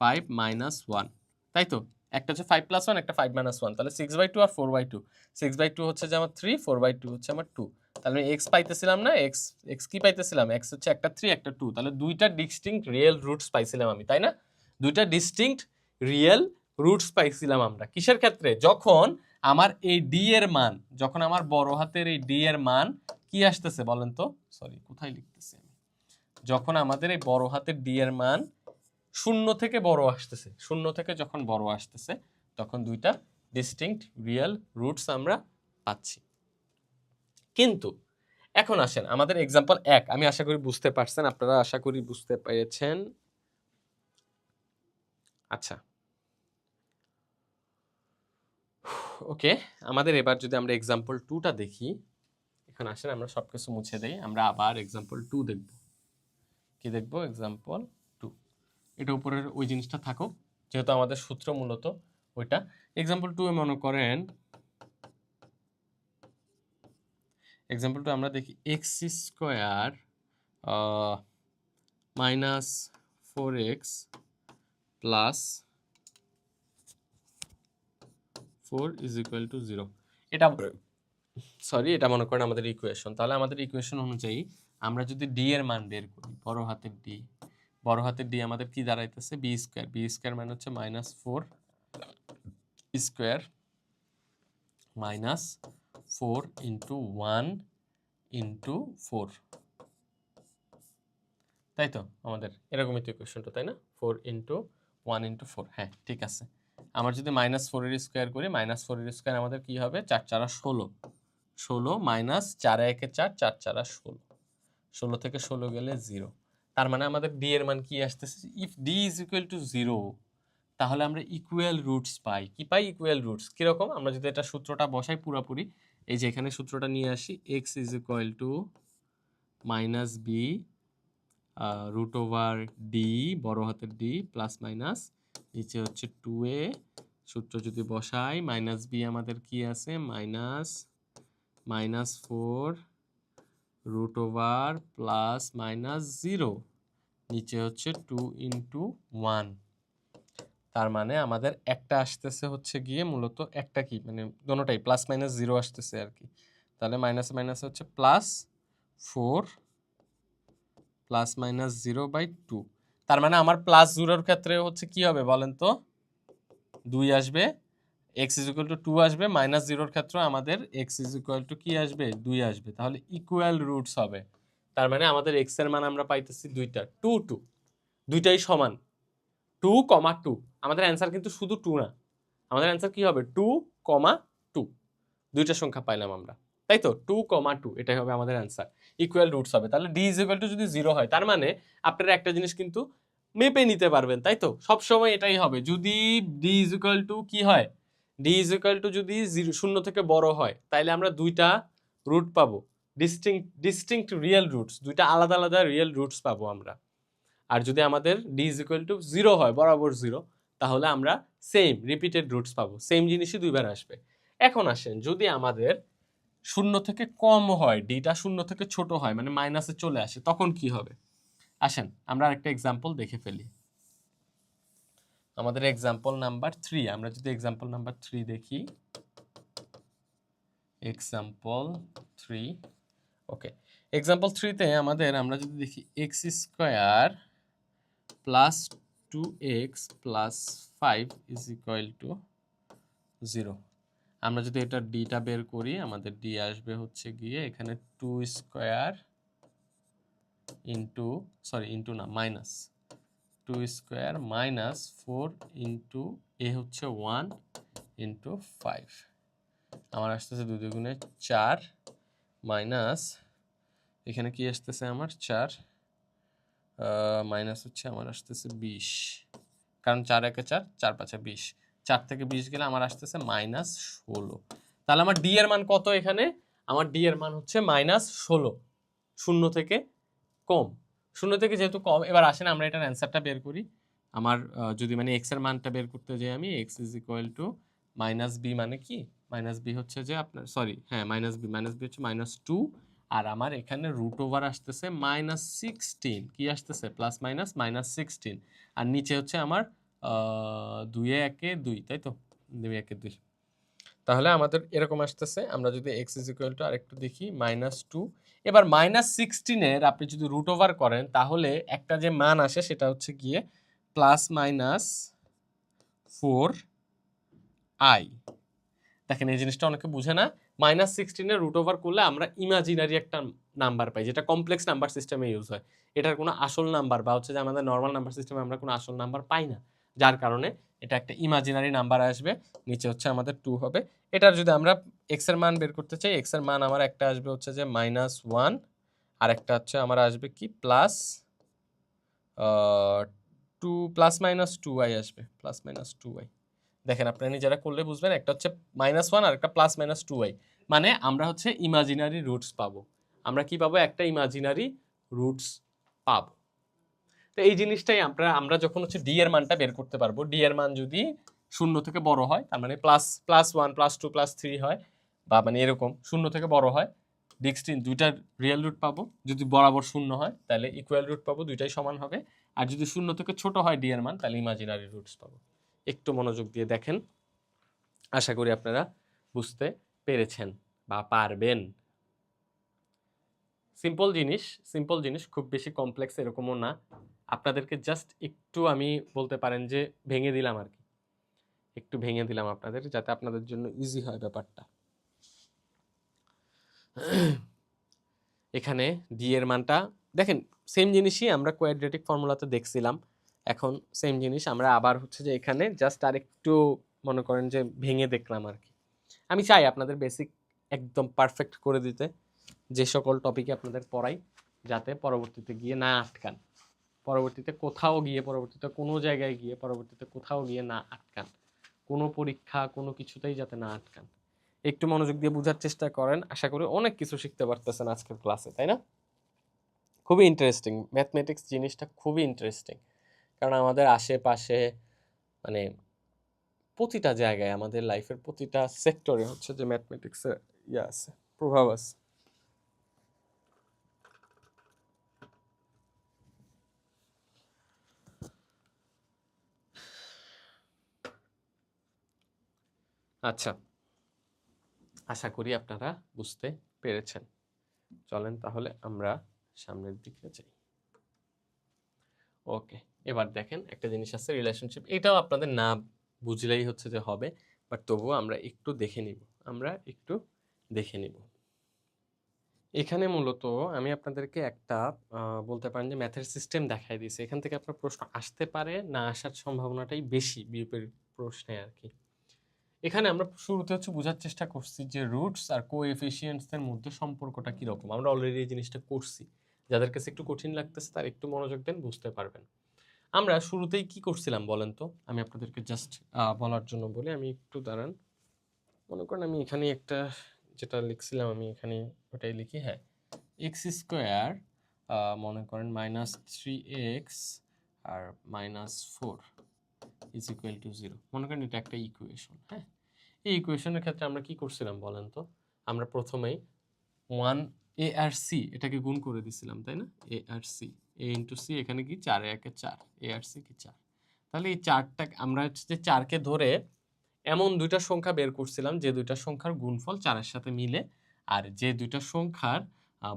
S1: 5 মাইনাস 1, তাই তো? একটা হচ্ছে 5 প্লাস 1, একটা 5 মাইনাস 1, তাহলে 6/2 আর 4/2। 6/2 হচ্ছে যে আমার 3, 4/2 হচ্ছে আমার 2, তাহলে আমি x পাইতেছিলাম না, x কি পাইতেছিলাম, x হচ্ছে একটা 3 একটা 2, তাহলে দুইটা ডিস্টিংক্ট রিয়েল রুটস পাইছিলাম আমি, তাই না? দুইটা ডিস্টিংক্ট রিয়েল রুটস পাইছিলাম আমরা কিসের ক্ষেত্রে, যখন আমার এই ডি এর মান, যখন আমার বড় হাতের এই ডি এর মান কি আসতেছে বলেন তো, সরি কোথায় লিখতেছি আমি, যখন আমাদের এই বড় হাতের ডি এর মান 0 থেকে বড় আসতেছে, 0 থেকে যখন বড় আসতেছে, তখন দুইটা ডিস্টিংক্ট রিয়েল রুটস আমরা পাচ্ছি। কিন্তু এখন আসেন আমাদের এক্সাম্পল 1, আমি আশা করি বুঝতে পারছেন, আপনারা আশা করি বুঝতে পেরেছেন। আচ্ছা, ওকে, আমাদের এবার যদি আমরা এক্সাম্পল 2টা দেখি, এখন আসেন আমরা সবকিছু মুছে দেই, আমরা আবার এক্সাম্পল 2 দেখব। কি দেখব, এক্সাম্পল 2, এটা উপরের ওই জিনিসটা থাকুক, যেহেতু আমাদের সূত্র মূলত ওইটা। এক্সাম্পল 2 এ মনে করেন, এক্সাম্পল 2 আমরা দেখি, x square minus 4x plus 4 is equal to 0। এটা এটা মনে করেন আমাদের ইকুয়েশন। তাহলে আমাদের ইকুয়েশন অনুযায়ী আমরা যদি ডি এর মান বের করি, বড় হাতের ডি আমাদের কি দাঁড়াইতেছে, বি স্কয়ার মানে হচ্ছে -4 স্কয়ার মাইনাস 4 ইন্টু 1 ইন্টু 4, তাই তো? আমাদের এরকমই তো ইকুয়েশনটা, তাই না? 4 ইন্টু 1 ইন্টু 4, হ্যাঁ ঠিক আছে। আমার যদি -4 এর স্কয়ার করি, -4 এর স্কয়ার আমাদের কি হবে, 4 4 16, 16 মাইনাস 4 1 4, 4 4 16, 16 থেকে 16 গেলে 0, তার মানে আমাদের ডি এর মান কি আসতেছে, if D is equal to 0, তাহলে আমরা ইকুয়াল রুটস পাই। কি পাই, ইকুয়াল রুটস। কিরকম, আমরা যদি এটা সূত্রটা বসাই পুরোপুরি, এই যে এখানে সূত্রটা নিয়ে আসি, x is equal to minus b root over D, বড় হাতের ডি, প্লাস মাইনাস নিচে হচ্ছে 2a সূত্র যদি বসাই মাইনাস বি আমাদের কি আছে -4 রুট ওভার প্লাস -0 নিচে হচ্ছে 2 × 1। তার মানে আমাদের একটা আসতেছে হচ্ছে গিয়ে মূলত একটা কি মানে দোনোটাই +-0 আসতেছে আর কি। তাহলে মাইনাস মাইনাস হচ্ছে +4 +-0/2। তার মানে আমার +0 ক্ষেত্রে হচ্ছে কি হবে বলেন তো 2 আসবে, x = 2 আসবে, -0 ক্ষেত্রে আমাদের x = কি আসবে 2 আসবে। তাহলে ইকুয়াল রুটস হবে। তার মানে আমাদের x এর মান আমরা পাইতেছি দুইটা 2 2 দুইটাই সমান 2, 2। আমাদের অ্যান্সার কিন্তু শুধু 2 না, আমাদের অ্যান্সার কি হবে 2, 2 দুইটা সংখ্যা পাইলাম আমরা, তাই তো 2, 2 এটাই হবে আমাদের অ্যান্সার। ইকুয়াল রুটস হবে। তাহলে d যদি 0 হয় তার মানে আপনারা একটা জিনিস কিন্তু মেপে নিতে পারবেন, তাই তো সব সময় এটাই হবে। যদি d কি হয় d যদি 0 থেকে বড় হয় তাহলে আমরা দুইটা রুট পাবো, ডিস্টিংক্ট রিয়েল রুটস, দুইটা আলাদা আলাদা রিয়েল রুটস পাবো আমরা। আর যদি আমাদের d 0 হয় বরাবর 0 তাহলে আমরা সেম রিপিটেড রুটস পাবো, সেম জিনিসই দুইবার আসবে। এখন আসেন যদি আমাদের 0 থেকে কম হয়, ডিটা 0 থেকে ছোট হয় মানে মাইনাসে চলে আসে তখন কি হবে? আসেন আমরা আরেকটা एग्जांपल দেখে ফেলি। আমাদের एग्जांपल নাম্বার 3, আমরা যদি एग्जांपल নাম্বার 3 দেখি, एग्जांपल 3 ওকে। एग्जांपल 3 তে আমাদের আমরা যদি দেখি x² plus 2x plus 5 is equal to 0। আমরা যদি এটা ডিটা বের করি আমাদের ডি আসবে হচ্ছে গিয়ে এখানে 2² ইন্টু মাইনাস 2² মাইনাস 4 ইন্টু এ হচ্ছে 1 ইন্টু 5। আমার আসতেছে 2 দুগুণে 4 মাইনাস এখানে কি আসতেছে আমার 4 মাইনাস হচ্ছে আমার আসতেছে 20, কারণ 4 একে 4, 4 5 20, 4 থেকে 20 গেলে আমার আসতেছে -16। তাহলে আমার ডি এর মান কত এখানে? আমার ডি এর মান হচ্ছে -16, 0 থেকে কম। 0 থেকে যেহেতু কম, এবার আসেন আমরা এটার অ্যান্সারটা বের করি। আমার যদি মানে x এর মানটা বের করতে যাই আমি x = -b মানে কি -b হচ্ছে যে আপনার সরি হ্যাঁ -b হচ্ছে -2 আর আমার এখানে রুট ওভার আসতেছে -16 কি আসতেছে প্লাস মাইনাস -16 আর নিচে হচ্ছে আমার 2 এ 1 এ 2 তাই তো 2 এ 1 এ 2। তাহলে আমাদের এরকম আসতেছে। আমরা যদি x আরেকটু দেখি -2, এবার -16 এর আপনি যদি রুট ওভার করেন তাহলে একটা যে মান আসে সেটা হচ্ছে গিয়ে +-4i। দেখেন এই জিনিসটা অনেকে বুঝে না, -16 এর রুট ওভার করলে আমরা ইমাজিনারি একটা নাম্বার পাই যেটা কমপ্লেক্স নাম্বার সিস্টেমে ইউজ হয়। এটার কোনো আসল নাম্বার বা হচ্ছে যে আমাদের নর্মাল নাম্বার সিস্টেমে আমরা কোনো আসল নাম্বার পাই না, যার কারণে এটা একটা ইমাজিনারি নাম্বার আসবে, নিচে হচ্ছে আমাদের 2 হবে। এটার যদি আমরা x এর মান বের করতে চাই, x এর মান আমার একটা আসবে হচ্ছে যে -1 আর একটা হচ্ছে আমার আসবে কি প্লাস 2 +-2i আসবে, +-2i। দেখেন আপনারা নিজেরা করলে বুঝবেন, একটা হচ্ছে -1 আর একটা +-2i, মানে আমরা হচ্ছে ইমাজিনারি রুটস পাবো। আমরা কি পাবো? একটা ইমাজিনারি রুটস পাবো। তো এই জিনিসটাই আমরা যখন হচ্ছে ডি এর মানটা বের করতে পারবো, ডি এর মান যদি 0 থেকে বড় হয় তার মানে +1 +2 +3 হয় বা মানে এরকম 0 থেকে বড় হয়, ডিস্টিংক্ট দুইটার রিয়েল রুট পাবো। যদি বরাবর 0 হয় তাহলে ইকুয়াল রুট পাবো, দুইটাই সমান হবে। আর যদি 0 থেকে ছোট হয় ডি এর মান তাহলে ইমাজিনারি রুটস পাবো। একটু মনোযোগ দিয়ে দেখেন, আশা করি আপনারা বুঝতে পেরেছেন বা পারবেন। সিম্পল জিনিস, খুব বেশি কমপ্লেক্স এরকমও না। আপনাদেরকে জাস্ট একটু আমি বলতে পারেন যে ভেঙে দিলাম আর কি, একটু ভেঙে দিলাম আপনাদের যাতে আপনাদের জন্য ইজি হয় ব্যাপারটা। এখানে ডি এর মানটা দেখেন, সেম জিনিসই আমরা কোয়াড্রেটিক ফর্মুলাতে দেখছিলাম, এখন সেম জিনিস আমরা আবার হচ্ছে যে এখানে জাস্ট আর একটু মনে করেন যে ভেঙে দেখলাম আর কি। আমি চাই আপনাদের বেসিক একদম পারফেক্ট করে দিতে, যে সকল টপিকে আপনাদের পড়াই যাতে পরবর্তীতে গিয়ে না আটকান, পরবর্তীতে কোথাও গিয়ে পরবর্তীতে কোনো জায়গায় গিয়ে পরবর্তীতে কোথাও গিয়ে না আটকান, কোনো পরীক্ষা কোনো কিছুতেই যাতে না আটকান। একটু মনোযোগ দিয়ে বোঝার চেষ্টা করেন, আশা করি অনেক কিছু শিখতে পারতেছেন আজকের ক্লাসে, তাই না? খুবই ইন্টারেস্টিং ম্যাথমেটিক্স জিনিসটা, খুবই ইন্টারেস্টিং, কারণ আমাদের আশেপাশে মানে প্রতিটা জায়গায় আমাদের লাইফের প্রতিটা সেক্টরে হচ্ছে যে ম্যাথমেটিক্সের ইয়ে আছে, প্রভাব আছে। আচ্ছা, আশা করি আপনারা বুঝতে পেরেছেন। চলেন তাহলে আমরা সামনের দিকে যাই। ওকে, এবার দেখেন একটা জিনিস আছে রিলেশনশিপ, এটাও আপনাদের না বুঝলেই হচ্ছে যে হবে, বাট তবুও আমরা একটু দেখে নিব। এখানে মূলত আমি আপনাদেরকে একটা বলতে পারেন যে ম্যাথের সিস্টেম দেখাই দিয়েছি। এখান থেকে আপনার প্রশ্ন আসতে পারে, না আসার সম্ভাবনাটাই বেশি বিউপির প্রশ্নে আর কি। এখানে আমরা শুরুতে হচ্ছে বোঝার চেষ্টা করছি যে রুটস আর কোএফিসিয়েন্টসের মধ্যে সম্পর্কটা কীরকম। আমরা অলরেডি এই জিনিসটা করছি, যাদের কাছে একটু কঠিন লাগতেছে তার একটু মনোযোগ দেন, বুঝতে পারবেন। আমরা শুরুতেই কি করছিলাম বলেন তো, আমি আপনাদেরকে জাস্ট বলার জন্য বলি, আমি একটু দাঁড়ান। মনে করেন আমি এখানে একটা যেটা লিখছিলাম আমি এখানে ওটাই লিখি। হ্যাঁ, এক্স স্কোয়ার মনে করেন -3x R -4 is equal to 0। মনে করেন এটা একটা ইকুয়েশন। হ্যাঁ, এই ইকুয়েশনের ক্ষেত্রে আমরা কি করছিলাম বলেন তো, আমরা প্রথমেই 1 a আর c এটাকে গুণ করে দিছিলাম, তাই না? a আর c, a ইন্টু c, এখানে কি 4 এ 1 এ 4, a আর c কি 4। তাহলে এই 4টা আমরা হচ্ছে যে 4কে ধরে এমন দুইটা সংখ্যা বের করছিলাম যে দুইটা সংখ্যার গুণফল 4-এর সাথে মিলে, আর যে দুইটা সংখ্যার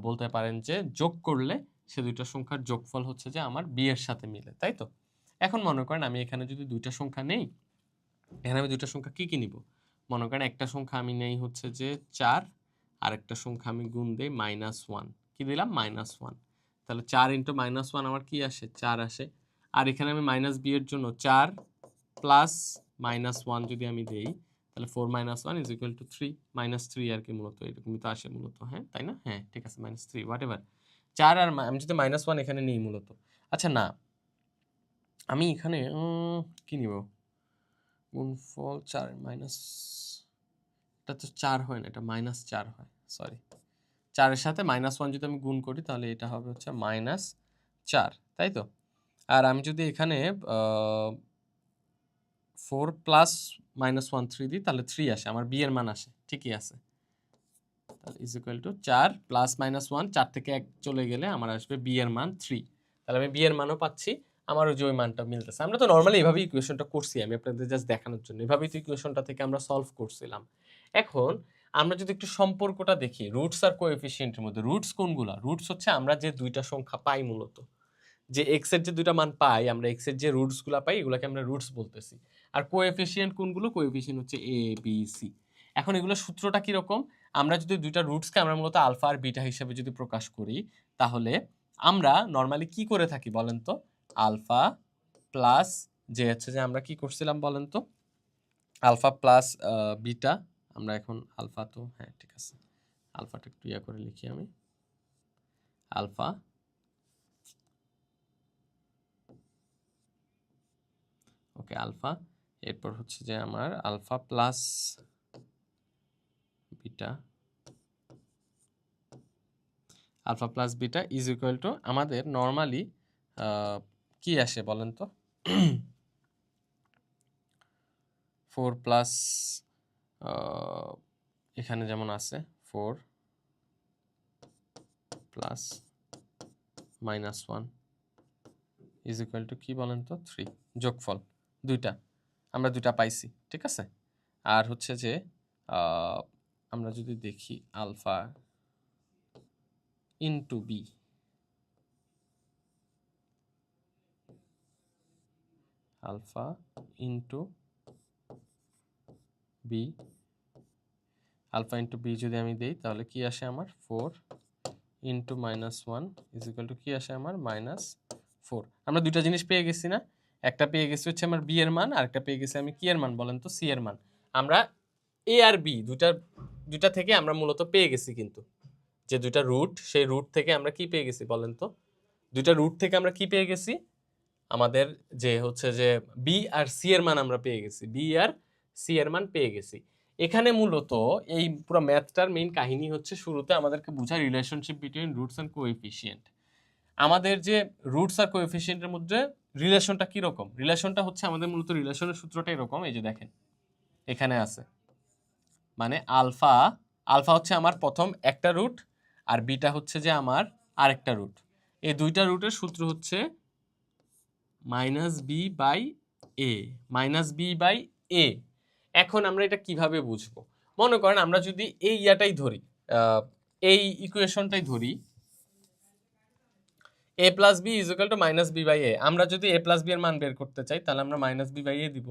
S1: বলতে পারেন যে যোগ করলে সে দুইটা সংখ্যার যোগফল হচ্ছে যে আমার b এর সাথে মিলে, তাই তো? এখন মনে করেন আমি এখানে যদি দুইটা সংখ্যা নেই, এখানে আমি দুইটা সংখ্যা কি নিব? মনে করেন একটা সংখ্যা আমি নেই হচ্ছে যে 4, আর একটা সংখ্যা আমি গুণ দেই -1। কি দিলাম? -1। তাহলে 4 ইন্টু -1 আমার কি আসে? 4 আসে। আর এখানে আমি -b এর জন্য 4 প্লাস -1 যদি আমি দেই, তাহলে 4 - 1 ইজ ইকুয়াল টু 3, -3 আর কি, মূলত এরকমই তো আসে মূলত। হ্যাঁ, তাই না? হ্যাঁ, ঠিক আছে, -3 হোয়াট এভার। 4 আর আমি যদি -1 এখানে নিই মূলত। আচ্ছা না, আমি এখানে কি নিব? গুণফল 4 মাইনাস, এটা তো 4 হয় না, এটা -4 হয়, সরি। 4 এর সাথে -1 যদি আমি গুণ করি তাহলে এটা হবে হচ্ছে -4, তাই তো? আর আমি যদি এখানে 4 প্লাস -1 3 দিই তাহলে 3 আসে, আমার b এর মান আসে, ঠিকই আছে। তাহলে ইজ ইকুয়াল টু 4 প্লাস -1, 4 থেকে 1 চলে গেলে আমার আসবে b এর মান 3। তাহলে আমি b এর মানও পাচ্ছি, আমার ওই যে ওই মানটা মিলতেছে। আমরা তো নর্মালি এইভাবে ইকুয়েশনটা করছি, আমি আপনাদের জাস্ট দেখানোর জন্য এভাবেই তো ইকুয়েশনটা থেকে আমরা সলভ করছিলাম। এখন আমরা যদি একটু সম্পর্কটা দেখি রুটস আর কোএফিসিয়েন্টের মধ্যে, রুটস কোনগুলা? রুটস হচ্ছে আমরা যে দুইটা সংখ্যা পাই, মূলত যে এক্স এর যে দুইটা মান পাই, আমরা এক্স এর যে রুটসগুলা পাই এগুলাকে আমরা রুটস বলতেছি। আর কোএফিসিয়েন্ট কোনগুলো? কোএফিসিয়েন্ট হচ্ছে এ বি সি। এখন এগুলোর সূত্রটা কিরকম? আমরা যদি দুইটা রুটসকে আমরা মূলত আলফা আর বিটা হিসেবে যদি প্রকাশ করি, তাহলে আমরা নর্মালি কি করে থাকি বলেন তো? আলফা প্লাস, যে হচ্ছে যে আমরা কি করছিলাম বলেন তো, আলফা প্লাস বিটা। আমরা এখন আলফা, তো হ্যাঁ ঠিক আছে, আলফাটা একটু ইয়া করে লিখি আমি, আলফা ওকে, আলফা, এরপর হচ্ছে যে আমার alpha plus beta, alpha plus beta is equal to আমাদের নর্মালি কি আসে বলেন তো? 4 প্লাস এখানে যেমন আছে 4 প্লাস -1 ইজ ইকুয়াল টু কি বলেন তো? 3, যোগফল দুইটা, আমরা দুইটা পাইছি, ঠিক আছে। আর হচ্ছে যে আমরা যদি দেখি alpha into B, alpha into B, alpha into B যদি আমি দেই তাহলে কি আসে আমার? 4 ইন্টু -1 ইজ ইকুয়াল টু কি আসে আমার? -4। আমরা দুইটা জিনিস পেয়ে গেছি না? একটা পেয়ে গেছি হচ্ছে আমার বি এর মান, আর একটা পেয়ে গেছি আমি কি এর মান বলেন তো? সি এর মান। আমরা এ আর বি দুইটা থেকে আমরা মূলত পেয়ে গেছি, কিন্তু যে দুইটা রুট, সেই রুট থেকে আমরা কি পেয়ে গেছি বলেন তো? দুইটা রুট থেকে আমরা কি পেয়ে গেছি? আমাদের যে হচ্ছে যে বি আর সি এর মান আমরা পেয়ে গেছি, বি আর সি এর মান পেয়ে গেছি। এখানে মূলত এই পুরো ম্যাথটার মেইন কাহিনী হচ্ছে শুরুতে আমাদেরকে বোঝা relationship between roots and coefficient. আমাদের যে রুটস আর কোএফিসিয়েন্টের মধ্যে রিলেশনটা কি রকম? রিলেশনটা হচ্ছে আমাদের মূলত রিলেশনের সূত্রটা এরকম, এই যে দেখেন, এখানে আছে, মানে আলফা আলফা হচ্ছে আমার প্রথম একটা রুট আর বিটা হচ্ছে যে আমার আরেকটা রুট। এই দুইটা রুটের সূত্র হচ্ছে minus B by A, minus B by A. এখন আমরা এটা কিভাবে বুঝবো? মনে করেন আমরা যদি এই ইয়াটাই ধরি, এই ইকুয়েশনটাই ধরি, a plus B is equal to minus B by A. আমরা যদি a প্লাস বি এর মান বের করতে চাই তাহলে আমরা মাইনাস বি বাই এ দিব।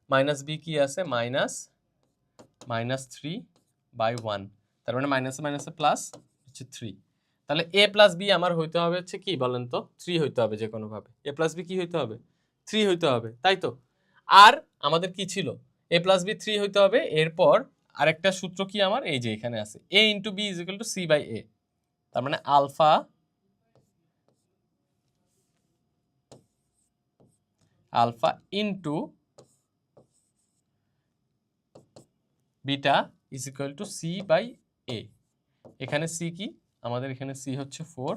S1: মাইনাস বি কি আছে? মাইনাস 3 বাই 1, তার মানে মাইনাস মাইনাসে প্লাস হচ্ছে 3। তাহলে a প্লাস বি আমার হইতে হবে হচ্ছে কি বলেন তো? 3 হইতে হবে যে কোনোভাবে। a প্লাস বি কি হইতে হবে? 3 হইতে হবে, তাই তো? আর আমাদের কি ছিল? a প্লাস বি 3 হইতে হবে। এরপর আরেকটা সূত্র কি আমার? এই যে এখানে আছে, a into B is equal to C by A. তার মানে alpha into beta is equal to C by A. এখানে সি কি আমাদের? এখানে সি হচ্ছে 4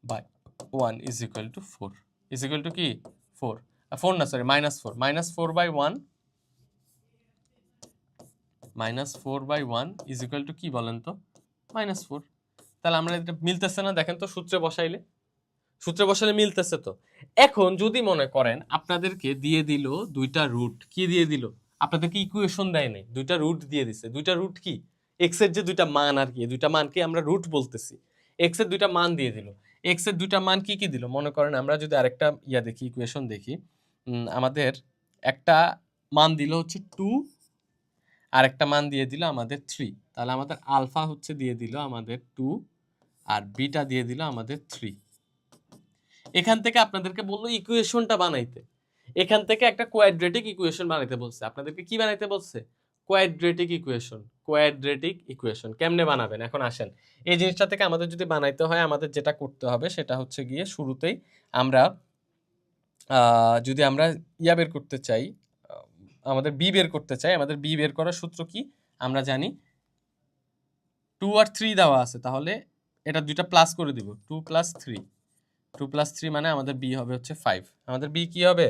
S1: by 1 is equal to 4, is equal to কি 4, 4 না sorry minus 4, minus 4 by 1, minus 4 by 1 is equal to কি বলেন তো? মাইনাস 4। তাহলে আমরা এটা মিলতেছে না? দেখেন তো সূত্রে বসাইলে মিলতেছে তো। এখন যদি মনে করেন আপনাদেরকে দিয়ে দিল দুইটা রুট, কি দিয়ে দিল? আপনাদেরকে ইকুয়েশন দেয় নাই, দুইটা রুট দিয়ে দিছে। দুইটা রুট কি? এক্স এর যে দুইটা মান আর কি, দুইটা মানকে আমরা রুট বলতেছি। এক্স এর দুইটা মান দিয়ে দিল। এক্স এর দুইটা মান কি কি দিল? মনে করেন আমরা যদি আরেকটা দেখি, ইকুয়েশন দেখি, আমাদের একটা মান দিল হচ্ছে 2, আর একটা মান দিয়ে দিল আমাদের 3। তাহলে আমাদের আলফা হচ্ছে দিয়ে দিল আমাদের 2 আর বিটা দিয়ে দিল আমাদের 3। এখান থেকে আপনাদেরকে বললো ইকুয়েশনটা বানাইতে। এখান থেকে একটা কোয়াড্রেটিক ইকুয়েশন বানাইতে বলছে। আপনাদেরকে কি বানাইতে বলছে? Quadratic equation. কেমনে বানাবেন? এখন আসেন, এই জিনিসটা থেকে আমাদের যদি বানাইতে হয় আমাদের যেটা করতে হবে সেটা হচ্ছে গিয়ে শুরুতেই আমরা যদি আমরা বের করতে চাই, আমাদের বি বের করতে চাই, আমাদের বি বের করার সূত্র কি আমরা জানি? 2 আর 3 দেওয়া আছে, তাহলে এটা দুইটা প্লাস করে দিব, 2 প্লাস 3 মানে আমাদের বি হবে হচ্ছে 5। আমাদের বি কি হবে?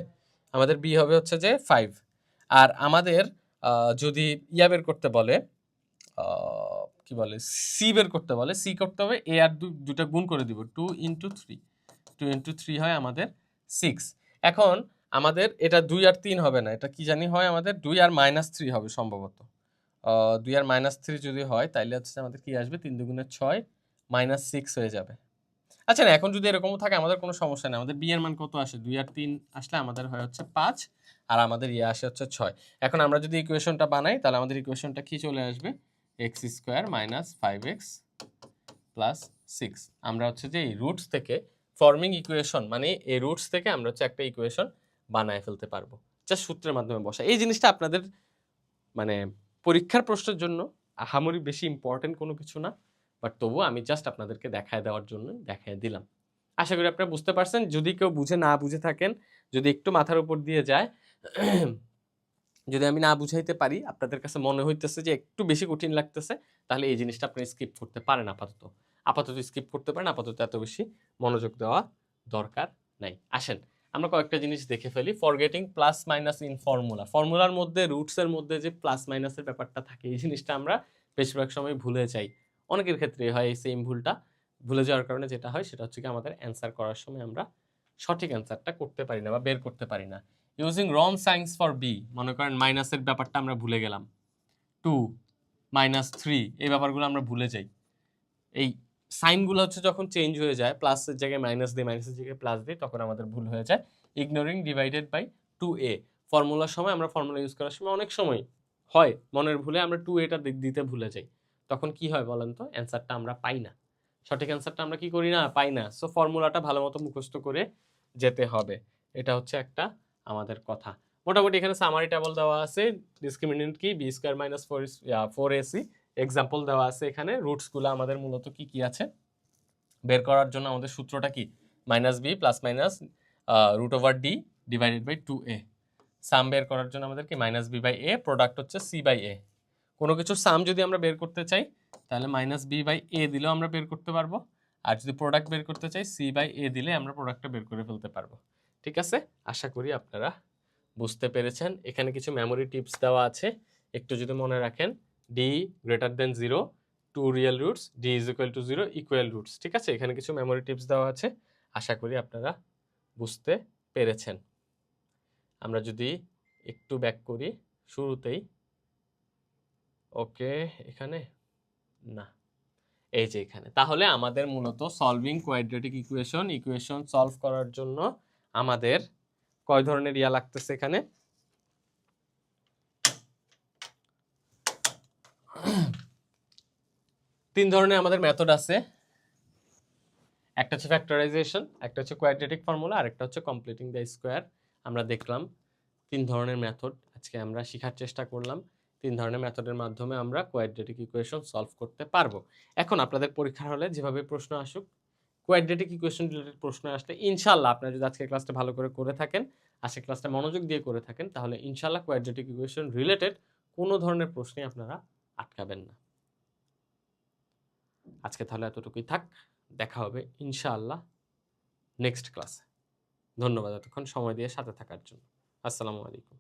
S1: আমাদের বি হবে হচ্ছে যে 5। আর আমাদের যদি বের করতে বলে, কি বলে, সি বের করতে বলে, সি করতে হবে এ আর দুটা গুণ করে দিব, 2 ইন্টু 3 হয় আমাদের 6। এখন আমাদের এটা 2 আর 3 হবে না, এটা কি জানি হয় আমাদের 2 আর মাইনাস 3 হবে সম্ভবত। 2 আর মাইনাস 3 যদি হয় তাহলে হচ্ছে আমাদের কি আসবে? 3 দুগুণে 6 মাইনাস 6 হয়ে যাবে। আচ্ছা না, এখন যদি এরকম থাকে আমাদের কোনো সমস্যা নেই। আমাদের বি এর মান কত আসে? 2 আর 3 আসলে আমাদের হয় হচ্ছে 5 আর আমাদের আসে হচ্ছে 6। এখন আমরা যদি ইকুয়েশনটা বানাই তাহলে আমাদের ইকুয়েশনটা কি চলে আসবে? x square minus 5x plus 6। আমরা হচ্ছে যে এই রুটস থেকে ফর্মিং ইকুয়েশন, মানে এই রুটস থেকে আমরা হচ্ছে একটা ইকুয়েশন বানায় ফেলতে পারবো জাস্ট সূত্রের মাধ্যমে বসা। এই জিনিসটা আপনাদের মানে পরীক্ষার প্রশ্নের জন্য আহামরি বেশি ইম্পর্টেন্ট কোনো কিছু না, বাট তবুও আমি জাস্ট আপনাদেরকে দেখায় দেওয়ার জন্য দেখায় দিলাম। আশা করি আপনারা বুঝতে পারছেন। যদি কেউ না বুঝে থাকেন, যদি একটু মাথার উপর দিয়ে যায়, যদি আমি না বুঝাইতে পারি, আপনাদের কাছে মনে হইতেছে যে একটু বেশি কঠিন লাগতেছে, তাহলে এই জিনিসটা আপনি স্কিপ করতে পারেন। আপাতত স্কিপ করতে পারেন, আপাতত এত বেশি মনোযোগ দেওয়া দরকার নাই। আসেন আমরা কয়েকটা জিনিস দেখে ফেলি। ফরগেটিং প্লাস মাইনাস ইন ফর্মুলার মধ্যে রুটসের মধ্যে যে প্লাস মাইনাসের ব্যাপারটা থাকে, এই জিনিসটা আমরা বেশিরভাগ সময় ভুলে যাই। অনেকের ক্ষেত্রে হয় এই সেম ভুলটা। ভুলে যাওয়ার কারণে যেটা হয় সেটা হচ্ছে কি আমাদের অ্যান্সার করার সময় আমরা সঠিক অ্যান্সারটা করতে পারি না বা বের করতে পারি না। Using wrong signs for B, মনে করেন মাইনাসের ব্যাপারটা আমরা ভুলে গেলাম, 2 মাইনাস 3 এই ব্যাপারগুলো আমরা ভুলে যাই। এই সাইনগুলো হচ্ছে যখন চেঞ্জ হয়ে যায়, প্লাসের জায়গায় মাইনাস দিই, মাইনাসের জায়গায় প্লাস দিই, তখন আমাদের ভুল হয়ে যায়। ইগনোরিং ডিভাইডেড বাই 2a, ফর্মুলার সময় আমরা ফর্মুলা ইউজ করার সময় অনেক সময় হয় মনের ভুলে আমরা 2a দিতে ভুলে যাই। তখন কি হয় বলেন তো? অ্যান্সারটা আমরা পাই না, সঠিক অ্যান্সারটা আমরা কি করি না? পাই না। সো ফর্মুলাটা ভালো মতো মুখস্থ করে যেতে হবে, এটা হচ্ছে একটা আমাদের কথা। মোটামুটি এখানে সামারি টেবল দেওয়া আছে, ডিসক্রিমিনেন্ট কি B square minus 4ac, example দেওয়া আছে এখানে। রুটসগুলো আমাদের মূলত কি কি আছে বের করার জন্য আমাদের সূত্রটা কি? Minus B plus minus root over D divided by 2a। Sum বের করার জন্য আমাদের কি? Minus B by A, product হচ্ছে সি বাই এ। কোনো কিছুর সাম যদি আমরা বের করতে চাই তাহলে মাইনাস বি বাই এ দিলেও আমরা বের করতে পারবো, আর যদি প্রোডাক্ট বের করতে চাই সি বাই এ দিলে আমরা প্রোডাক্টটা বের করে ফেলতে পারবো। ঠিক আছে, আশা করি আপনারা বুঝতে পেরেছেন। এখানে কিছু মেমোরি টিপস দেওয়া আছে, একটু যদি মনে রাখেন। D greater than 0, 2 real roots, D is equal to 0, equal roots. ঠিক আছে, এখানে কিছু মেমোরি টিপস দেওয়া আছে, আশা করি আপনারা বুঝতে পেরেছেন। আমরা যদি একটু ব্যাক করি শুরুতেই, ওকে, এখানে না, এই যে এখানে। তাহলে আমাদের মূলত সলভিং কোয়াড্রেটিক ইকুয়েশন সলভ করার জন্য আমাদের কয় ধরনের ইয়া লাগতেছে এখানে? তিন ধরনের আমাদের মেথড আছে। একটা হচ্ছে ফ্যাক্টরাইজেশন, একটা হচ্ছে কোয়াড্রেটিক ফর্মুলা, আর একটা হচ্ছে কমপ্লিটিং দ্য স্কোয়ার। আমরা দেখলাম তিন ধরনের মেথড আজকে আমরা শেখার চেষ্টা করলাম। তিন ধরনের মেথডের মাধ্যমে আমরা কোয়াড্রেটিক ইকুয়েশন সলভ করতে পারবো। এখন আপনাদের পরীক্ষার হলে যেভাবে প্রশ্ন আসুক, কোয়াড্রেটিক ইকুয়েশন রিলেটেড প্রশ্ন আসলে ইনশাআল্লাহ আপনারা যদি আজকে ক্লাসটা ভালো করে থাকেন, আজকে ক্লাসটা মনোযোগ দিয়ে করে থাকেন, তাহলে ইনশাআল্লাহ কোয়াড্রেটিক ইকুয়েশন রিলেটেড কোনো ধরনের প্রশ্নে আপনারা আটকাবেন না। আজকে তাহলে এতটুকুই থাক, দেখা হবে ইনশাআল্লাহ নেক্সট ক্লাসে। ধন্যবাদ এতক্ষণ সময় দিয়ে সাথে থাকার জন্য। আসসালামু আলাইকুম।